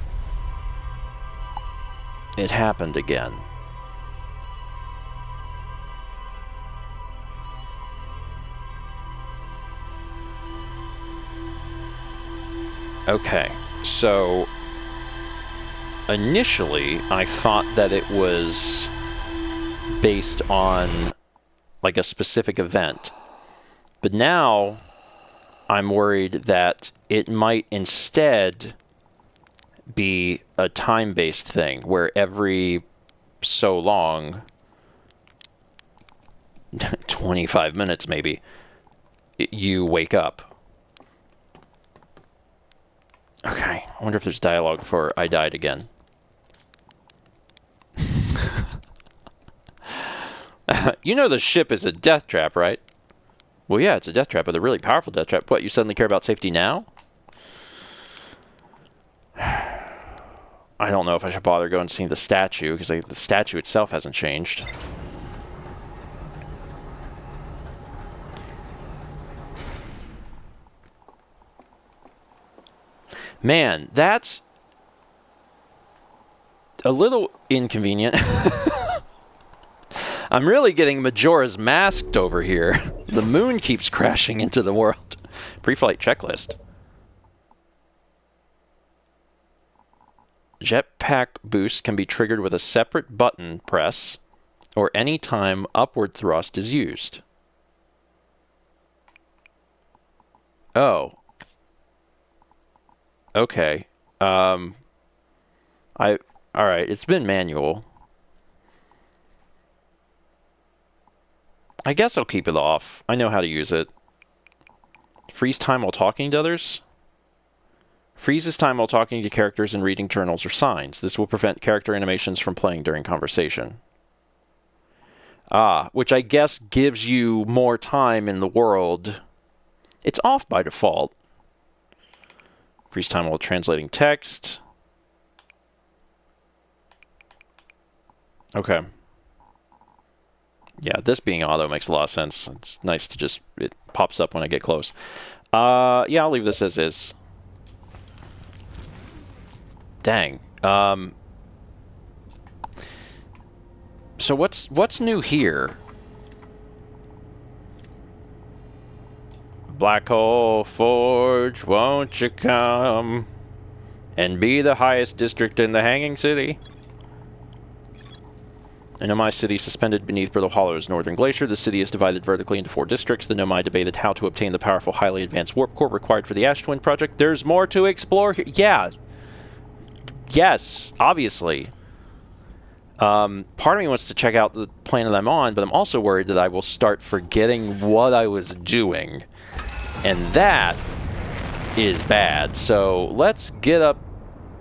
It happened again. Okay, so initially I thought that it was based on like a specific event, but now I'm worried that it might instead be a time-based thing where every so long, 25 minutes maybe, you wake up. Okay, I wonder if there's dialogue before I died again. You know the ship is a death trap, right? Well, yeah, it's a death trap, but a really powerful death trap. What, you suddenly care about safety now? I don't know if I should bother going and seeing the statue, because the statue itself hasn't changed. Man, that's a little inconvenient. I'm really getting Majora's Masked over here. The moon keeps crashing into the world. Pre-flight checklist. Jetpack boost can be triggered with a separate button press or any time upward thrust is used. Oh. Okay. Alright, it's been manual. I guess I'll keep it off. I know how to use it. Freeze time while talking to others. Freezes time while talking to characters and reading journals or signs. This will prevent character animations from playing during conversation. Ah, which I guess gives you more time in the world. It's off by default. Freeze time while translating text. Okay. Yeah, this being auto makes a lot of sense. It's nice to just, it pops up when I get close. Yeah, I'll leave this as is. Dang. So what's new here? Black Hole Forge, won't you come and be the highest district in the Hanging City? A Nomai city suspended beneath Brittle Hollow's northern glacier. The city is divided vertically into 4 districts. The Nomai debated how to obtain the powerful, highly advanced warp core required for the Ash Twin project. There's more to explore here. Yeah. Yes, obviously. Part of me wants to check out the planet I'm on, but I'm also worried that I will start forgetting what I was doing. And that is bad. So let's get up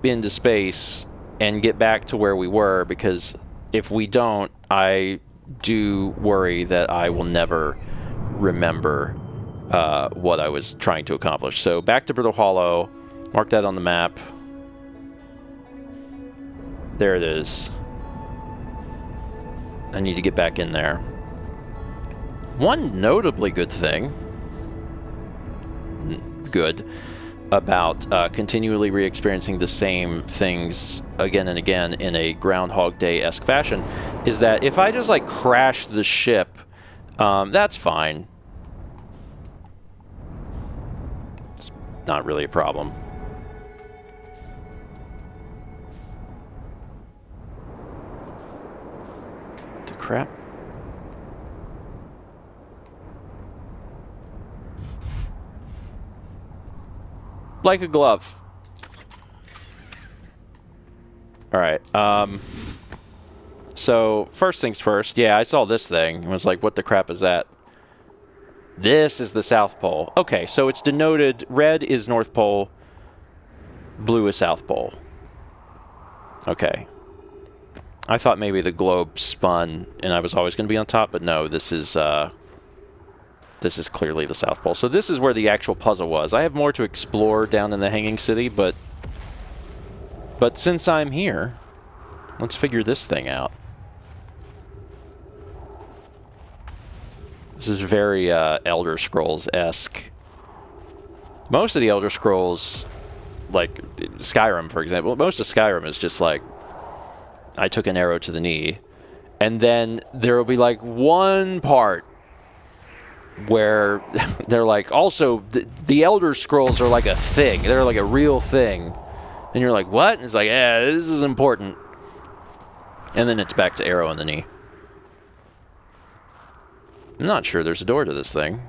into space and get back to where we were, because if we don't, I do worry that I will never remember what I was trying to accomplish. So back to Brittle Hollow. Mark that on the map. There it is. I need to get back in there. One notably good thing, about continually re-experiencing the same things again and again in a Groundhog Day-esque fashion is that if I just, like, crash the ship, that's fine. It's not really a problem. The crap? Like a glove. Alright, so, first things first, yeah, I saw this thing and was like, what the crap is that? This is the South Pole. Okay, so it's denoted, red is North Pole, blue is South Pole. Okay. I thought maybe the globe spun and I was always going to be on top, but no, this is clearly the South Pole. So this is where the actual puzzle was. I have more to explore down in the Hanging City, but since I'm here, let's figure this thing out. This is very Elder Scrolls-esque. Most of the Elder Scrolls, like Skyrim, for example, most of Skyrim is just like, I took an arrow to the knee, and then there will be like one part where they're like, also, the Elder Scrolls are like a thing. They're like a real thing. And you're like, what? And it's like, yeah, this is important. And then it's back to arrow in the knee. I'm not sure there's a door to this thing.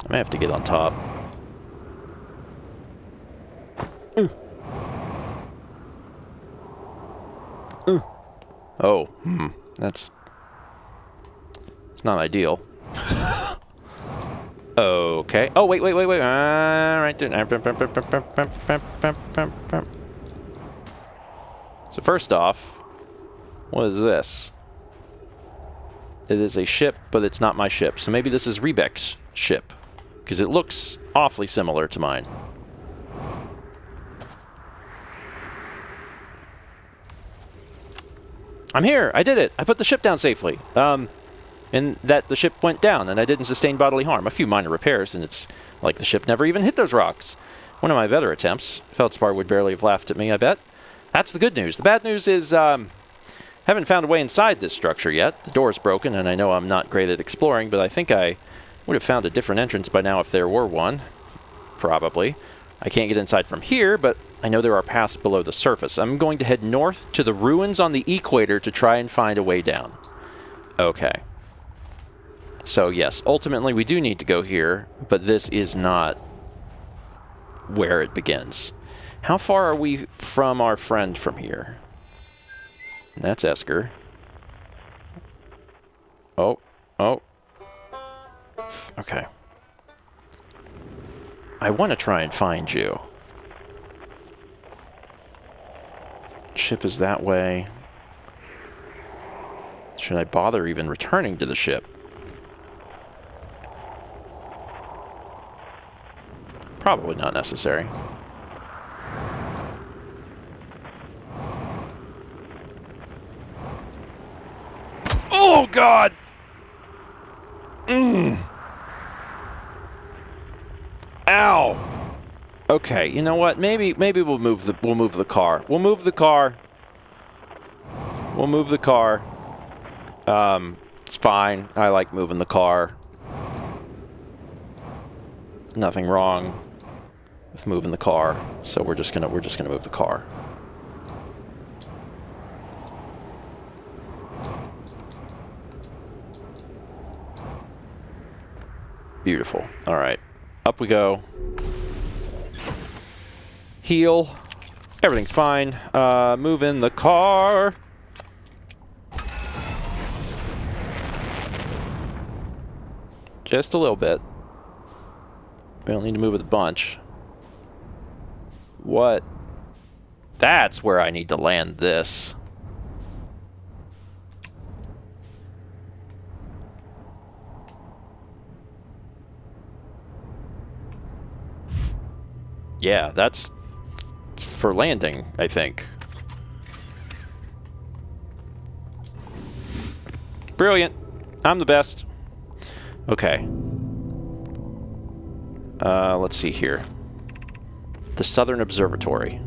I may have to get on top. Oh, that's... It's not ideal. Okay. Oh, wait. Right there. So first off, what is this? It is a ship, but it's not my ship. So maybe this is Rebek's ship, because it looks awfully similar to mine. I'm here! I did it! I put the ship down safely. And that the ship went down, and I didn't sustain bodily harm. A few minor repairs, and it's like the ship never even hit those rocks. One of my better attempts. Feldspar would barely have laughed at me, I bet. That's the good news. The bad news is, haven't found a way inside this structure yet. The door's broken, and I know I'm not great at exploring, but I think I would have found a different entrance by now if there were one. Probably. I can't get inside from here, but I know there are paths below the surface. I'm going to head north to the ruins on the equator to try and find a way down. Okay. So yes, ultimately we do need to go here, but this is not where it begins. How far are we from our friend from here? That's Esker. Oh. Okay. I want to try and find you. Ship is that way. Should I bother even returning to the ship? probably not necessary. Oh God! Ow! Okay, you know what? Maybe we'll move the car. We'll move the car. We'll move the car. It's fine. I like moving the car. Nothing wrong with moving the car. So we're just gonna move the car. Beautiful. All right. Up we go. Heal. Everything's fine. Move in the car. Just a little bit. We don't need to move it a bunch. What? That's where I need to land this. Yeah, that's for landing, I think. Brilliant. I'm the best. Okay. Let's see here. The Southern Observatory.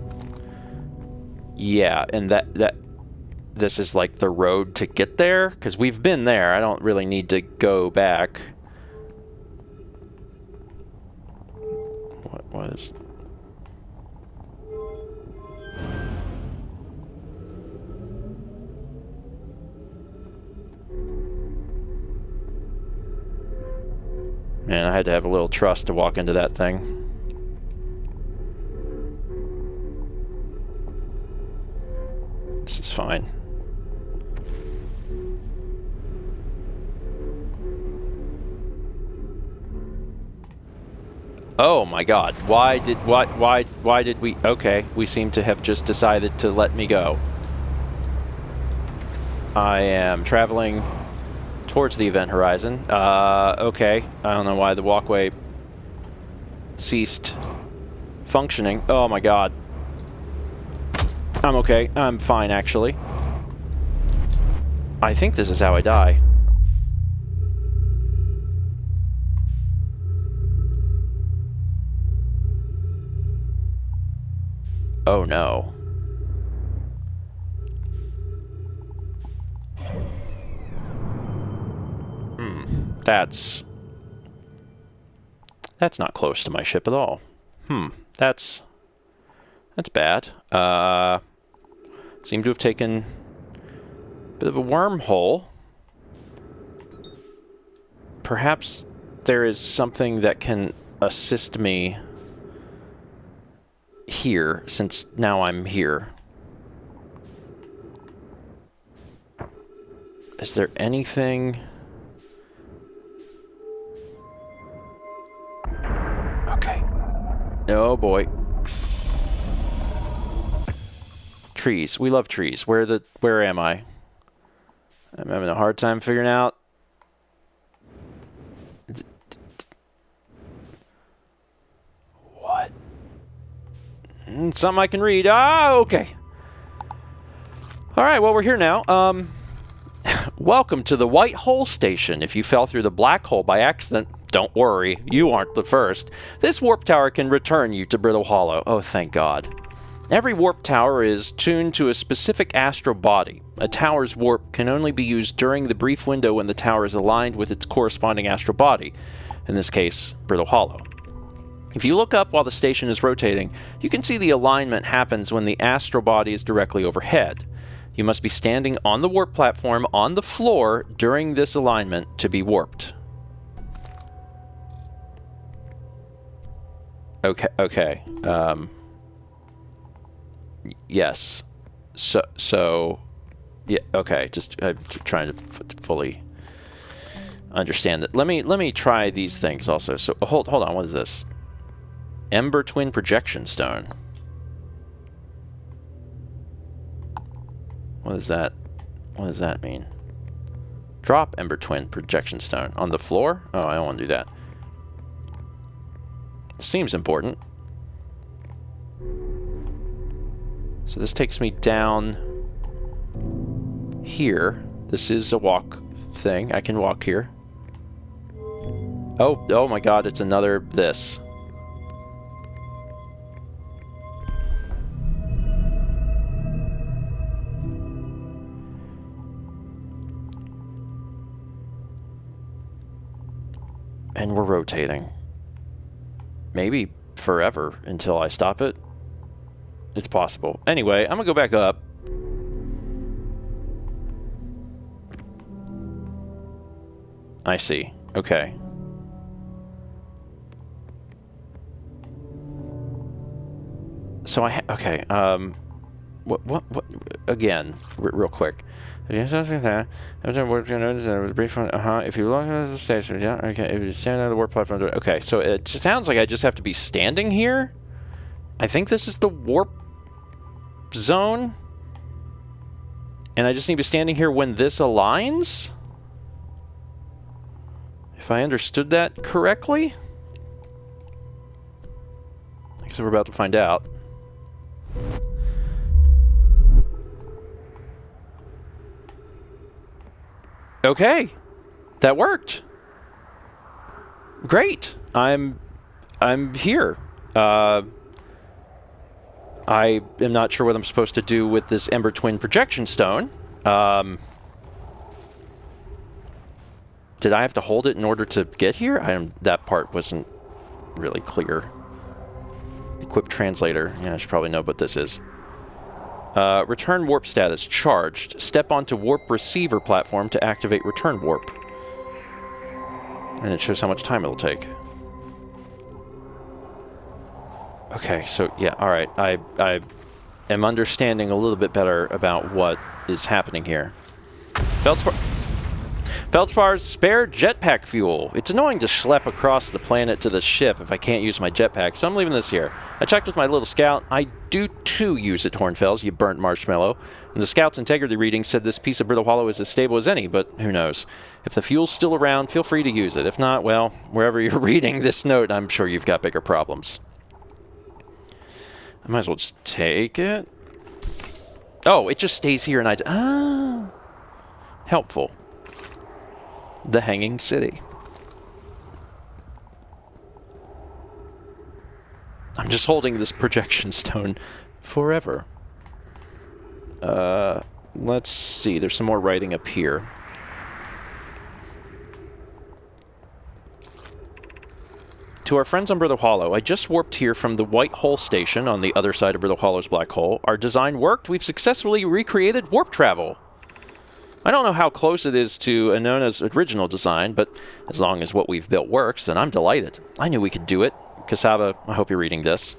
Yeah, and this is like the road to get there, because we've been there. I don't really need to go back. What was... Man, I had to have a little trust to walk into that thing. This is fine. Oh my God. Why did we... Okay, we seem to have just decided to let me go. I am traveling towards the event horizon. Okay. I don't know why the walkway ceased functioning. Oh my God. I'm okay. I'm fine, actually. I think this is how I die. Oh no. That's not close to my ship at all. That's bad. Seem to have taken a bit of a wormhole. Perhaps there is something that can assist me here, since now I'm here. Is there anything... Okay. Oh boy. Trees. We love trees. Where am I? I'm having a hard time figuring out. What? Something I can read. Ah, okay. All right, well, we're here now. Welcome to the White Hole Station. If you fell through the black hole by accident, don't worry, you aren't the first. This warp tower can return you to Brittle Hollow. Oh, thank God. Every warp tower is tuned to a specific astral body. A tower's warp can only be used during the brief window when the tower is aligned with its corresponding astral body, in this case, Brittle Hollow. If you look up while the station is rotating, you can see the alignment happens when the astral body is directly overhead. You must be standing on the warp platform on the floor during this alignment to be warped. Okay. Yes. So, yeah, okay, just trying to fully understand that. Let me try these things also. So, hold on, what is this? Ember Twin Projection Stone. What is that? What does that mean? Drop Ember Twin Projection Stone on the floor? Oh, I don't want to do that. Seems important. So this takes me down here. This is a walk thing. I can walk here. Oh my god, it's another this. And we're rotating. Maybe forever until I stop it. It's possible. Anyway, I'm gonna go back up. I see. Okay. So okay, what, again, real quick. If you look at the station, yeah, okay, if you stand on the warp platform, okay, so it just sounds like I just have to be standing here. I think this is the warp zone. And I just need to be standing here when this aligns? If I understood that correctly? I guess we're about to find out. Okay, that worked. Great. I'm here. I am not sure what I'm supposed to do with this Ember Twin projection stone. Did I have to hold it in order to get here? That part wasn't really clear. Equip translator. Yeah, I should probably know what this is. Return warp status charged. Step onto warp receiver platform to activate return warp. And it shows how much time it'll take. Okay, so yeah, alright. I am understanding a little bit better about what is happening here. Feldspar's spare jetpack fuel. It's annoying to schlep across the planet to the ship if I can't use my jetpack, so I'm leaving this here. I checked with my little scout. I do too use it, Hornfells, you burnt marshmallow. And the scout's integrity reading said this piece of brittle hollow is as stable as any, but who knows. If the fuel's still around, feel free to use it. If not, well, wherever you're reading this note, I'm sure you've got bigger problems. I might as well just take it. Oh, it just stays here and ah. Helpful. The Hanging City. I'm just holding this projection stone forever. Let's see. There's some more writing up here. To our friends on Brittle Hollow, I just warped here from the White Hole Station on the other side of Brittle Hollow's black hole. Our design worked. We've successfully recreated warp travel. I don't know how close it is to Anona's original design, but as long as what we've built works, then I'm delighted. I knew we could do it. Cassava, I hope you're reading this.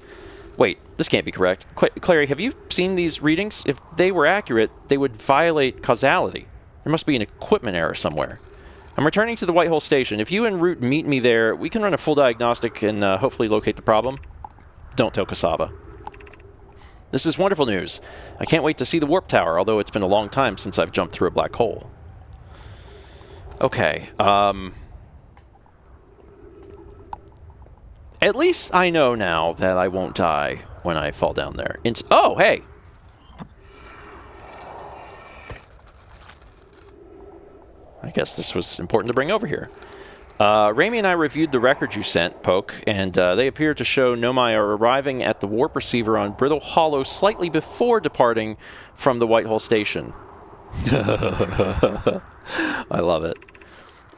Wait, this can't be correct. Clary, have you seen these readings? If they were accurate, they would violate causality. There must be an equipment error somewhere. I'm returning to the White Hole Station. If you en route meet me there, we can run a full diagnostic and hopefully locate the problem. Don't tell Cassava. This is wonderful news. I can't wait to see the warp tower, although it's been a long time since I've jumped through a black hole. Okay, at least I know now that I won't die when I fall down there. Oh, hey! I guess this was important to bring over here. Raimi and I reviewed the records you sent, Poke, and they appear to show Nomai are arriving at the warp receiver on Brittle Hollow slightly before departing from the White Hole Station. I love it.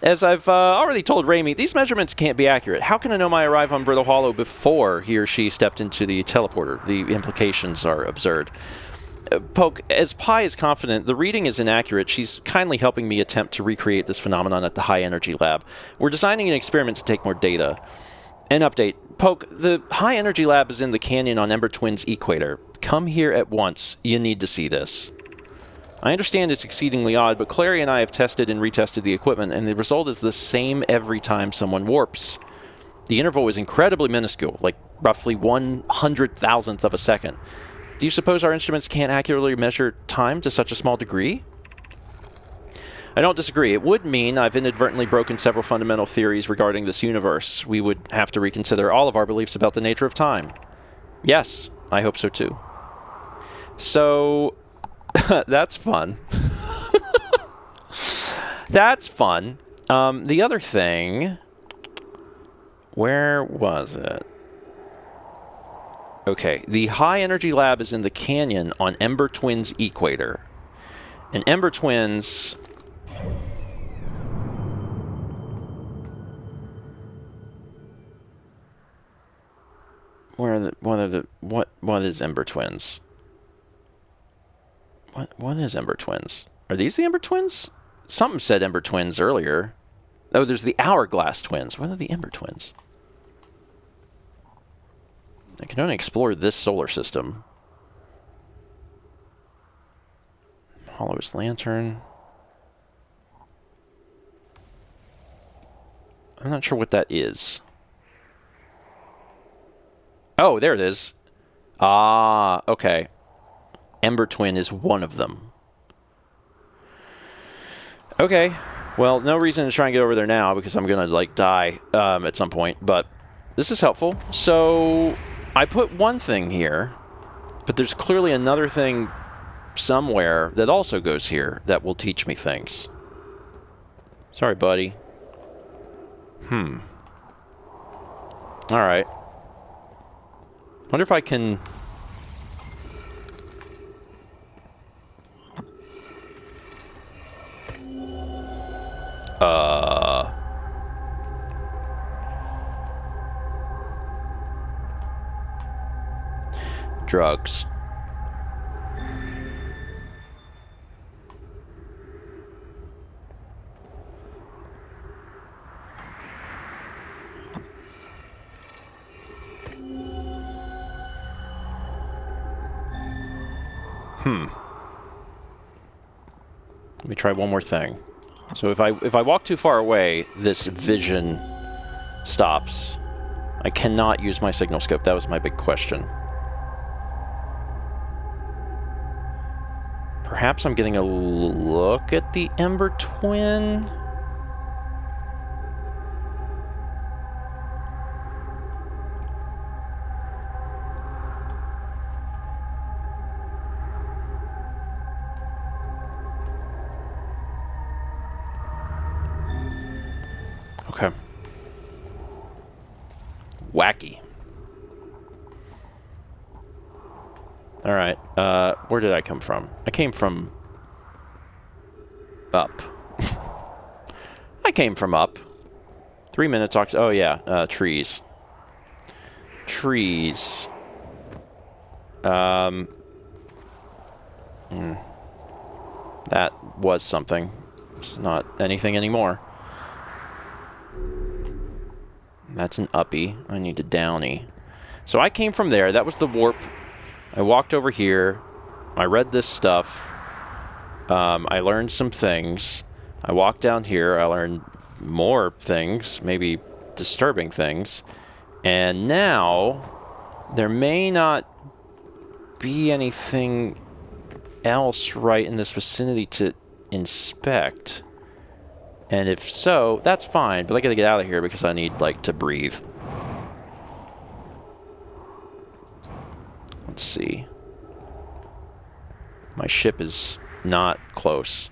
As I've already told Raimi, these measurements can't be accurate. How can a Nomai arrive on Brittle Hollow before he or she stepped into the teleporter? The implications are absurd. Poke, as Pi is confident the reading is inaccurate, she's kindly helping me attempt to recreate this phenomenon at the High Energy Lab. We're designing an experiment to take more data. An update. Poke, the High Energy Lab is in the canyon on Ember Twin's equator. Come here at once. You need to see this. I understand it's exceedingly odd, but Clary and I have tested and retested the equipment, and the result is the same every time someone warps. The interval is incredibly minuscule, like roughly 100,000th of a second. Do you suppose our instruments can't accurately measure time to such a small degree? I don't disagree. It would mean I've inadvertently broken several fundamental theories regarding this universe. We would have to reconsider all of our beliefs about the nature of time. Yes, I hope so too. So, that's fun. That's fun. The other thing... Where was it? Okay, the high energy lab is in the canyon on Ember Twins Equator. And Ember Twins... What is Ember Twins? What is Ember Twins? Are these the Ember Twins? Something said Ember Twins earlier. Oh, there's the Hourglass Twins. What are the Ember Twins? I can only explore this solar system. Hollow's Lantern. I'm not sure what that is. Oh, there it is. Ah, okay. Ember Twin is one of them. Okay. Well, no reason to try and get over there now because I'm going to, like, die at some point. But this is helpful. So, I put one thing here. But there's clearly another thing somewhere that also goes here that will teach me things. Sorry, buddy. Alright. Wonder if I can... Drugs. Let me try one more thing. So if I walk too far away, this vision stops. I cannot use my signal scope. That was my big question. Perhaps I'm getting a look at the Ember Twin. Okay. Wacky. All right. Where did I come from? I came from up. I came from up. 3 minutes. Oh, yeah. Trees. Trees. That was something. It's not anything anymore. That's an uppie. I need a downy. So I came from there. That was the warp. I walked over here. I read this stuff. I learned some things. I walked down here. I learned more things, maybe disturbing things. And now, there may not be anything else right in this vicinity to inspect. And if so, that's fine, but I gotta get out of here because I need, like, to breathe. Let's see. My ship is not close.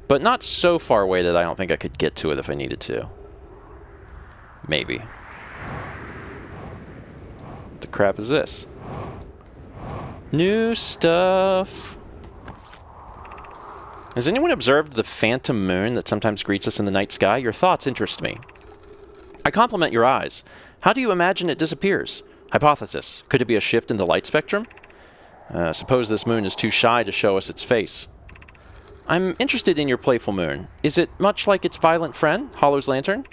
But not so far away that I don't think I could get to it if I needed to. Maybe. What the crap is this? New stuff. Has anyone observed the phantom moon that sometimes greets us in the night sky? Your thoughts interest me. I compliment your eyes. How do you imagine it disappears? Hypothesis. Could it be a shift in the light spectrum? Suppose this moon is too shy to show us its face. I'm interested in your playful moon. Is it much like its violent friend, Hollow's Lantern?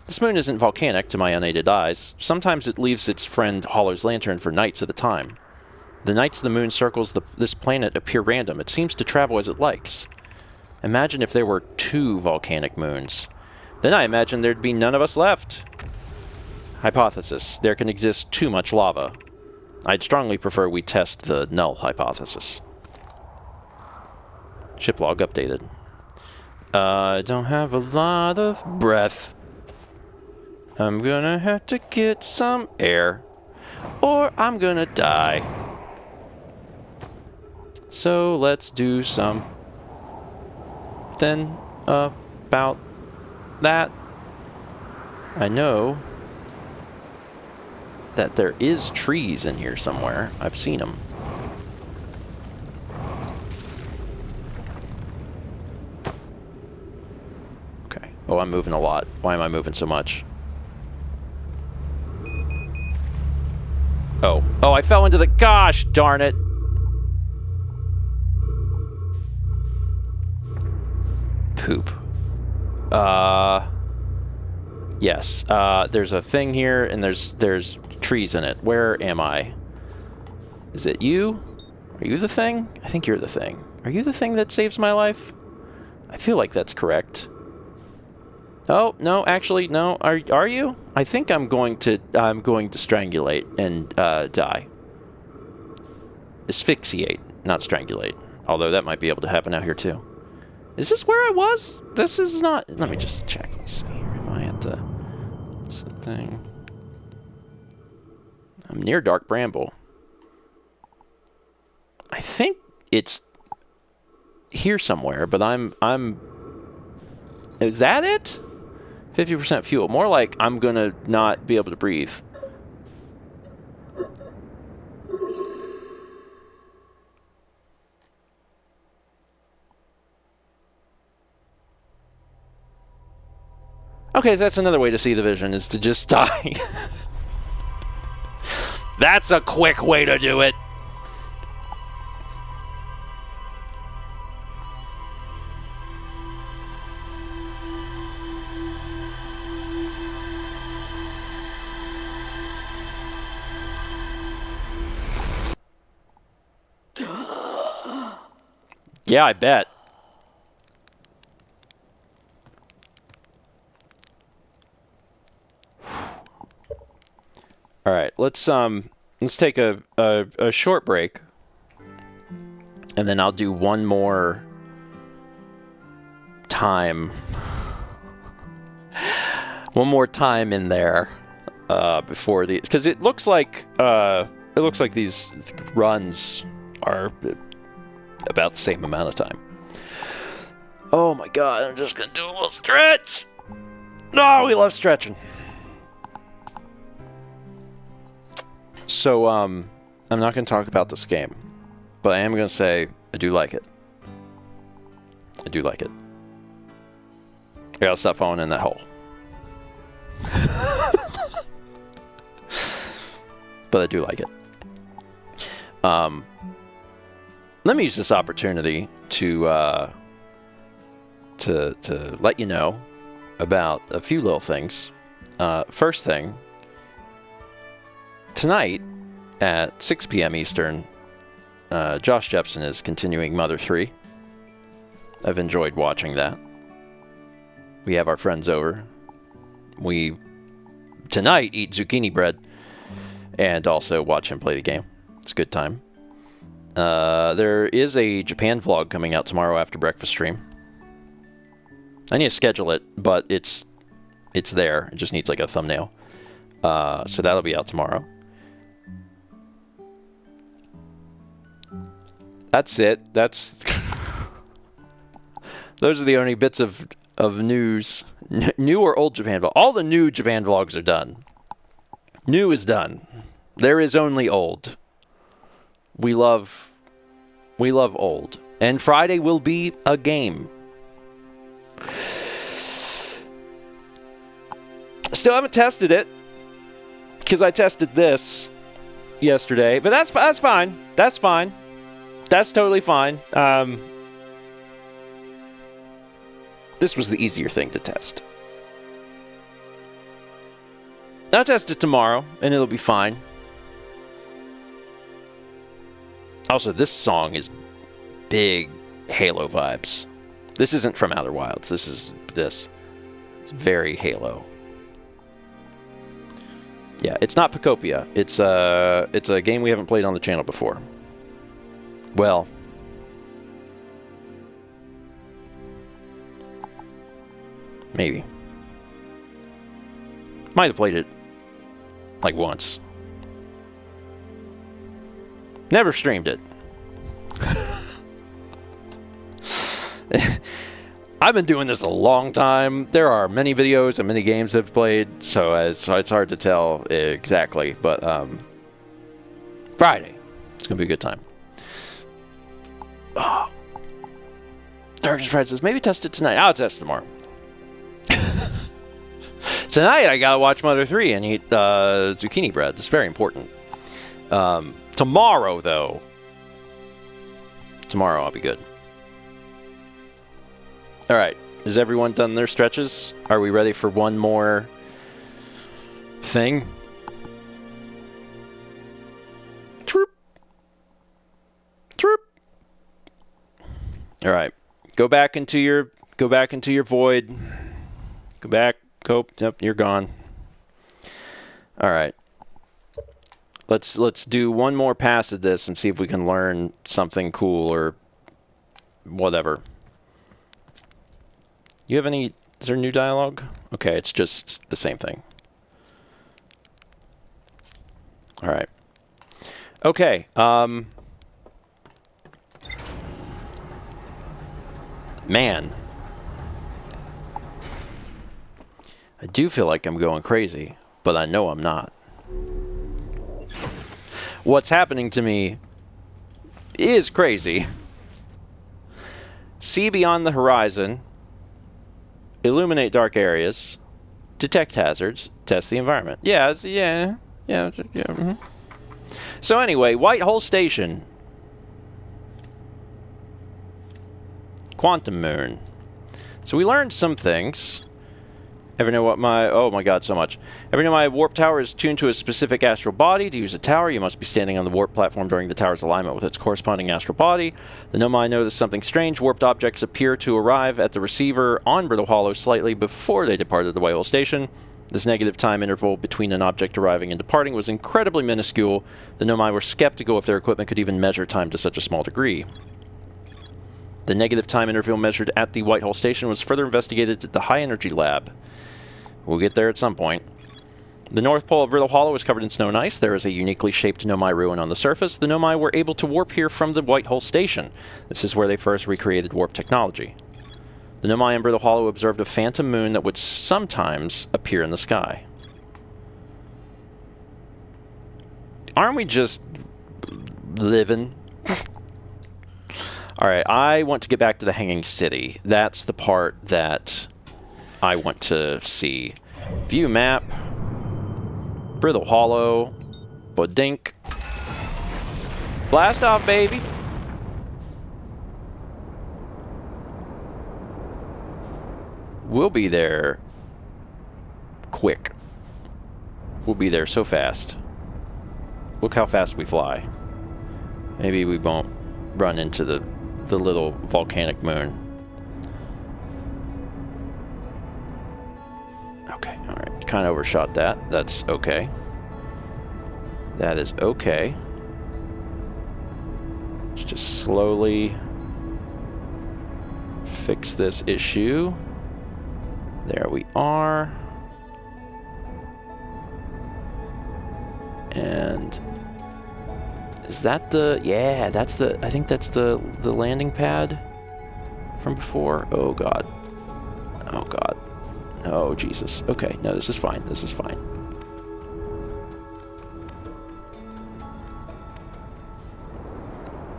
This moon isn't volcanic to my unaided eyes. Sometimes it leaves its friend Hollow's Lantern for nights at a time. The nights the moon circles this planet appear random. It seems to travel as it likes. Imagine if there were 2 volcanic moons. Then I imagine there'd be none of us left. Hypothesis. There can exist too much lava. I'd strongly prefer we test the null hypothesis. Ship log updated. I don't have a lot of breath. I'm gonna have to get some air, or I'm gonna die. So let's do something about that. I know that there is trees in here somewhere. I've seen them. Okay. Oh, I'm moving a lot. Why am I moving so much? Oh. Oh, I fell into the... Gosh darn it. Poop. Yes. There's a thing here, and there's trees in it. Where am I? Is it you? Are you the thing? I think you're the thing. Are you the thing that saves my life? I feel like that's correct. Oh, no, actually, no. Are you? I think I'm going to strangulate and die. Asphyxiate, not strangulate. Although that might be able to happen out here too. Is this where I was? This is not... Let me just check. Let's see here. Am I at the... What's the thing? I'm near Dark Bramble. I think it's here somewhere, but I'm... Is that it? 50% fuel. More like I'm gonna not be able to breathe. Okay, so that's another way to see the vision, is to just die. That's a quick way to do it. Yeah, I bet. All right, let's take a short break, and then I'll do one more time. One more time in there before the, because it looks like these runs are about the same amount of time. Oh my god, I'm just gonna do a little stretch. Oh, we love stretching. So, I'm not going to talk about this game, but I am going to say I do like it. I do like it. I gotta stop falling in that hole. But I do like it. Let me use this opportunity to let you know about a few little things. First thing, tonight at 6 p.m. Eastern, Josh Jepson is continuing Mother 3. I've enjoyed watching that. We have our friends over. We, tonight, eat zucchini bread and also watch him play the game. It's a good time. There is a Japan vlog coming out tomorrow after breakfast stream. I need to schedule it, but it's there. It just needs like a thumbnail. So that'll be out tomorrow. That's it. That's those are the only bits of news. New or old Japan vlog. All the new Japan vlogs are done. New is done. There is only old. We love old. And Friday will be a game. Still haven't tested it, because I tested this yesterday. But that's fine. That's fine. That's totally fine. This was the easier thing to test. I'll test it tomorrow, and it'll be fine. Also, this song is big Halo vibes. This isn't from Outer Wilds. It's very Halo. Yeah, it's not Pacopia. It's a game we haven't played on the channel before. Well, Maybe. Might have played it like once. Never streamed it. I've been doing this a long time. There are many videos and many games I've played, so it's hard to tell exactly. But Friday, it's gonna be a good time. Oh. Darkest Pride says maybe test it tonight. I'll test tomorrow. Tonight I gotta watch Mother 3 and eat zucchini bread. It's very important. Tomorrow though, tomorrow I'll be good. All right, has everyone done their stretches? Are we ready for one more thing? Troop. Troop. All right, go back into your void. Go back. Go. Yep, you're gone. All right. Let's do one more pass at this and see if we can learn something cool or whatever. You have any... Is there new dialogue? Okay, it's just the same thing. All right. Okay. Man. I do feel like I'm going crazy, but I know I'm not. What's happening to me is crazy. See beyond the horizon. Illuminate dark areas. Detect hazards. Test the environment. Yeah. Mm-hmm. So anyway, White Hole Station. Quantum Moon. So we learned some things. Ever know what my... Oh my god, so much. Ever know my warp tower is tuned to a specific astral body? To use a tower, you must be standing on the warp platform during the tower's alignment with its corresponding astral body. The Nomai notice something strange. Warped objects appear to arrive at the receiver on Brittle Hollow slightly before they departed the White Hole Station. This negative time interval between an object arriving and departing was incredibly minuscule. The Nomai were skeptical if their equipment could even measure time to such a small degree. The negative time interval measured at the White Hole Station was further investigated at the High Energy Lab. We'll get there at some point. The north pole of Brittle Hollow is covered in snow and ice. There is a uniquely shaped Nomai ruin on the surface. The Nomai were able to warp here from the White Hole Station. This is where they first recreated warp technology. The Nomai in Brittle Hollow observed a phantom moon that would sometimes appear in the sky. Aren't we just living? Alright, I want to get back to the Hanging City. That's the part that I want to see. View map. Brittle Hollow. Bodink. Blast off, baby. We'll be there quick. We'll be there so fast. Look how fast we fly. Maybe we won't run into the little volcanic moon. Okay, alright. Kind of overshot that. That's okay. That is okay. Let's just slowly fix this issue. There we are. And is that the... Yeah, that's the... I think that's the landing pad from before. Oh, God. Oh, God. Oh, Jesus. Okay, no, this is fine. This is fine.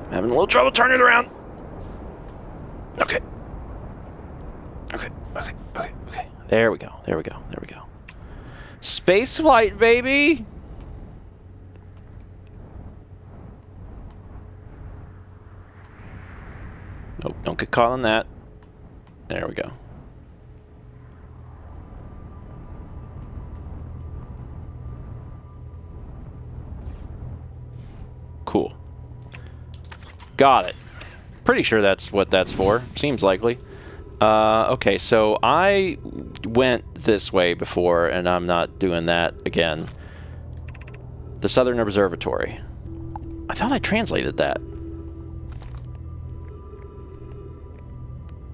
I'm having a little trouble turning it around. Okay. Okay, okay, okay, okay. There we go. There we go. There we go. Space flight, baby! Nope, don't get caught on that. There we go. Cool. Got it. Pretty sure that's what that's for. Seems likely. Okay, so I went this way before, and I'm not doing that again. The Southern Observatory. I thought I translated that.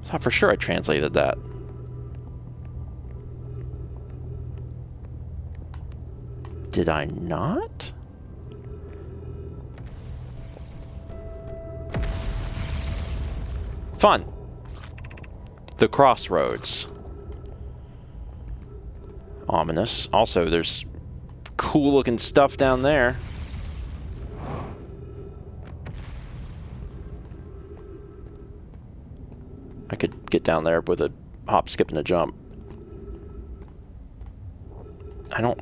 I thought for sure I translated that. Did I not? Fun. The crossroads. Ominous. Also, there's cool looking stuff down there. I could get down there with a hop, skip, and a jump. I don't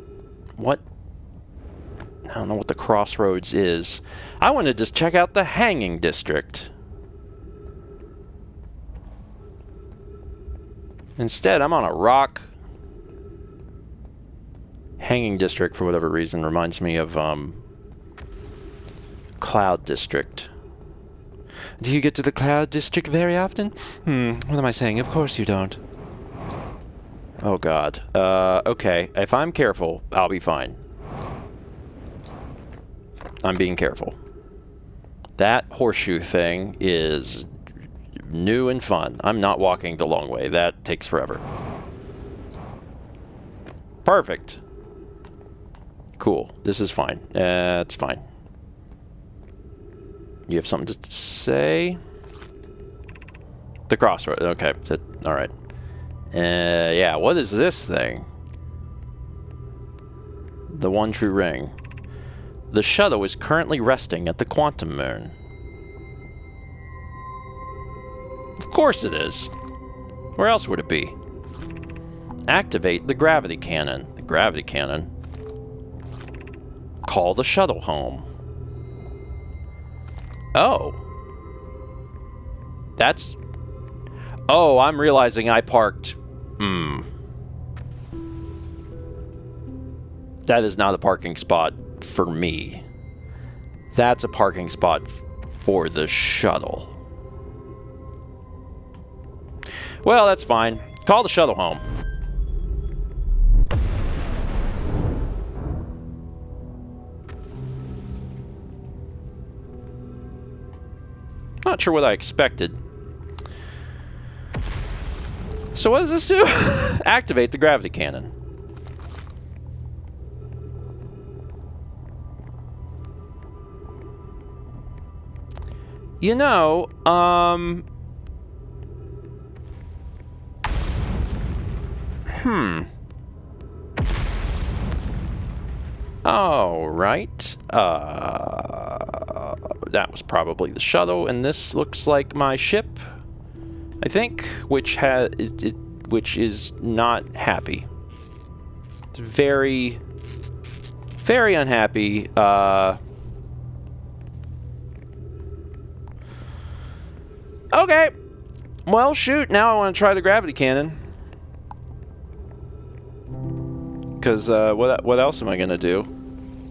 know what the crossroads is. I want to just check out the hanging district. Instead, I'm on a rock. Hanging district, for whatever reason, reminds me of Cloud District. Do you get to the Cloud District very often? What am I saying? Of course you don't. Oh god. Okay. If I'm careful, I'll be fine. I'm being careful. That horseshoe thing is new and fun. I'm not walking the long way. That takes forever. Perfect. Cool. This is fine. It's fine. You have something to say? The crossroad. Okay. All right. Yeah. What is this thing? The one true ring. The shuttle is currently resting at the quantum moon. Of course it is. Where else would it be? Activate the gravity cannon. The gravity cannon. Call the shuttle home. Oh. That's... Oh, I'm realizing I parked... That is not a parking spot for me. That's a parking spot for the shuttle. Well, that's fine. Call the shuttle home. Not sure what I expected. So what does this do? Activate the gravity cannon. You know, All right. That was probably the shuttle, and this looks like my ship, I think, which is not happy. It's very, very unhappy. Okay. Well, shoot. Now I want to try the gravity cannon. Because what else am I going to do?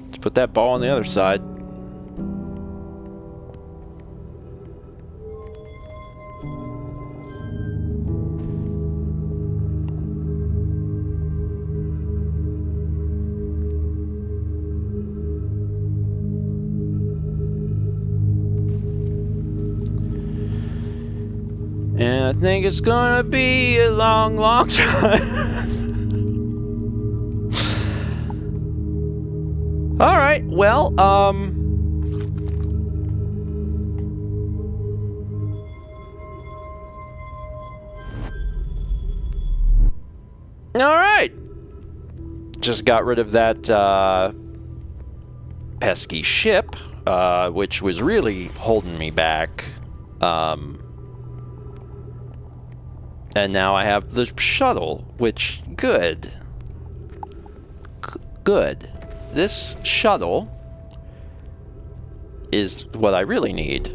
Let's put that ball on the other side. And I think it's gonna be a long, long time. All right, well, all right. Just got rid of that, pesky ship, which was really holding me back. And now I have the shuttle, which, good. Good. This shuttle is what I really need.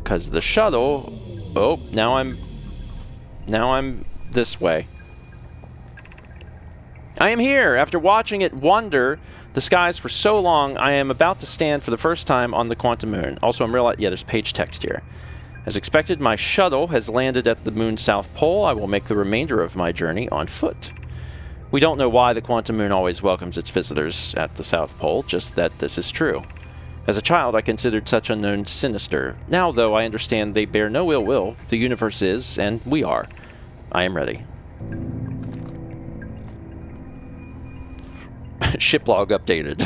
Because the shuttle... Oh, now I'm this way. I am here! After watching it wander the skies for so long, I am about to stand for the first time on the quantum moon. Also, I'm realizing... Yeah, there's page text here. As expected, my shuttle has landed at the moon's south pole. I will make the remainder of my journey on foot. We don't know why the quantum moon always welcomes its visitors at the South Pole, just that this is true. As a child, I considered such unknowns sinister. Now, though, I understand they bear no ill will. The universe is, and we are. I am ready. Ship log updated.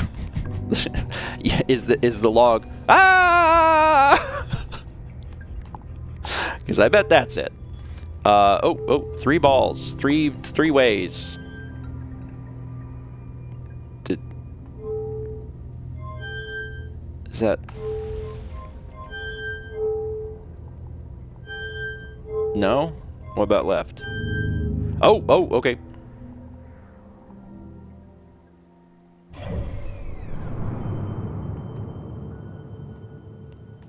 is the log? Ah! Because I bet that's it. Oh, 3 balls, three ways. Is that? No? What about left? Oh, okay.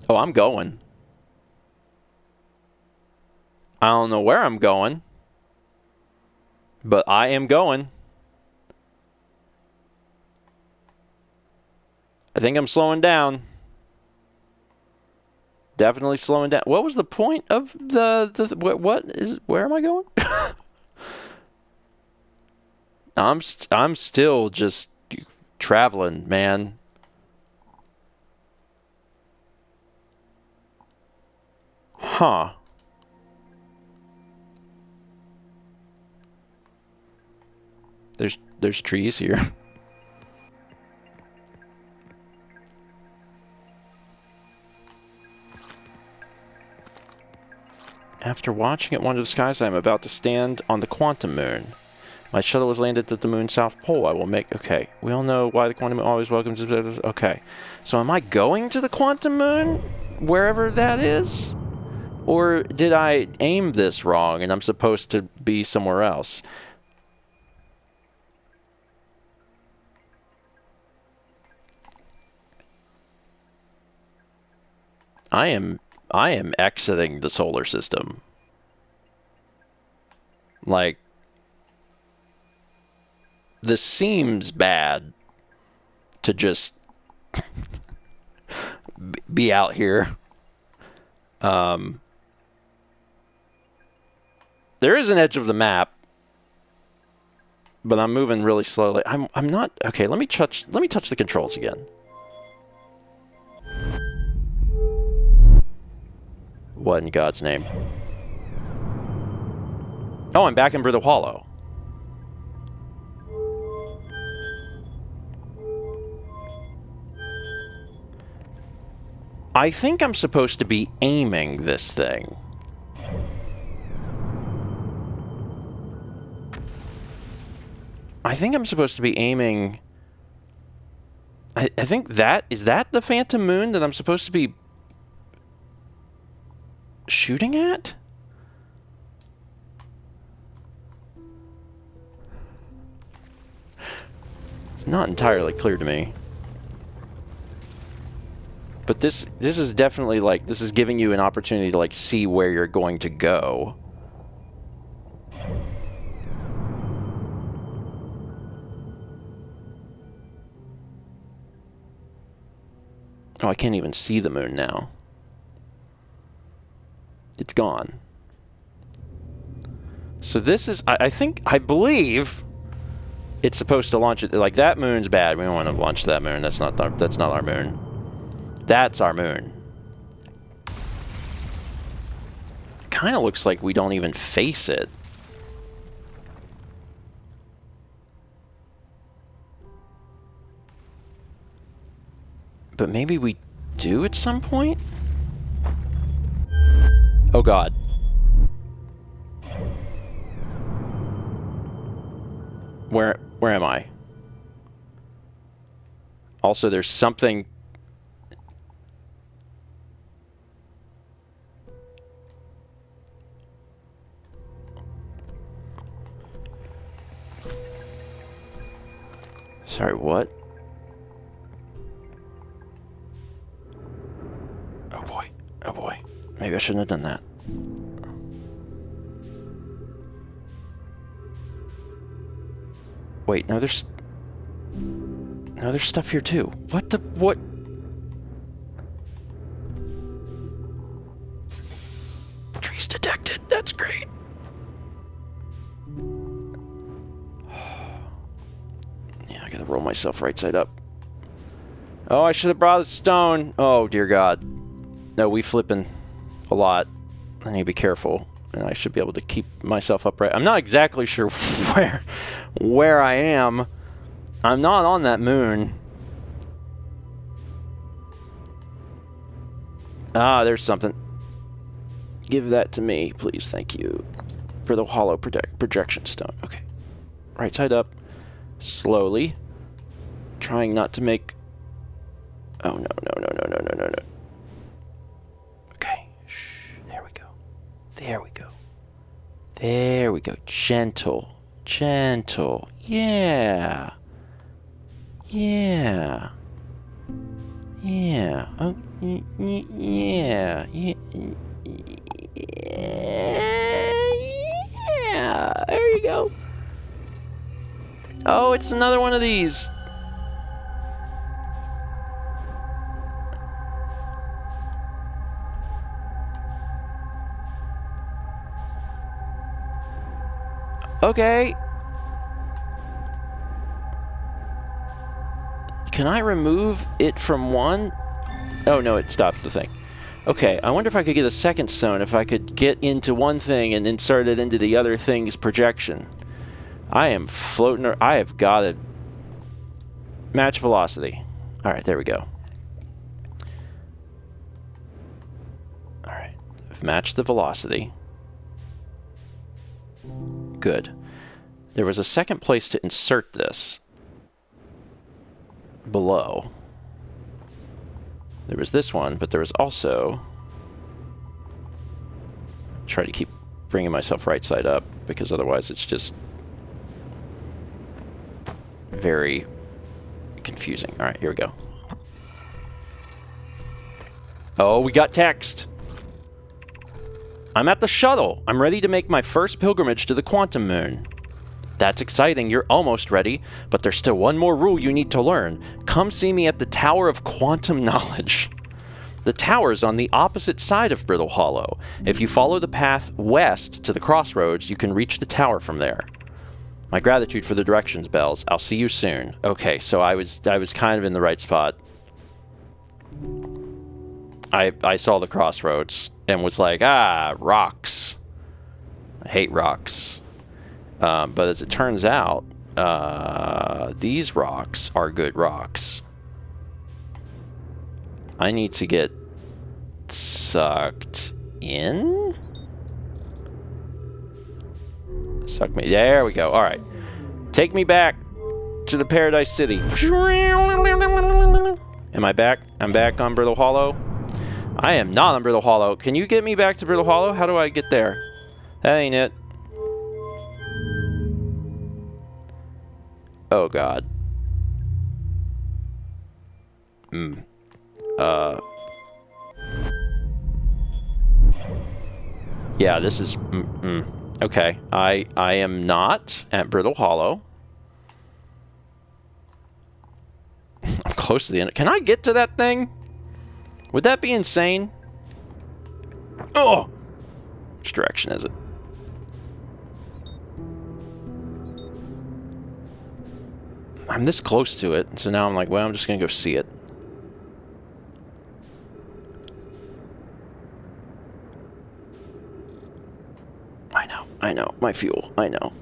Oh, I'm going. I don't know where I'm going, but I am going. I think I'm slowing down. Definitely slowing down. What was the point of where am I going? I'm still just traveling, man. Huh. There's trees here. After watching it wander the skies, I am about to stand on the quantum moon. My shuttle was landed at the moon's south pole. I will make... Okay. We all know why the quantum moon always welcomes... Okay. So am I going to the quantum moon? Wherever that is? Or did I aim this wrong and I'm supposed to be somewhere else? I am exiting the solar system. Like, this seems bad to just be out here. There is an edge of the map, but I'm moving really slowly. I'm not okay. Let me touch the controls again. What in God's name? Oh, I'm back in Breath Hollow. I think I'm supposed to be aiming this thing. I think I'm supposed to be aiming... I think that... Is that the Phantom Moon that I'm supposed to be... shooting at? It's not entirely clear to me. But this is definitely like, this is giving you an opportunity to like see where you're going to go. Oh, I can't even see the moon now. It's gone. So this is, I believe it's supposed to launch it. Like, that moon's bad. We don't want to launch that moon. That's not our moon. That's our moon. Kind of looks like we don't even face it. But maybe we do at some point? Oh God. Where am I? Also, there's something... Sorry, what? Oh boy. Oh boy. Maybe I shouldn't have done that. Wait, no, there's stuff here too. What? Trees detected. That's great. Yeah, I gotta roll myself right side up. Oh, I should have brought a stone. Oh, dear God. No, we flipping a lot. I need to be careful. And I should be able to keep myself upright. I'm not exactly sure where I am. I'm not on that moon. Ah, there's something. Give that to me, please. Thank you. For the hollow projection stone. Okay. Right side up. Slowly. Trying not to make... Oh, no. Okay. Shh. There we go. There we go. There we go. Gentle. Gentle. Yeah. Yeah. Yeah. Oh, yeah. Yeah. Yeah. There you go. Oh, it's another one of these. Okay. Can I remove it from one? Oh, no, it stops the thing. Okay, I wonder if I could get a second stone, if I could get into one thing and insert it into the other thing's projection. I am floating. I have got it. Match velocity. All right, there we go. All right, I've matched the velocity. Good. There was a second place to insert this. Below. There was this one, but there was also... Try to keep bringing myself right side up, because otherwise it's just very confusing. All right, here we go. Oh, we got text. I'm at the shuttle. I'm ready to make my first pilgrimage to the quantum moon. That's exciting. You're almost ready, but there's still one more rule you need to learn. Come see me at the Tower of Quantum Knowledge. The tower's on the opposite side of Brittle Hollow. If you follow the path west to the crossroads, you can reach the tower from there. My gratitude for the directions, Bells. I'll see you soon. Okay, so I was kind of in the right spot. I saw the crossroads and was like, ah, rocks. I hate rocks. But as it turns out, these rocks are good rocks. I need to get sucked in? Suck me. There we go. All right. Take me back to the Paradise City. Am I back? I'm back on Brittle Hollow. I am not on Brittle Hollow. Can you get me back to Brittle Hollow? How do I get there? That ain't it. Oh, God. Yeah, this is... Okay, I am not at Brittle Hollow. I'm close to the end. Can I get to that thing? Would that be insane? Oh! Which direction is it? I'm this close to it, so now I'm like, well, I'm just gonna go see it. I know, my fuel, I know.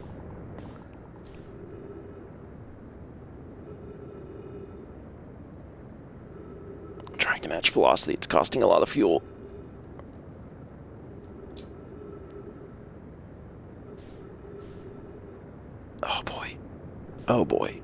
I'm trying to match velocity, it's costing a lot of fuel. Oh boy. Oh boy.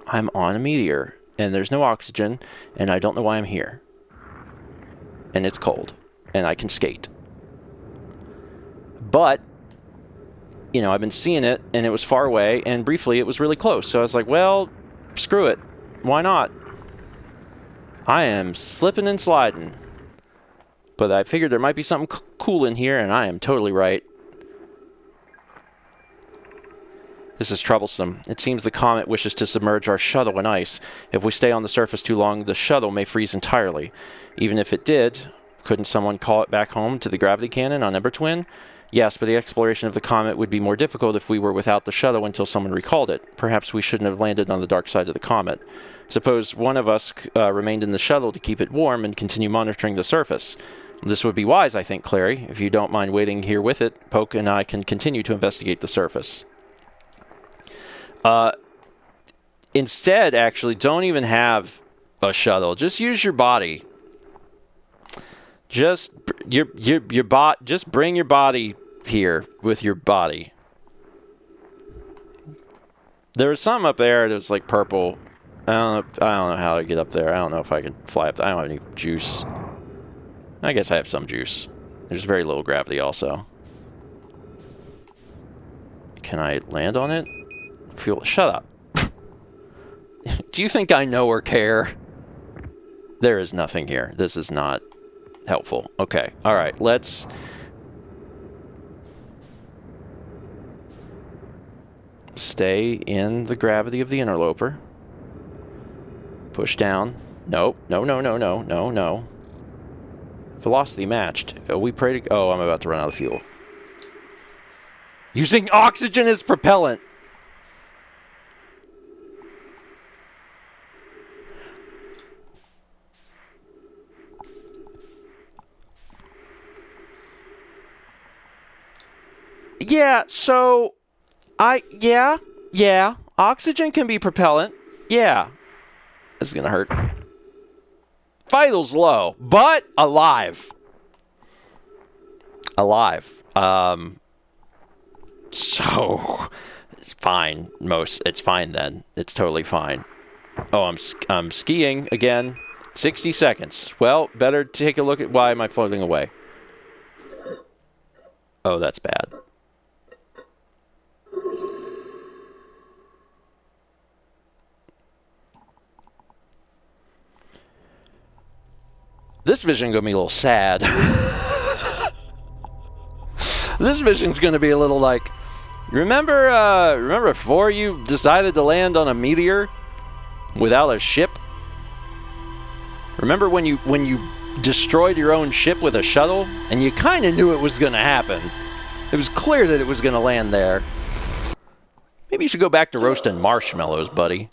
I'm on a meteor, and there's no oxygen, and I don't know why I'm here. And it's cold, and I can skate. But, you know, I've been seeing it, and it was far away, and briefly it was really close. So I was like, well, screw it. Why not? I am slipping and sliding. But I figured there might be something cool in here, and I am totally right. This is troublesome. It seems the comet wishes to submerge our shuttle in ice. If we stay on the surface too long, the shuttle may freeze entirely. Even if it did, couldn't someone call it back home to the gravity cannon on Ember Twin? Yes, but the exploration of the comet would be more difficult if we were without the shuttle until someone recalled it. Perhaps we shouldn't have landed on the dark side of the comet. Suppose one of us remained in the shuttle to keep it warm and continue monitoring the surface. This would be wise, I think, Clary. If you don't mind waiting here with it, Poke and I can continue to investigate the surface. Instead, actually, don't even have a shuttle. Just use your body. Just just bring your body here with your body. There was something up there that was like purple. I don't know how to get up there. I don't know if I can fly up there. I don't have any juice. I guess I have some juice. There's very little gravity also. Can I land on it? Shut up. Do you think I know or care? There is nothing here. This is not helpful. Okay. All right. Let's... stay in the gravity of the interloper. Push down. Nope. No, no, no, no, no, no. Velocity matched. Oh, we pray to... oh, I'm about to run out of fuel. Using oxygen as propellant. Yeah, so... Yeah. Oxygen can be propellant. Yeah. This is gonna hurt. Vitals low, but alive. Alive. So it's fine. It's fine then. It's totally fine. Oh, I'm skiing again. 60 seconds. Well, better take a look at why am I floating away. Oh, that's bad. This vision gonna be a little sad. This vision's gonna be a little like, remember before you decided to land on a meteor without a ship? Remember when you destroyed your own ship with a shuttle and you kind of knew it was gonna happen? It was clear that it was gonna land there. Maybe you should go back to roasting marshmallows, buddy.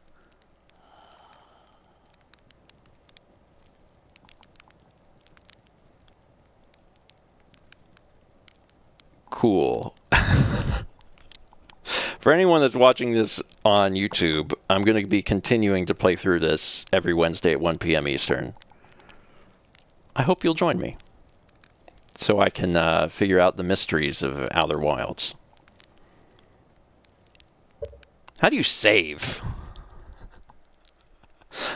Cool. For anyone that's watching this on YouTube, I'm going to be continuing to play through this every Wednesday at 1 p.m. Eastern. I hope you'll join me so I can figure out the mysteries of Outer Wilds. How do you save?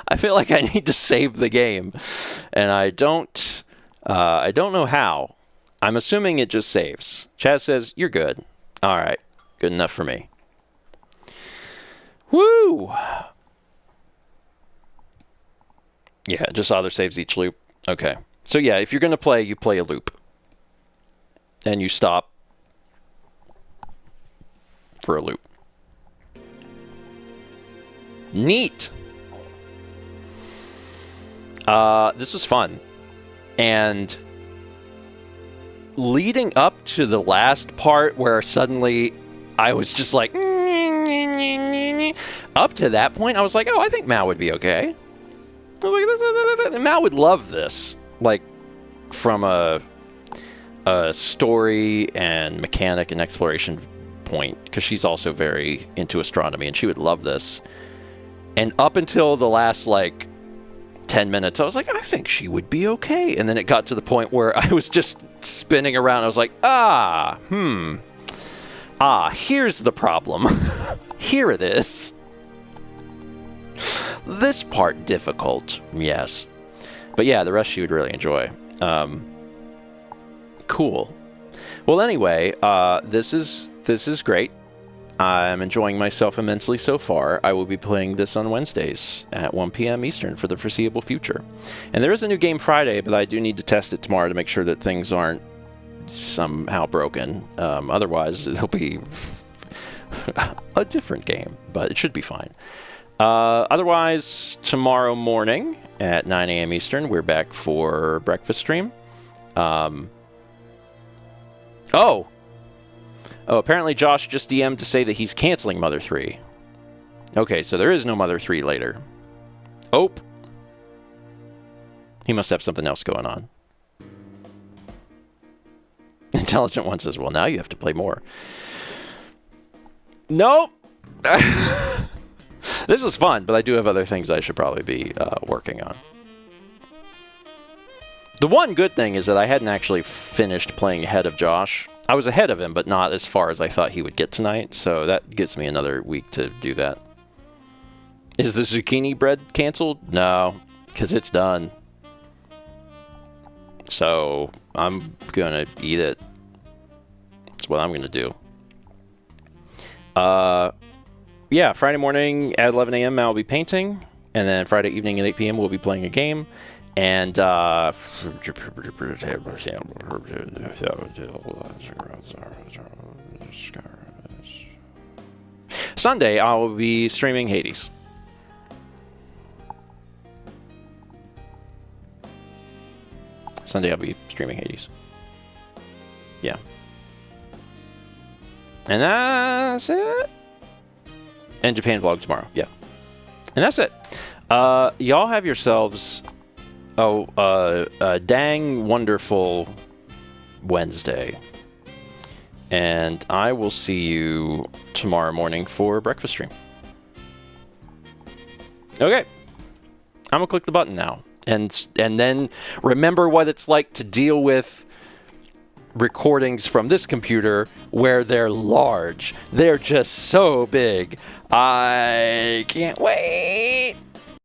I feel like I need to save the game, and I don't know how. I'm assuming it just saves. Chaz says, you're good. All right. Good enough for me. Woo! Yeah, it just auto saves each loop. Okay. So yeah, if you're going to play, you play a loop. And you stop for a loop. Neat! This was fun. And... leading up to the last part where suddenly I was just like... up to that point, I was like, oh, I think Mal would be okay. I was like, Mal would love this. Like, from a story and mechanic and exploration point, because she's also very into astronomy, and she would love this. And up until the last, like, 10 minutes, I was like, I think she would be okay. And then it got to the point where I was just spinning around. I was like, here's the problem. Here it is. This part difficult, yes. But yeah, the rest she would really enjoy. Cool. Well, anyway, this is great. I'm enjoying myself immensely so far. I will be playing this on Wednesdays at 1 p.m. Eastern for the foreseeable future. And there is a new game Friday, but I do need to test it tomorrow to make sure that things aren't somehow broken. Otherwise, it'll be a different game, but it should be fine. Otherwise, tomorrow morning at 9 a.m. Eastern, we're back for breakfast stream. Oh, Oh, apparently Josh just DM'd to say that he's canceling Mother 3. Okay, so there is no Mother 3 later. Oh. He must have something else going on. Intelligent One says, well, now you have to play more. Nope. This is fun, but I do have other things I should probably be working on. The one good thing is that I hadn't actually finished playing ahead of Josh. I was ahead of him, but not as far as I thought he would get tonight, so that gives me another week to do that. Is the zucchini bread canceled? No, because it's done. So I'm going to eat it. That's what I'm going to do. Yeah, Friday morning at 11 a.m. I'll be painting, and then Friday evening at 8 p.m. we'll be playing a game. And Sunday I'll be streaming Hades. Sunday I'll be streaming Hades. Yeah. And that's it. And Japan vlog tomorrow. Yeah. And that's it. Y'all have yourselves a dang wonderful Wednesday. And I will see you tomorrow morning for breakfast stream. Okay. I'm gonna click the button now. And then remember what it's like to deal with recordings from this computer where they're large. They're just so big. I can't wait.